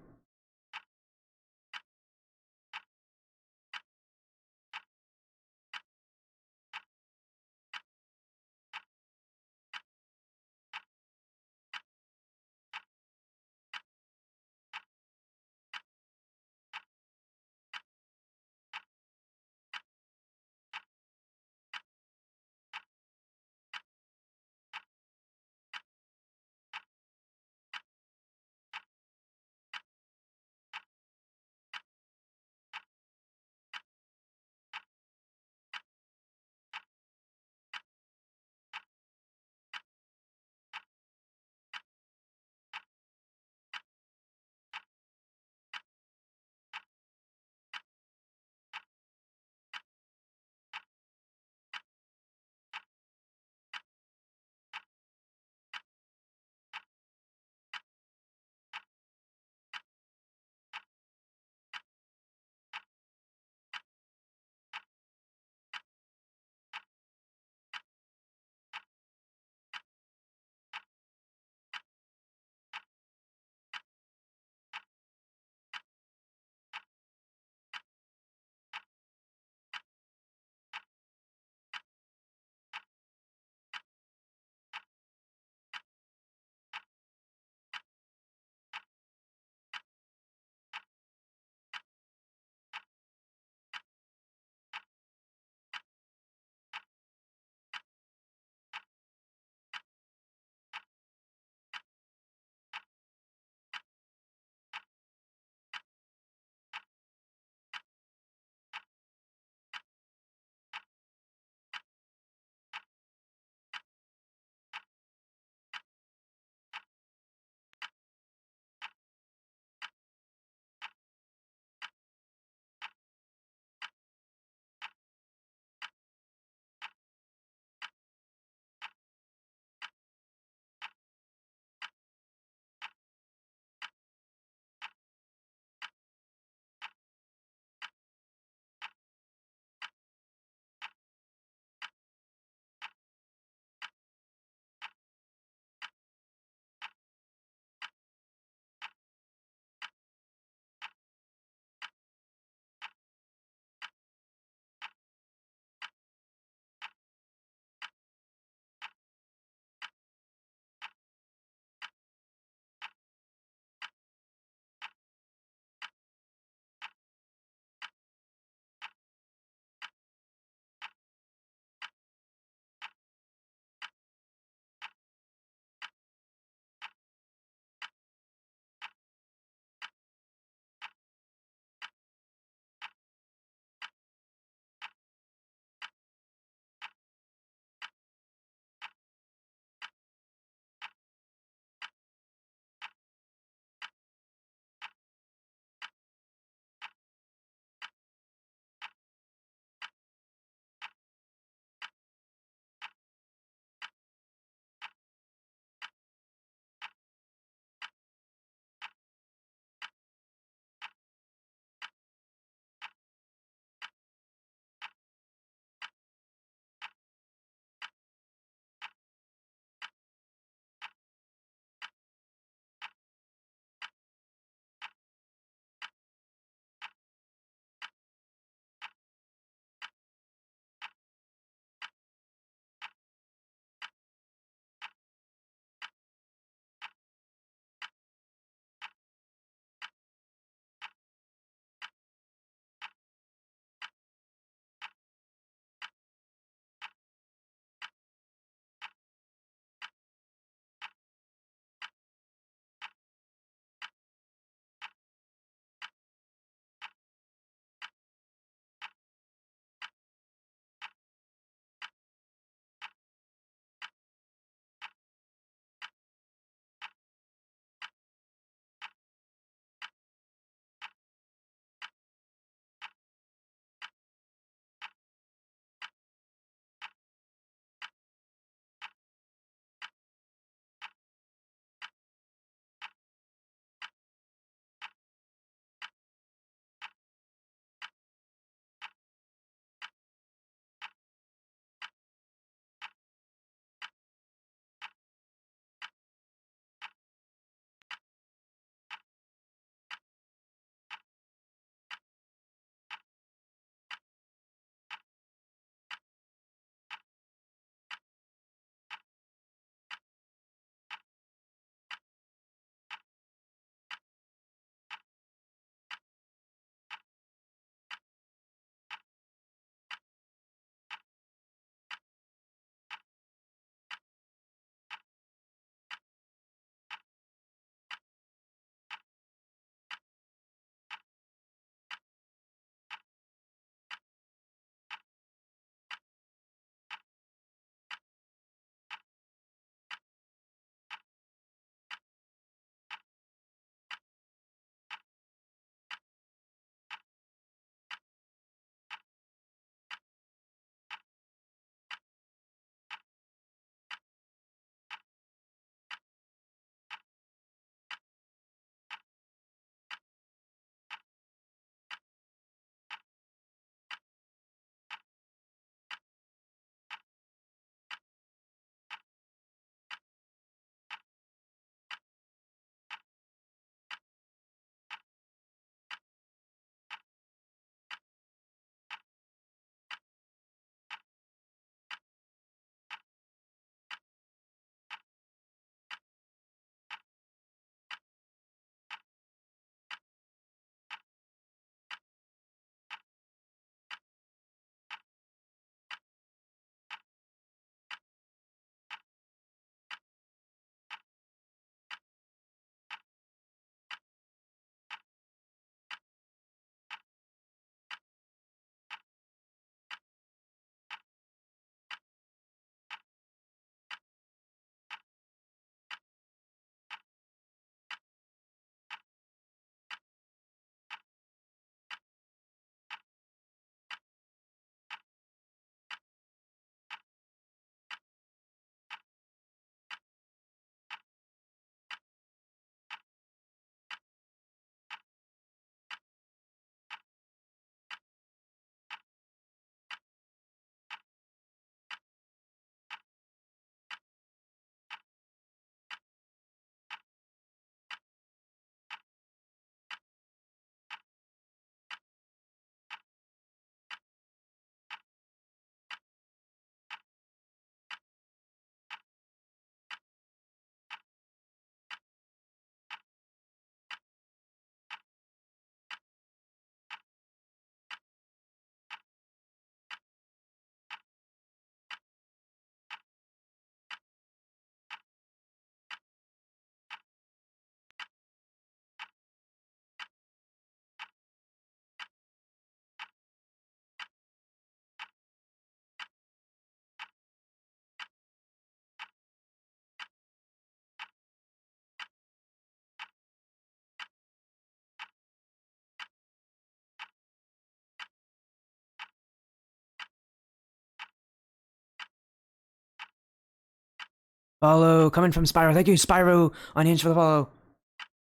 Follow coming from Spyro. Thank you, Spyro on Hinge for the follow.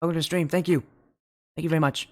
Welcome to the stream. Thank you. Thank you very much.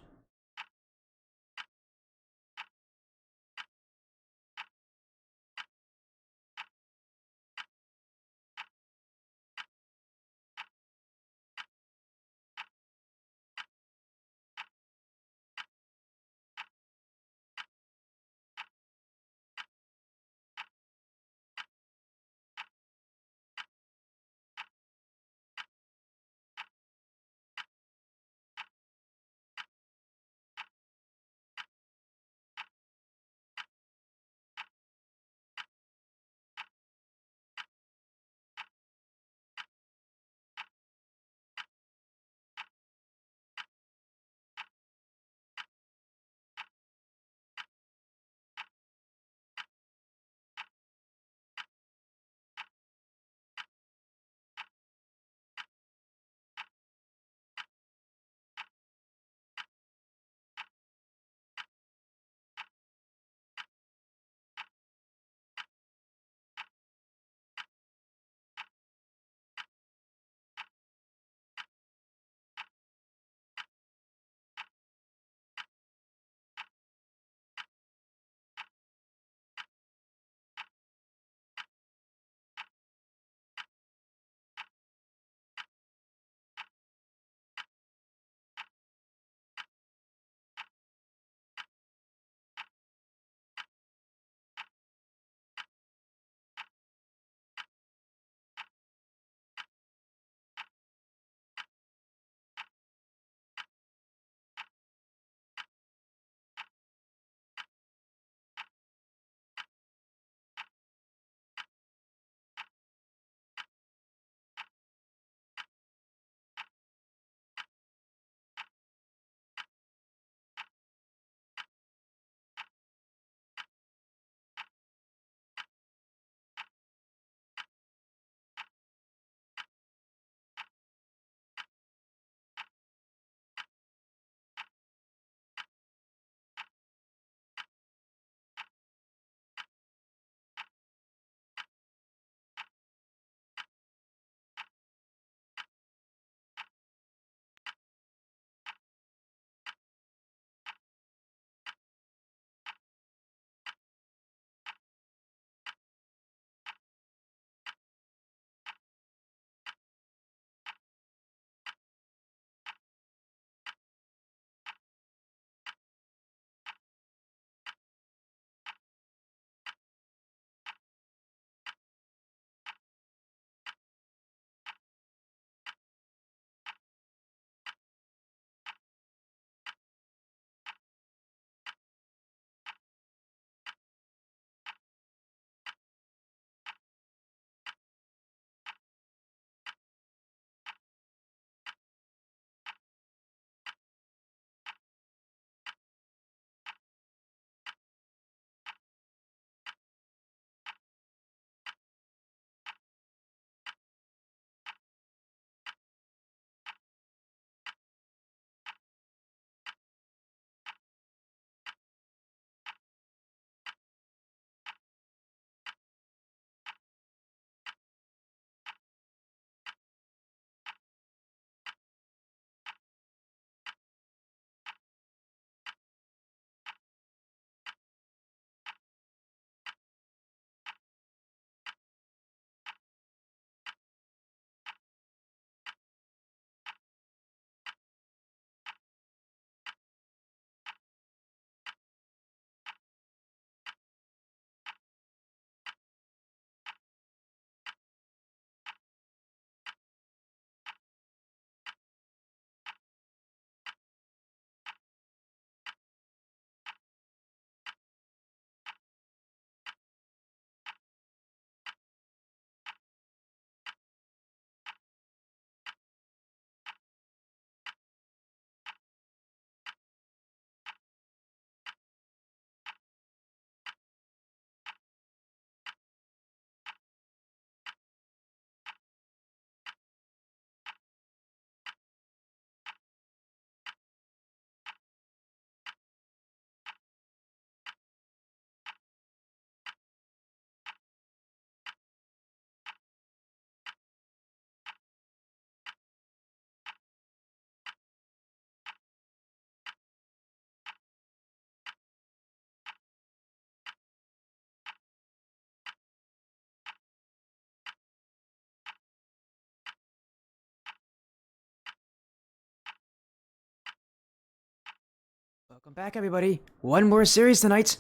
Welcome back, everybody. One more series tonight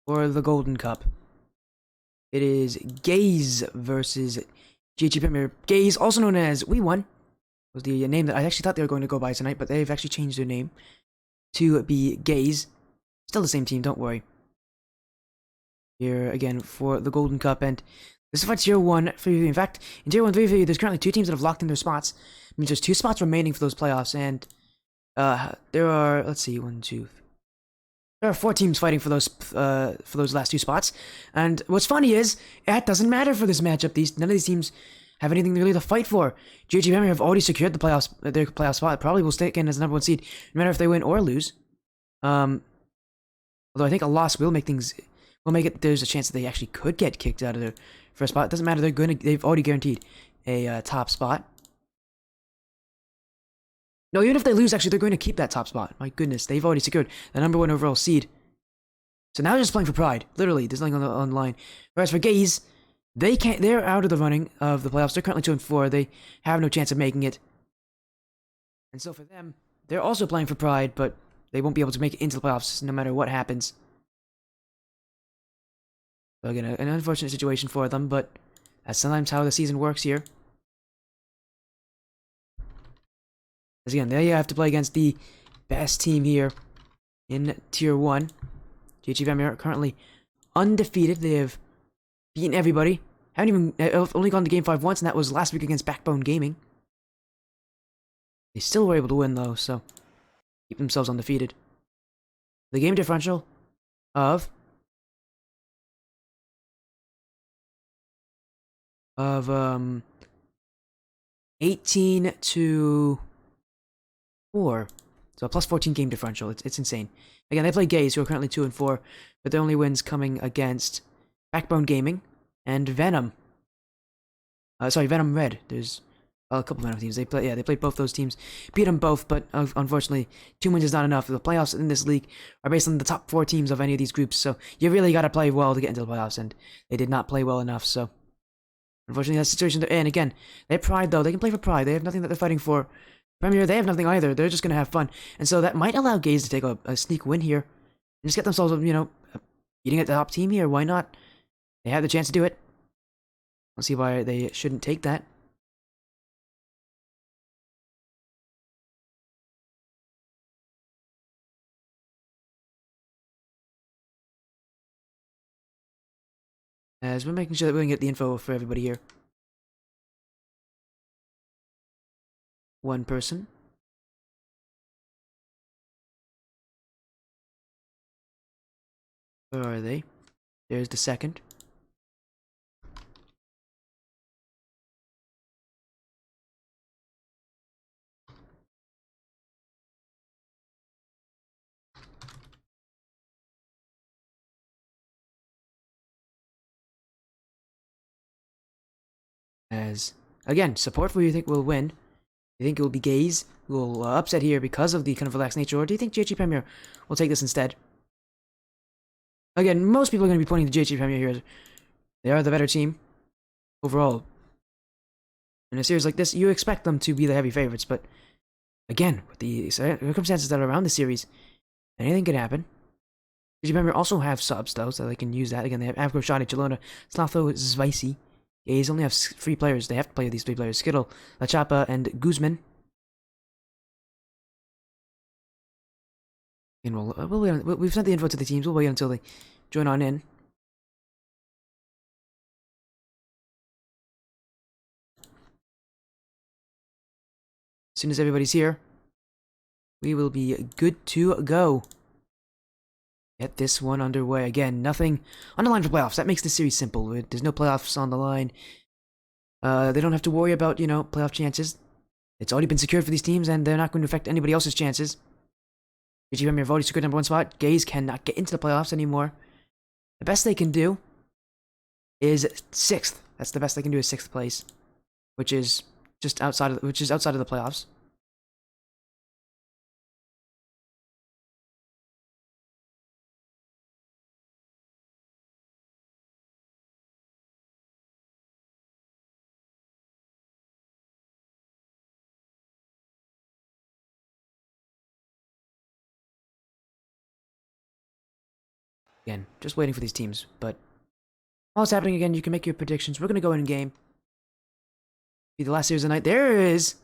for the Golden Cup. It is Gaze versus GG Premier. Gaze, also known as We Won, was the name that I actually thought they were going to go by tonight, but they've actually changed their name to be Gaze. Still the same team, don't worry. Here again for the Golden Cup, and this is for Tier 1 3v3. In fact, in Tier 1 3v3, there's currently 2 teams that have locked in their spots. It means there's 2 spots remaining for those playoffs, and there are, let's see, 1, 2, there are 4 teams fighting for those last 2 spots. And what's funny is, it doesn't matter for this matchup. None of these teams have anything really to fight for. GG Premier have already secured the playoffs, their playoff spot. Probably will stay again as the #1 seed, no matter if they win or lose. Although I think a loss will make it. There's a chance that they actually could get kicked out of their first spot. It doesn't matter. They've already guaranteed a top spot. No, even if they lose, actually, they're going to keep that top spot. My goodness, they've already secured the #1 overall seed. So now they're just playing for pride. Literally, there's nothing on the line. Whereas for Gaze, they're out of the running of the playoffs. They're currently 2-4. They have no chance of making it. And so for them, they're also playing for pride, but they won't be able to make it into the playoffs no matter what happens. So again, an unfortunate situation for them, but that's sometimes how the season works here. Because again, they have to play against the best team here in Tier 1. GG Premier are currently undefeated. They have beaten everybody. Haven't even only gone to Game 5 once, and that was last week against Backbone Gaming. They still were able to win, though, so keep themselves undefeated. The game differential of 18 to 4. So a plus 14 game differential. It's insane. Again, they play Gaze, who are currently 2-4, but their only wins coming against Backbone Gaming and Venom. Venom Red. There's a couple Venom teams. They played both those teams, beat them both, but unfortunately, 2 wins is not enough. The playoffs in this league are based on the top 4 teams of any of these groups, so you really got to play well to get into the playoffs, and they did not play well enough. So unfortunately, that's the situation they're in. Again, they have pride though. They can play for pride. They have nothing that they're fighting for. Premier, they have nothing either. They're just gonna have fun, and so that might allow Gaze to take a sneak win here and just get themselves, beating at the top team here. Why not? They have the chance to do it. Let's see why they shouldn't take that. As we're making sure that we can get the info for everybody here. One person. Where are they? There's the second. As again, support for who you think will win. Do you think it will be Gaze who will upset here because of the kind of relaxed nature, or do you think GG Premier will take this instead? Again, most people are going to be pointing to GG Premier here. They are the better team overall. In a series like this, you expect them to be the heavy favorites, but again, with the circumstances that are around the series, anything could happen. GG Premier also have subs, though, so they can use that. Again, they have Avgro, Shadi, Chalona, Slotho, Zvicy. Gaze only have 3 players. They have to play with these 3 players: Skittle, La Chapa, and Guzman. And we've sent the info to the teams. We'll wait until they join on in. As soon as everybody's here, we will be good to go. Get this one underway. Again, nothing on the line for playoffs. That makes the series simple. There's no playoffs on the line. They don't have to worry about, playoff chances. It's already been secured for these teams, and they're not going to affect anybody else's chances. GG Premier have already secured #1 spot. Gaze cannot get into the playoffs anymore. The best they can do is 6th. That's the best they can do is 6th place, which is just outside of the playoffs. Again, just waiting for these teams. But while it's happening again, you can make your predictions. We're going to go in game. Be the last series of the night. There is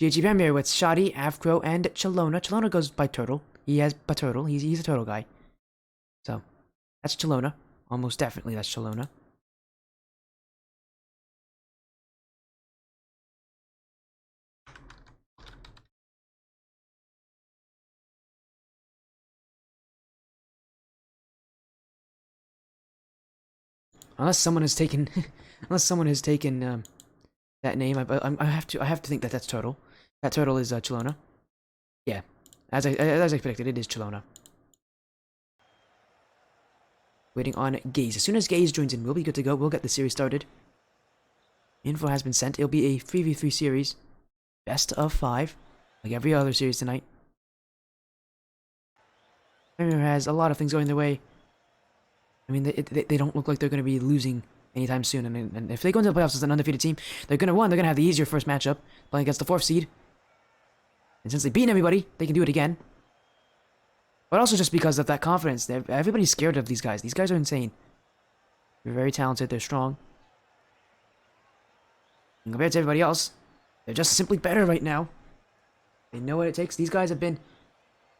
GG Premier with Shoddy, Avcro, and Chalona. Chalona goes by Turtle. He has by Turtle. He's a Turtle guy. So, that's Chalona. Almost definitely that's Chalona. Unless someone has taken, that name, I have to think that that's Turtle. That Turtle is Chalona. Yeah, as I predicted, it is Chalona. Waiting on Gaze. As soon as Gaze joins in, we'll be good to go. We'll get the series started. Info has been sent. It'll be a 3v3 series, best of 5, like every other series tonight. Premier has a lot of things going their way. I mean, they don't look like they're going to be losing anytime soon. And if they go into the playoffs as an undefeated team, they're going to have the easier first matchup, playing against the 4th seed. And since they've beaten everybody, they can do it again. But also just because of that confidence. Everybody's scared of these guys. These guys are insane. They're very talented. They're strong. And compared to everybody else, they're just simply better right now. They know what it takes. These guys have been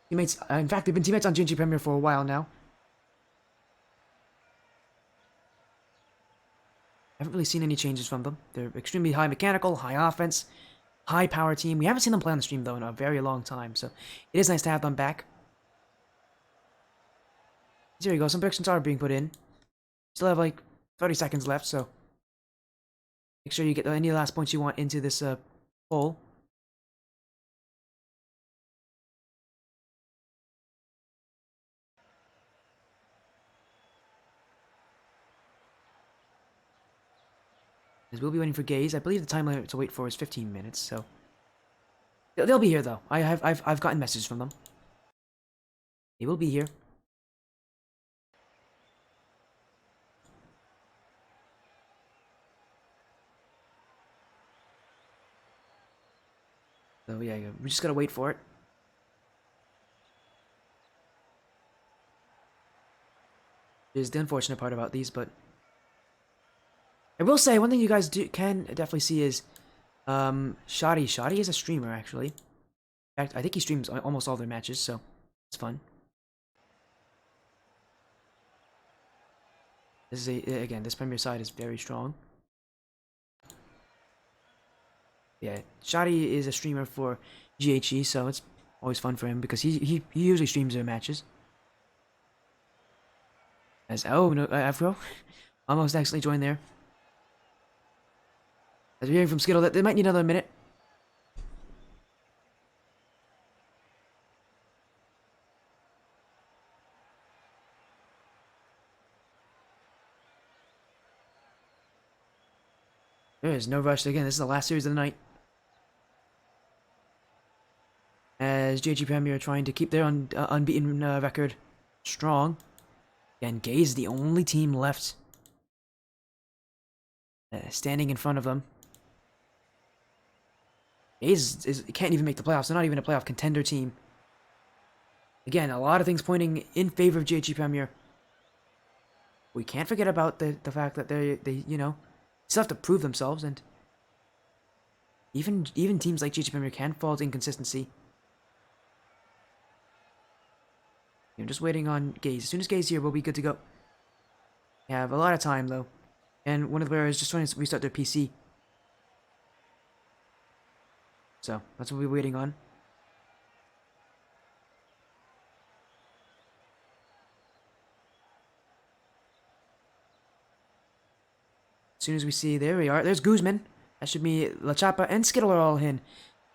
teammates. In fact, they've been teammates on GG Premier for a while now. I haven't really seen any changes from them. They're extremely high mechanical, high offense, high power team. We haven't seen them play on the stream though in a very long time, so it is nice to have them back. There you go. Some predictions are being put in. Still have like 30 seconds left, so make sure you get any last points you want into this poll. As we'll be waiting for Gaze. I believe the time limit to wait for is 15 minutes, so they'll be here though. I've gotten messages from them. They will be here. So yeah, we just gotta wait for it. Is the unfortunate part about these, but I will say one thing you guys can definitely see is Shoddy. Shoddy is a streamer actually. In fact, I think he streams almost all their matches, so it's fun. This is again, this Premier side is very strong. Yeah, Shoddy is a streamer for GHE, so it's always fun for him because he usually streams their matches. As no, Afro almost accidentally joined there. As we're hearing from Skittle that they might need another minute. There is no rush. Again, this is the last series of the night. As JG Premier are trying to keep their unbeaten record strong. Again, Gaze is the only team left standing in front of them. Gaze can't even make the playoffs. They're not even a playoff contender team. Again, a lot of things pointing in favor of JG Premier. We can't forget about the fact that they you know, still have to prove themselves, and even teams like GG Premier can fall to inconsistency. I'm just waiting on Gaze. As soon as Gaze is here, we'll be good to go. We have a lot of time though, and one of the players just trying to restart their PC. So that's what we're waiting on. As soon as we see, there we are. There's Guzman. That should be La Chapa and Skittle are all in.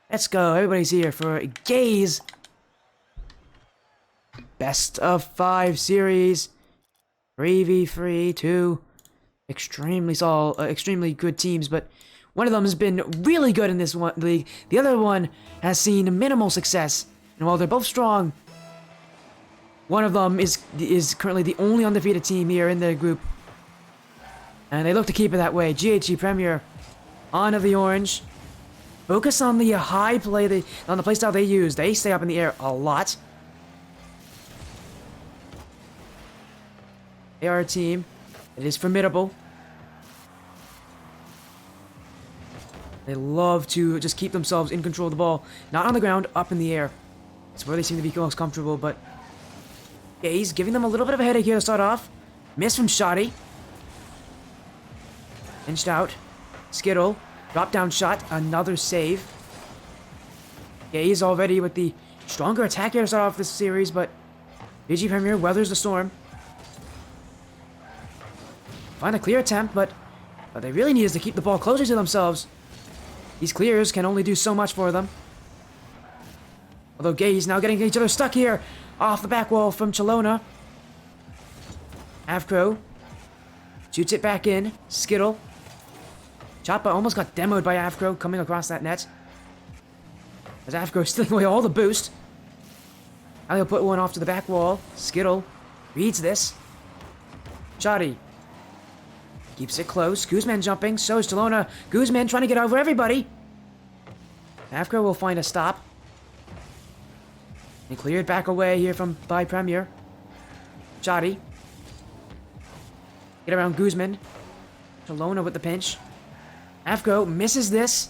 Let's go. Everybody's here for Gaze. Best of 5 series. 3v3, 2 extremely good teams, but one of them has been really good in this one league. The other one has seen minimal success. And while they're both strong, one of them is currently the only undefeated team here in their group. And they look to keep it that way. GHE Premier on of the orange. Focus on the high play, on the playstyle they use. They stay up in the air a lot. They are a team that is formidable. They love to just keep themselves in control of the ball. Not on the ground, up in the air. It's where they seem to be most comfortable, but Gaze giving them a little bit of a headache here to start off. Miss from Shoddy. Inched out. Skittle. Drop down shot. Another save. Gaze already with the stronger attack here to start off this series, but GG Premier weathers the storm. Find a clear attempt, but what they really need is to keep the ball closer to themselves. These clears can only do so much for them. Although Gaze now getting each other stuck here. Off the back wall from Chalona. Avcro shoots it back in. Skittle. Choppa almost got demoed by Avcro coming across that net. As Avcro stealing away all the boost. Now he'll put one off to the back wall. Skittle reads this. Shoddy keeps it close. Guzman jumping. So is Chalona. Guzman trying to get over everybody. Avcro will find a stop. And cleared back away here by Premier. Shoddy. Get around Guzman. Chalona with the pinch. Avcro misses this.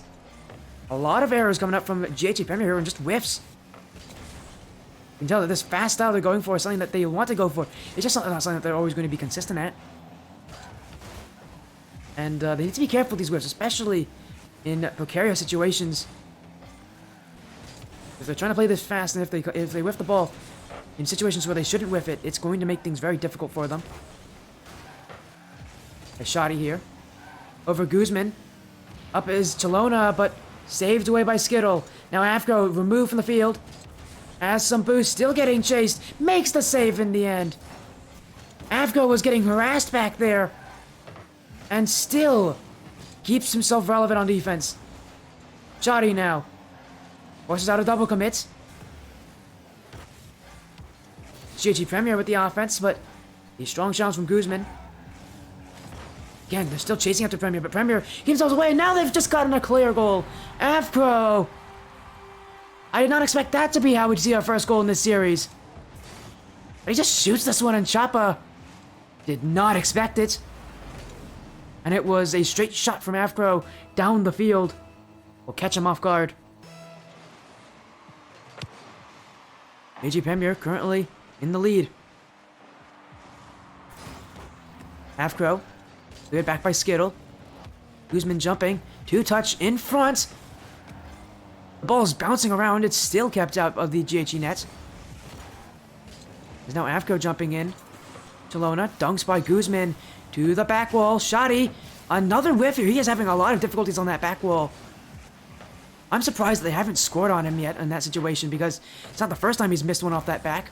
A lot of errors coming up from GH Premier here and just whiffs. You can tell that this fast style they're going for is something that they want to go for. It's just not something that they're always going to be consistent at. And they need to be careful with these whiffs, especially in precarious situations. If they're trying to play this fast, and if they whiff the ball in situations where they shouldn't whiff it, it's going to make things very difficult for them. A Shoddy here. Over Guzman. Up is Chalona, but saved away by Skittle. Now Avcro removed from the field. Has some boost, still getting chased. Makes the save in the end. Avcro was getting harassed back there. And still keeps himself relevant on defense. Shoddy now. Forces out a double commit. GG Premier with the offense, but these strong shots from Guzman. Again, they're still chasing after Premier, but Premier gives themselves away, and now they've just gotten a clear goal. Avcro! I did not expect that to be how we'd see our first goal in this series. But he just shoots this one, and Choppa did not expect it. And it was a straight shot from Avcro down the field. Will catch him off guard. AG Premier currently in the lead. Avcro cleared back by Skittle. Guzman jumping. Two touch in front. The ball is bouncing around. It's still kept out of the GHE net. There's now Avcro jumping in. Chalona dunks by Guzman to the back wall. Shoddy. Another whiff here. He is having a lot of difficulties on that back wall. I'm surprised that they haven't scored on him yet in that situation because it's not the first time he's missed one off that back.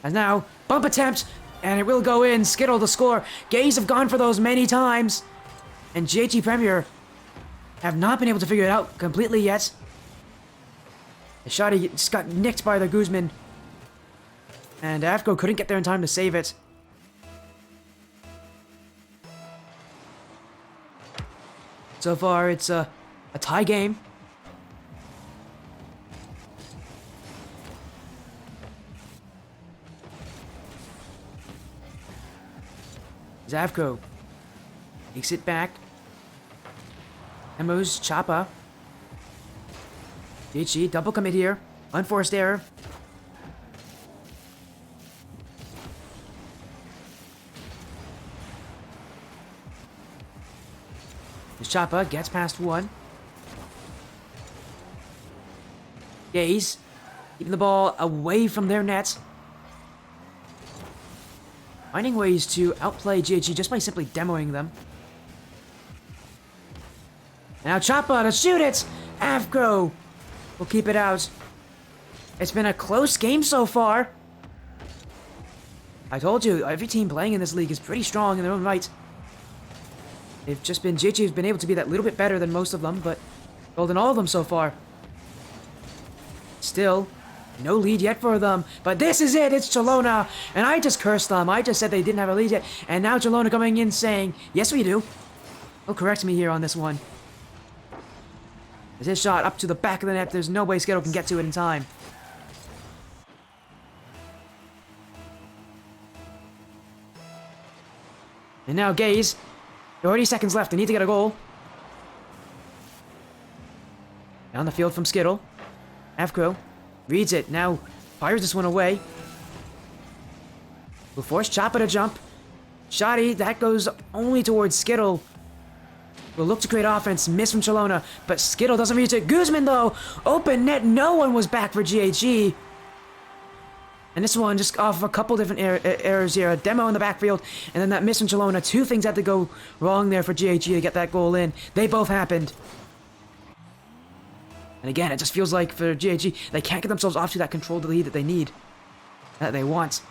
And now, bump attempt, and it will go in. Skittle to score. Gaze have gone for those many times. And GHE Premier have not been able to figure it out completely yet. The Shoddy just got nicked by the Guzman. And Avcro couldn't get there in time to save it. So far, it's a tie game. Avcro takes it back. Emo's Choppa. GHE, double commit here. Unforced error. Choppa gets past one. Gaze keeping the ball away from their net. Finding ways to outplay GHE just by simply demoing them. Now Choppa to shoot it! Avcro will keep it out. It's been a close game so far. I told you, every team playing in this league is pretty strong in their own right. They've just been, GH's been able to be that little bit better than most of them, but well than all of them so far. Still, no lead yet for them, but this is it, it's Chalona, and I just cursed them, I just said they didn't have a lead yet, and now Chalona coming in saying, yes we do. He'll correct me here on this one. There's his shot up to the back of the net, there's no way Skittle can get to it in time. And now Gaze. 30 seconds left. They need to get a goal. Down the field from Skittle. Avcro reads it. Now fires this one away. Will force Choppa to jump. Shoddy, that goes only towards Skittle. Will look to create offense. Miss from Chalona. But Skittle doesn't reach it. Guzman, though. Open net. No one was back for GHG. And this one just off of a couple different errors here. A demo in the backfield, and then that miss from Chalona. Two things had to go wrong there for GHG to get that goal in. They both happened. And again, it just feels like for GHG, they can't get themselves off to that controlled lead that they need, that they want.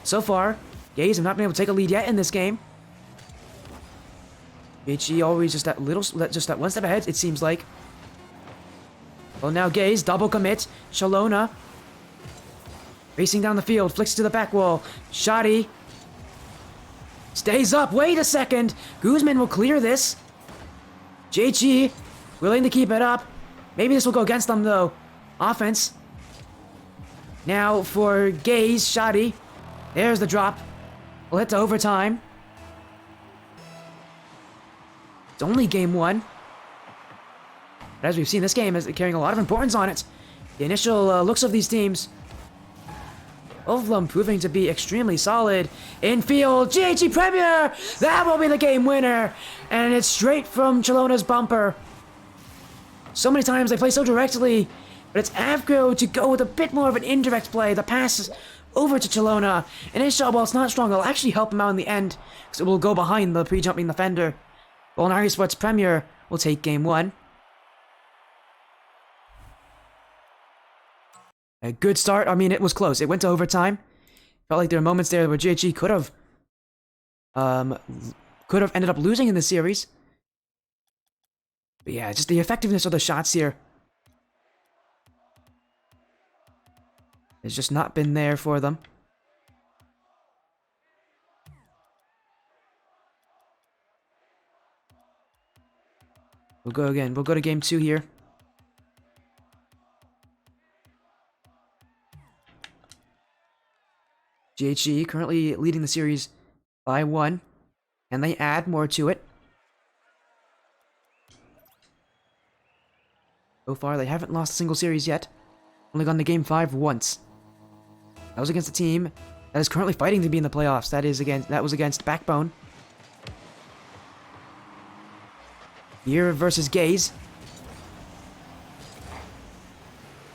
So far, Gaze have not been able to take a lead yet in this game. GHG always just that one step ahead, it seems like. Well, now Gaze, double commit. Chalona. Racing down the field, flicks to the back wall. Shoddy. Stays up, wait a second. Guzman will clear this. JG, willing to keep it up. Maybe this will go against them, though. Offense. Now for Gaze, Shoddy. There's the drop. We'll hit to overtime. It's only game 1. But as we've seen, this game is carrying a lot of importance on it. The initial looks of these teams, both of them proving to be extremely solid. Infield, GHG Premier! That will be the game winner! And it's straight from Chalona's bumper. So many times they play so directly, but it's Avco to go with a bit more of an indirect play. The pass over to Chalona, and his shot, while it's not strong, it'll actually help him out in the end, because it will go behind the pre-jumping defender. Well, Sports Premier will take game 1. A good start. I mean, it was close. It went to overtime. Felt like there were moments there where GHG could have ended up losing in the series. But yeah, just the effectiveness of the shots here has just not been there for them. We'll go again. We'll go to game 2 here. GHG currently leading the series by 1, and they add more to it. So far, they haven't lost a single series yet. Only gone to game 5 once. That was against a team that is currently fighting to be in the playoffs. That was against Backbone. Here versus Gaze.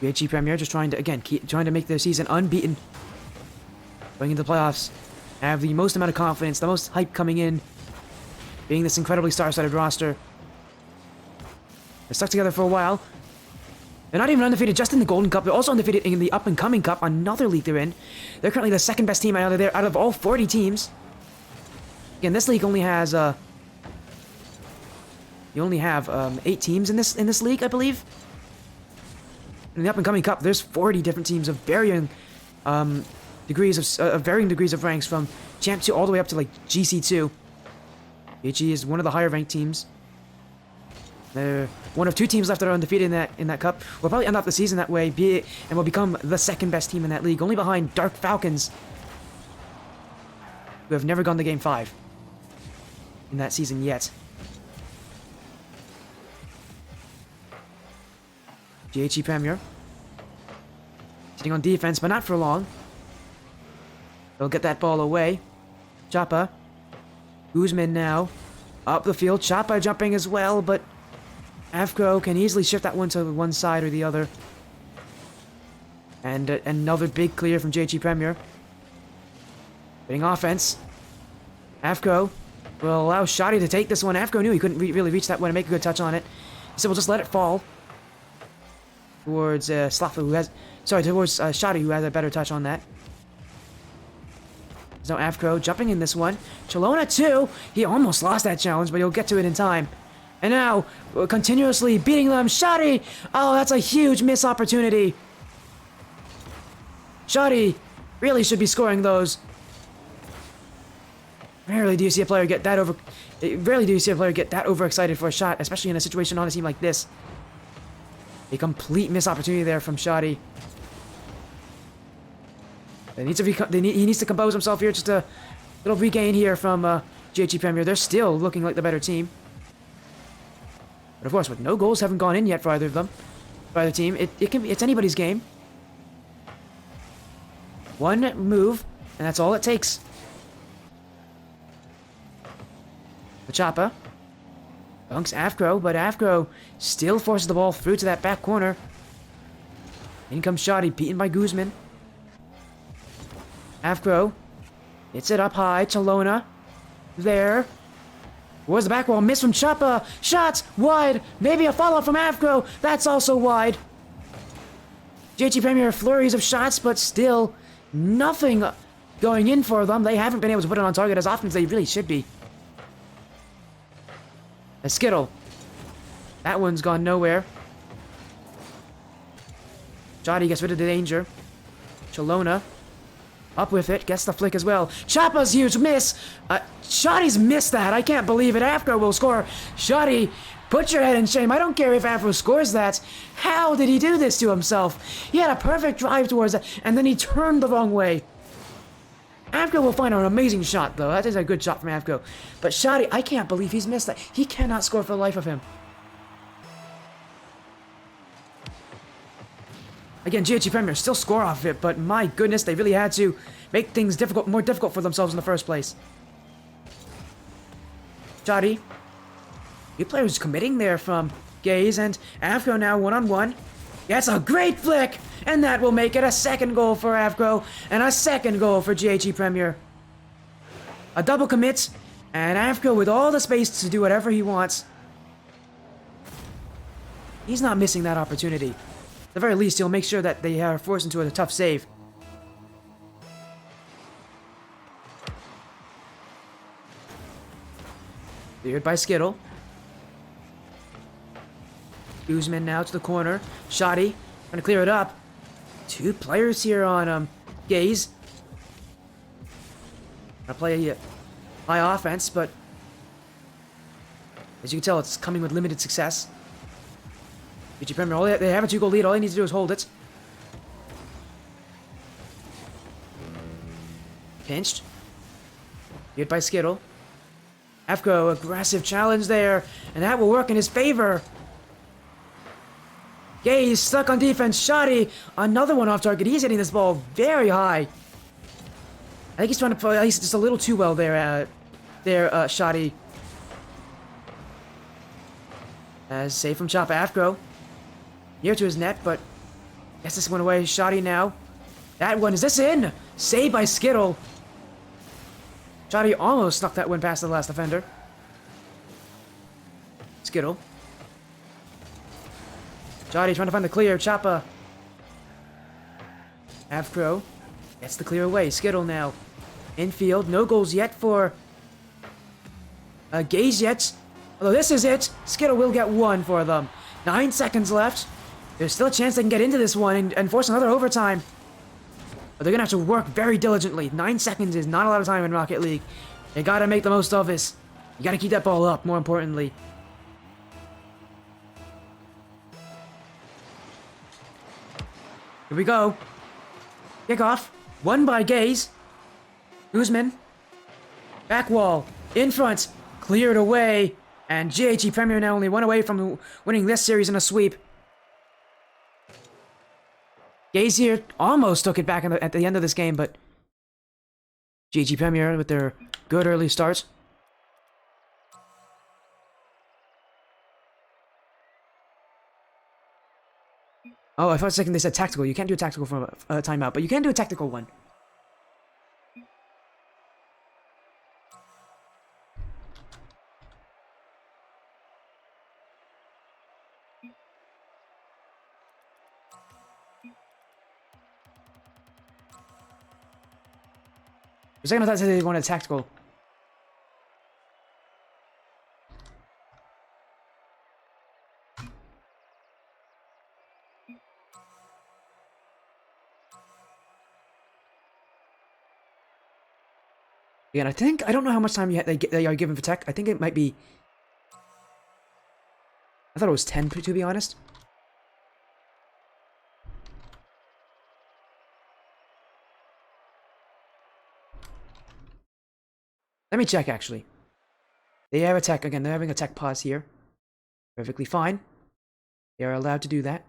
GHG Premier just trying to make their season unbeaten. Going into the playoffs, have the most amount of confidence, the most hype coming in, being this incredibly star-studded roster. They're stuck together for a while. They're not even undefeated just in the Golden Cup, they're also undefeated in the Up-and-Coming Cup, another league they're in. They're currently the second best team out of all 40 teams. Again, this league only has, you only have 8 teams in this league, I believe. In the Up-and-Coming Cup, there's 40 different teams of varying degrees of ranks, from Champ 2 all the way up to like GC2. HE is one of the higher ranked teams. They're one of 2 teams left that are undefeated in that cup. We'll probably end off the season that way, and will become the second best team in that league, only behind Dark Falcons, who have never gone to game 5 in that season yet. GHE Premier sitting on defense, but not for long. They'll get that ball away. Choppa. Guzman now. Up the field. Choppa jumping as well, but Avco can easily shift that one to one side or the other. And another big clear from JG Premier. Getting offense. Avco will allow Shoddy to take this one. Avco knew he couldn't really reach that one and make a good touch on it. So we'll just let it fall. Towards towards Shoddy, who has a better touch on that. There's no Avco jumping in this one. Chalona too. He almost lost that challenge, but he'll get to it in time. And now, continuously beating them. Shoddy! Oh, that's a huge miss opportunity. Shoddy really should be scoring those. Rarely do you see a player get that overexcited for a shot, especially in a situation on a team like this. A complete miss opportunity there from Shoddy. He needs to compose himself here. Just a little regain here from GHG Premier. They're still looking like the better team. But of course, with no goals haven't gone in yet for either of them, for either team, it's anybody's game. One move, and that's all it takes. Machapa bunks Afro, but Afro still forces the ball through to that back corner. In comes Shoddy, beaten by Guzman. Afro hits it up high. Chalona there. Where's the back wall? Miss from Chapa. Shots wide. Maybe a follow-up from Afro. That's also wide. JT Premier flurries of shots, but still nothing going in for them. They haven't been able to put it on target as often as they really should be. A Skittle. That one's gone nowhere. Shoddy gets rid of the danger. Chalona up with it, gets the flick as well. Chapa's huge miss. Shoddy's missed that. I can't believe it. Afro will score. Shoddy, put your head in shame. I don't care if Afro scores that. How did he do this to himself? He had a perfect drive towards it, and then he turned the wrong way. Afro will find an amazing shot, though. That is a good shot from Afro. But Shoddy, I can't believe he's missed that. He cannot score for the life of him. Again, GHG Premier still score off it, but my goodness, they really had to make things more difficult for themselves in the first place. Shoddy. New players committing there from Gaze, and Afro now one-on-one. That's a great flick! And that will make it a second goal for Afro, and a second goal for GHG Premier. A double commit, and Afro with all the space to do whatever he wants. He's not missing that opportunity. At the very least, he'll make sure that they are forced into a tough save. Cleared by Skittle. Guzman now to the corner. Shoddy trying to clear it up. Two players here on Gaze. Gonna play high offense, but as you can tell, it's coming with limited success. GHG Premier, they have a 2-goal lead. All they need to do is hold it. Pinched. Hit by Skittle. Afro, aggressive challenge there, and that will work in his favor. Gaze stuck on defense. Shoddy, another one off target. He's hitting this ball very high. I think he's trying to play at least just a little too well there. Shoddy. As save from Chop Afro. Near to his net, but gets this one away. Shoddy now. That one, is this in? Saved by Skittle. Shoddy almost snuck that one past the last defender. Skittle. Shoddy trying to find the clear. Choppa. Afro gets the clear away. Skittle now. Infield. No goals yet for Gaze yet. Although this is it. Skittle will get one for them. 9 seconds left. There's still a chance they can get into this one and force another overtime. But they're going to have to work very diligently. 9 seconds is not a lot of time in Rocket League. They got to make the most of this. You got to keep that ball up, more importantly. Here we go. Kickoff. Won by Gaze. Guzman. Back wall. In front. Cleared away. And GHG Premier now only one away from winning this series in a sweep. Gaze here almost took it back at the end of this game, but GHG Premier with their good early starts. Oh, I thought for a second they said tactical. You can't do a tactical from a timeout, but you can do a tactical one. For a second I thought they wanted a tactical. Again, I don't know how much time they are given for tech. I think it might be. I thought it was 10 to be honest. Let me check, actually. They have a tech, again, they're having a tech pause here. Perfectly fine. They are allowed to do that.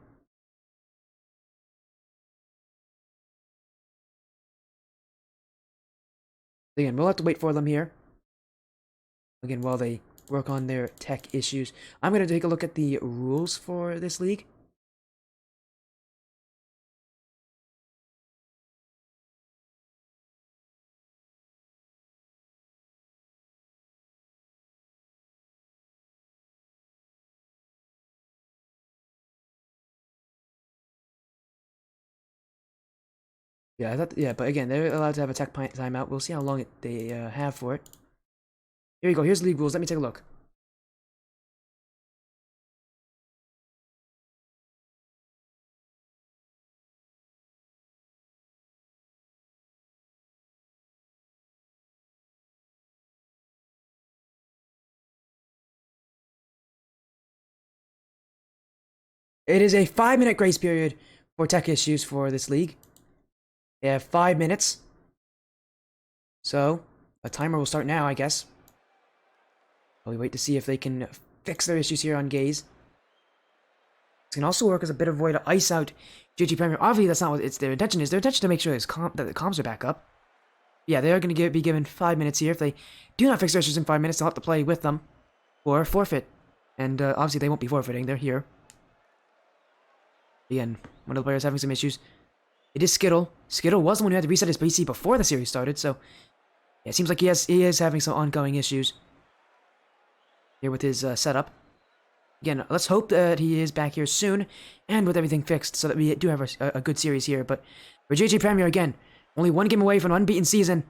Again, we'll have to wait for them here. Again, while they work on their tech issues. I'm going to take a look at the rules for this league. Yeah, but again, they're allowed to have a tech timeout. We'll see how long they have for it. Here you go. Here's the league rules. Let me take a look. It is a 5-minute grace period for tech issues for this league. They have 5 minutes. So, a timer will start now, I guess. While we wait to see if they can fix their issues here on Gaze. This can also work as a bit of a way to ice out GG Premier. Obviously, that's not what it's their intention is. Their intention to make sure that the comms are back up. Yeah, they are going to be given 5 minutes here. If they do not fix their issues in 5 minutes, they'll have to play with them or forfeit. And obviously, they won't be forfeiting. They're here. Again, one of the players having some issues. It is Skittle. Skittle was the one who had to reset his PC before the series started, so yeah, it seems like he is having some ongoing issues here with his setup. Again, let's hope that he is back here soon and with everything fixed so that we do have a good series here. But for JJ Premier, again, only one game away from an unbeaten season.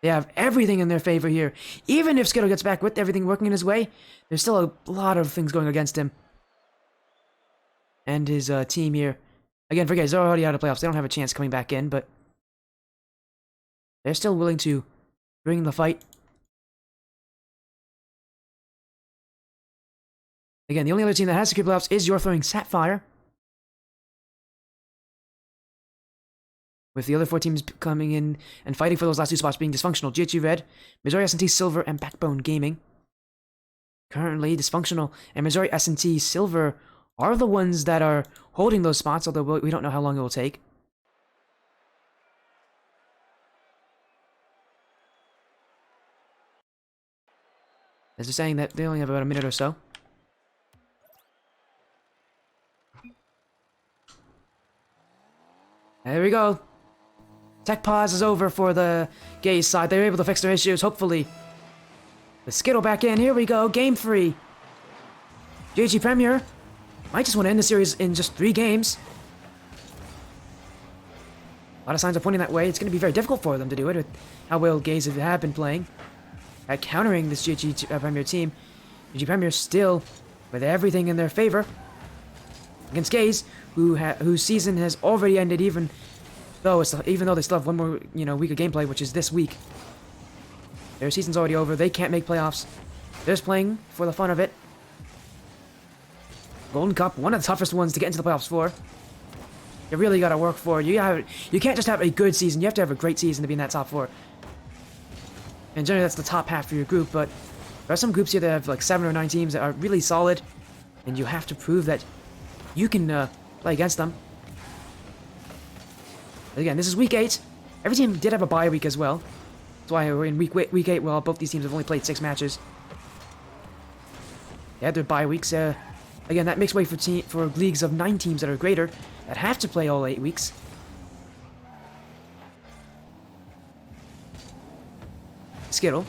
They have everything in their favor here. Even if Skittle gets back with everything working in his way, there's still a lot of things going against him. And his team here. Again, forget, they're already out of playoffs. They don't have a chance coming back in, but they're still willing to bring the fight. Again, the only other team that has secured playoffs is You're Throwing Sapphire. With the other 4 teams coming in and fighting for those last 2 spots being Dysfunctional, GHG Red, Missouri S&T Silver, and Backbone Gaming. Currently, Dysfunctional and Missouri S&T Silver are the ones that are holding those spots, although we don't know how long it will take. As they're saying that they only have about a minute or so. There we go. Tech pause is over for the Gaze side. They're able to fix their issues, hopefully. The Skittle back in. Here we go. Game 3. JG Premier might just want to end the series in just 3 games. A lot of signs are pointing that way. It's going to be very difficult for them to do it with how well Gaze have been playing at countering this GG Premier team. GG Premier still with everything in their favor against Gaze, whose season has already ended, even though they still have one more week of gameplay, which is this week. Their season's already over. They can't make playoffs. They're just playing for the fun of it. Golden Cup, one of the toughest ones to get into the playoffs for. You really got to work for it. You can't just have a good season. You have to have a great season to be in that top 4. And generally, that's the top half for your group. But there are some groups here that have like 7 or 9 teams that are really solid, and you have to prove that you can play against them. Again, this is week 8. Every team did have a bye week as well. That's why we're in week 8. Well, both these teams have only played 6 matches. They had their bye weeks. Again, that makes way for leagues of 9 teams that are greater, that have to play all 8 weeks. Skittle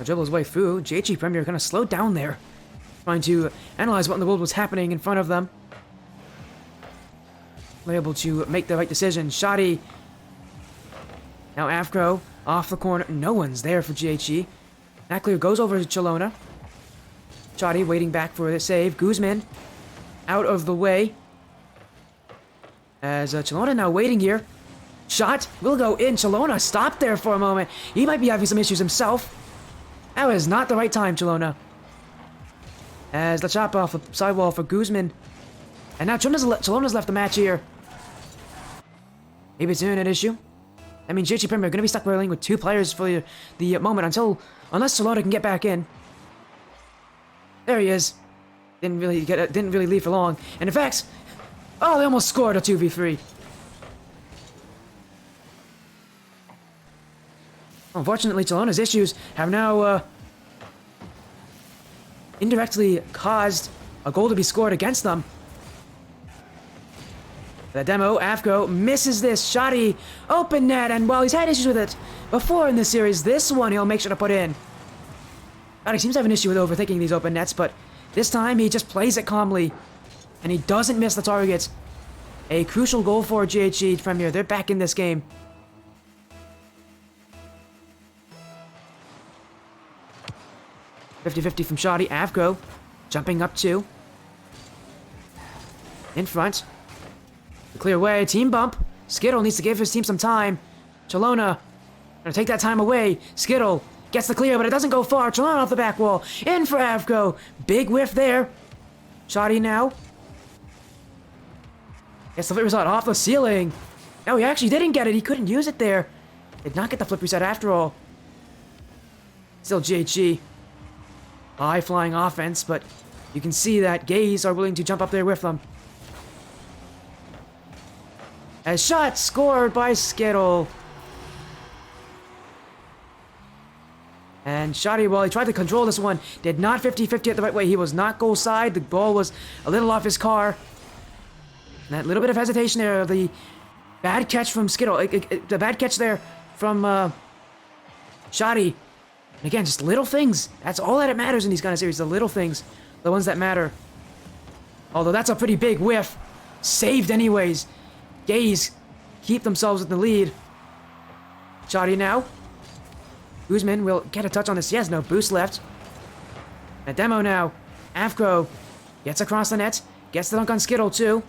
dribbles his way through. JG Premier kind of slowed down there, trying to analyze what in the world was happening in front of them. They're able to make the right decision. Shoddy. Now Afro off the corner. No one's there for GHG. That clear goes over to Chalona. Shoddy waiting back for the save. Guzman out of the way. As Chalona now waiting here. Shot will go in. Chalona stopped there for a moment. He might be having some issues himself. That was not the right time, Chalona. As the chop off the sidewall for Guzman. And now Chalona's left the match here. Maybe it's an internet issue. I mean, JG Premier are going to be stuck rolling with 2 players for the moment unless Solota can get back in. There he is. Didn't really leave for long. And in fact, oh, they almost scored a 2v3. Unfortunately, Chalona's issues have now indirectly caused a goal to be scored against them. The demo, Afko, misses this. Shoddy, open net, and while he's had issues with it before in this series, this one he'll make sure to put in. Shoddy seems to have an issue with overthinking these open nets, but this time he just plays it calmly, and he doesn't miss the target. A crucial goal for GHG Premier. They're back in this game. (50-50) from Shoddy. Afko jumping up 2. In front. The clear way. Team bump. Skittle needs to give his team some time. Chalona gonna take that time away. Skittle gets the clear, but it doesn't go far. Chalona off the back wall. In for Afko. Big whiff there. Shoddy now. Gets the flip reset off the ceiling. No, he actually didn't get it. He couldn't use it there. Did not get the flip reset after all. Still GHG. High flying offense, but you can see that Gaze are willing to jump up there with them. A shot scored by Skittle. And Shoddy, while he tried to control this one, did not 50-50 it the right way. He was not goal side. The ball was a little off his car. And that little bit of hesitation there, the bad catch from Skittle, the bad catch there from Shoddy. And again, just little things. That's all that it matters in these kind of series, the little things, the ones that matter. Although that's a pretty big whiff. Saved anyways. Gaze keep themselves in the lead. Shoddy now. Guzman will get a touch on this. He has no boost left. A demo now. Afko gets across the net. Gets the dunk on Skittle too.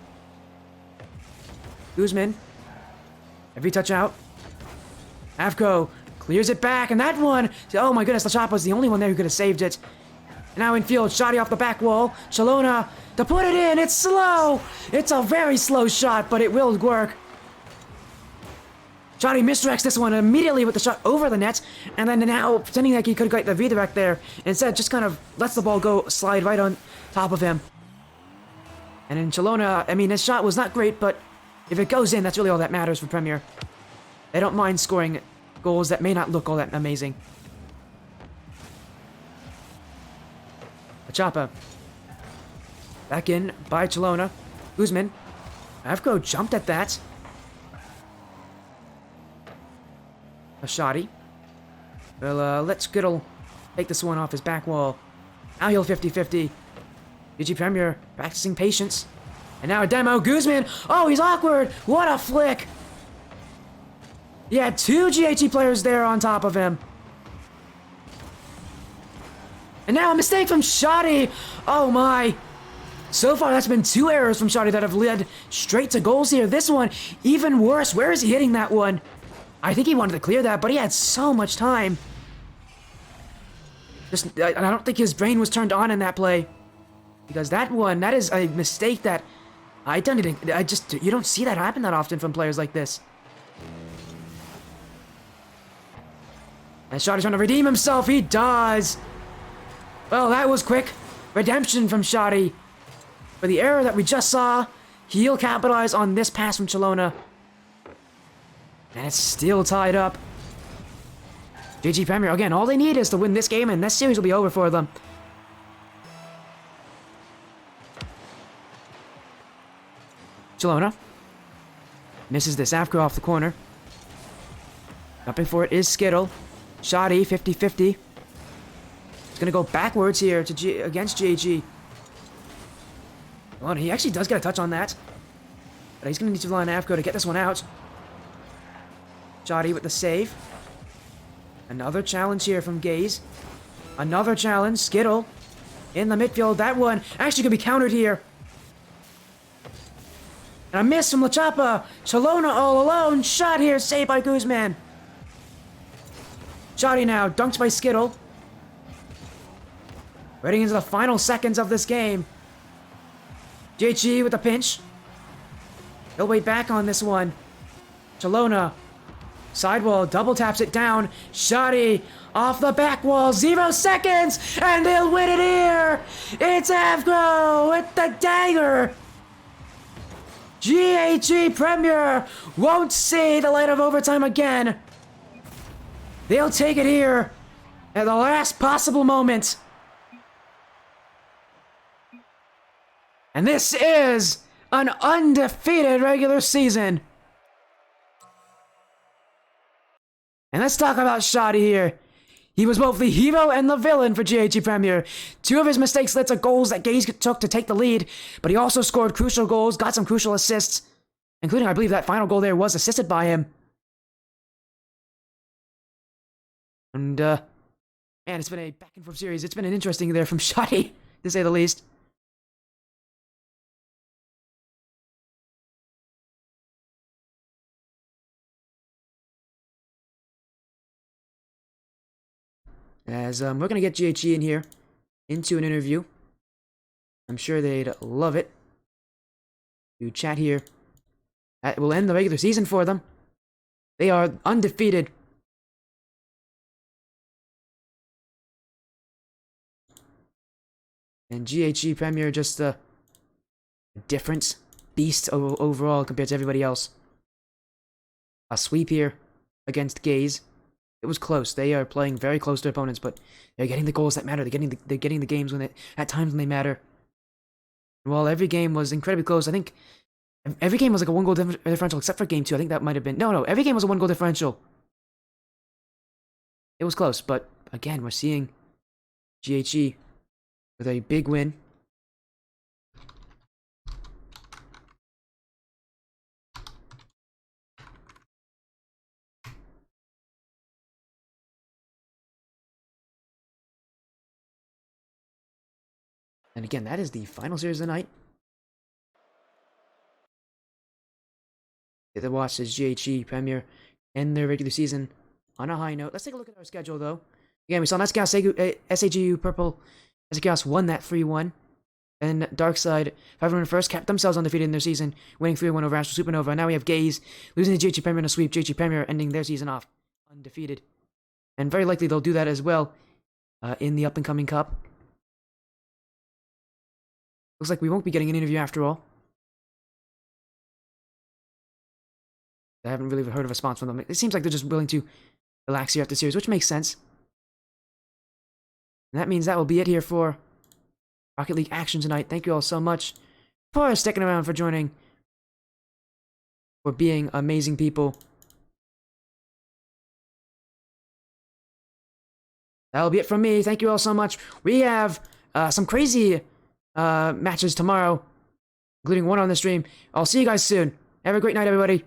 Guzman. Every touch out. Afko clears it back, and that one, oh my goodness, Lachapa was the only one there who could have saved it. And now in field, Shoddy off the back wall. Chalona to put it in. It's slow. It's a very slow shot, but it will work. Shoddy misdirects this one immediately with the shot over the net, and then now pretending like he could get the redirect there. Instead, just kind of lets the ball go, slide right on top of him. And in Chalona, I mean, his shot was not great, but if it goes in, that's really all that matters for Premier. They don't mind scoring goals that may not look all that amazing. Achapa. Back in by Chalona. Guzman. Avko jumped at that. A Shoddy. Well, let Skittle take this one off his back wall. Now he'll 50-50. GG Premier practicing patience. And now a demo. Guzman. Oh, he's awkward. What a flick. He had 2 GHE players there on top of him. And now a mistake from Shoddy. Oh my. So far, that's been 2 errors from Shoddy that have led straight to goals here. This one, even worse. Where is he hitting that one? I think he wanted to clear that, but he had so much time. I don't think his brain was turned on in that play. Because that one, that is a mistake that you don't see that happen that often from players like this. And Shoddy's trying to redeem himself. He does. Well, that was quick. Redemption from Shoddy. For the error that we just saw, he'll capitalize on this pass from Chalona. And it's still tied up. GG Premier, again, all they need is to win this game, and this series will be over for them. Chalona misses this Afko off the corner. Jumping for it is Skittle. Shoddy, 50-50. He's gonna go backwards here to against JG. Well, he actually does get a touch on that. But he's gonna need to rely on Afko to get this one out. Shoddy with the save. Another challenge here from Gaze. Another challenge. Skittle in the midfield. That one actually could be countered here. And a miss from Lachapa. Chalona all alone. Shot here. Saved by Guzman. Shoddy now. Dunked by Skittle. Heading into the final seconds of this game. JG with a pinch. He'll wait back on this one. Chalona Sidewall double taps it down. Shoddy off the back wall. 0 seconds. And they'll win it here. It's Avgro with the dagger. GHG Premier won't see the light of overtime again. They'll take it here at the last possible moment. And this is an undefeated regular season. And let's talk about Shoddy here. He was both the hero and the villain for GHG Premier. 2 of his mistakes led to goals that Gaze took to take the lead, but he also scored crucial goals, got some crucial assists, including, I believe, that final goal there was assisted by him. And, man, it's been a back and forth series. It's been an interesting there from Shoddy, to say the least. As we're going to get GHG in here into an interview. I'm sure they'd love it to chat here. That will end the regular season for them. They are undefeated. And GHG Premier just a different beast overall compared to everybody else. A sweep here against Gaze. It was close. They are playing very close to opponents, but they're getting the goals that matter. They're getting the games at times when they matter. While every game was incredibly close, I think every game was like a 1-goal differential, except for game 2. I think that might have been no. Every game was a 1-goal differential. It was close, but again, we're seeing GHG with a big win. And again, that is the final series of the night. The watch is GHG Premier end their regular season on a high note. Let's take a look at our schedule, though. Again, we saw SAGU Purple. SAGU won that 3-1. And Darkside, 5-1 first, kept themselves undefeated in their season, winning 3-1 over Astral Supernova. Now we have Gaze losing to GHG Premier in a sweep. GHG Premier ending their season off undefeated. And very likely they'll do that as well in the up-and-coming cup. Looks like we won't be getting an interview after all. I haven't really heard of a response from them. It seems like they're just willing to relax here after the series, which makes sense. And that means that will be it here for Rocket League action tonight. Thank you all so much for sticking around, for joining, for being amazing people. That'll be it from me. Thank you all so much. We have some crazy matches tomorrow, including one on the stream. I'll see you guys soon. Have a great night, everybody.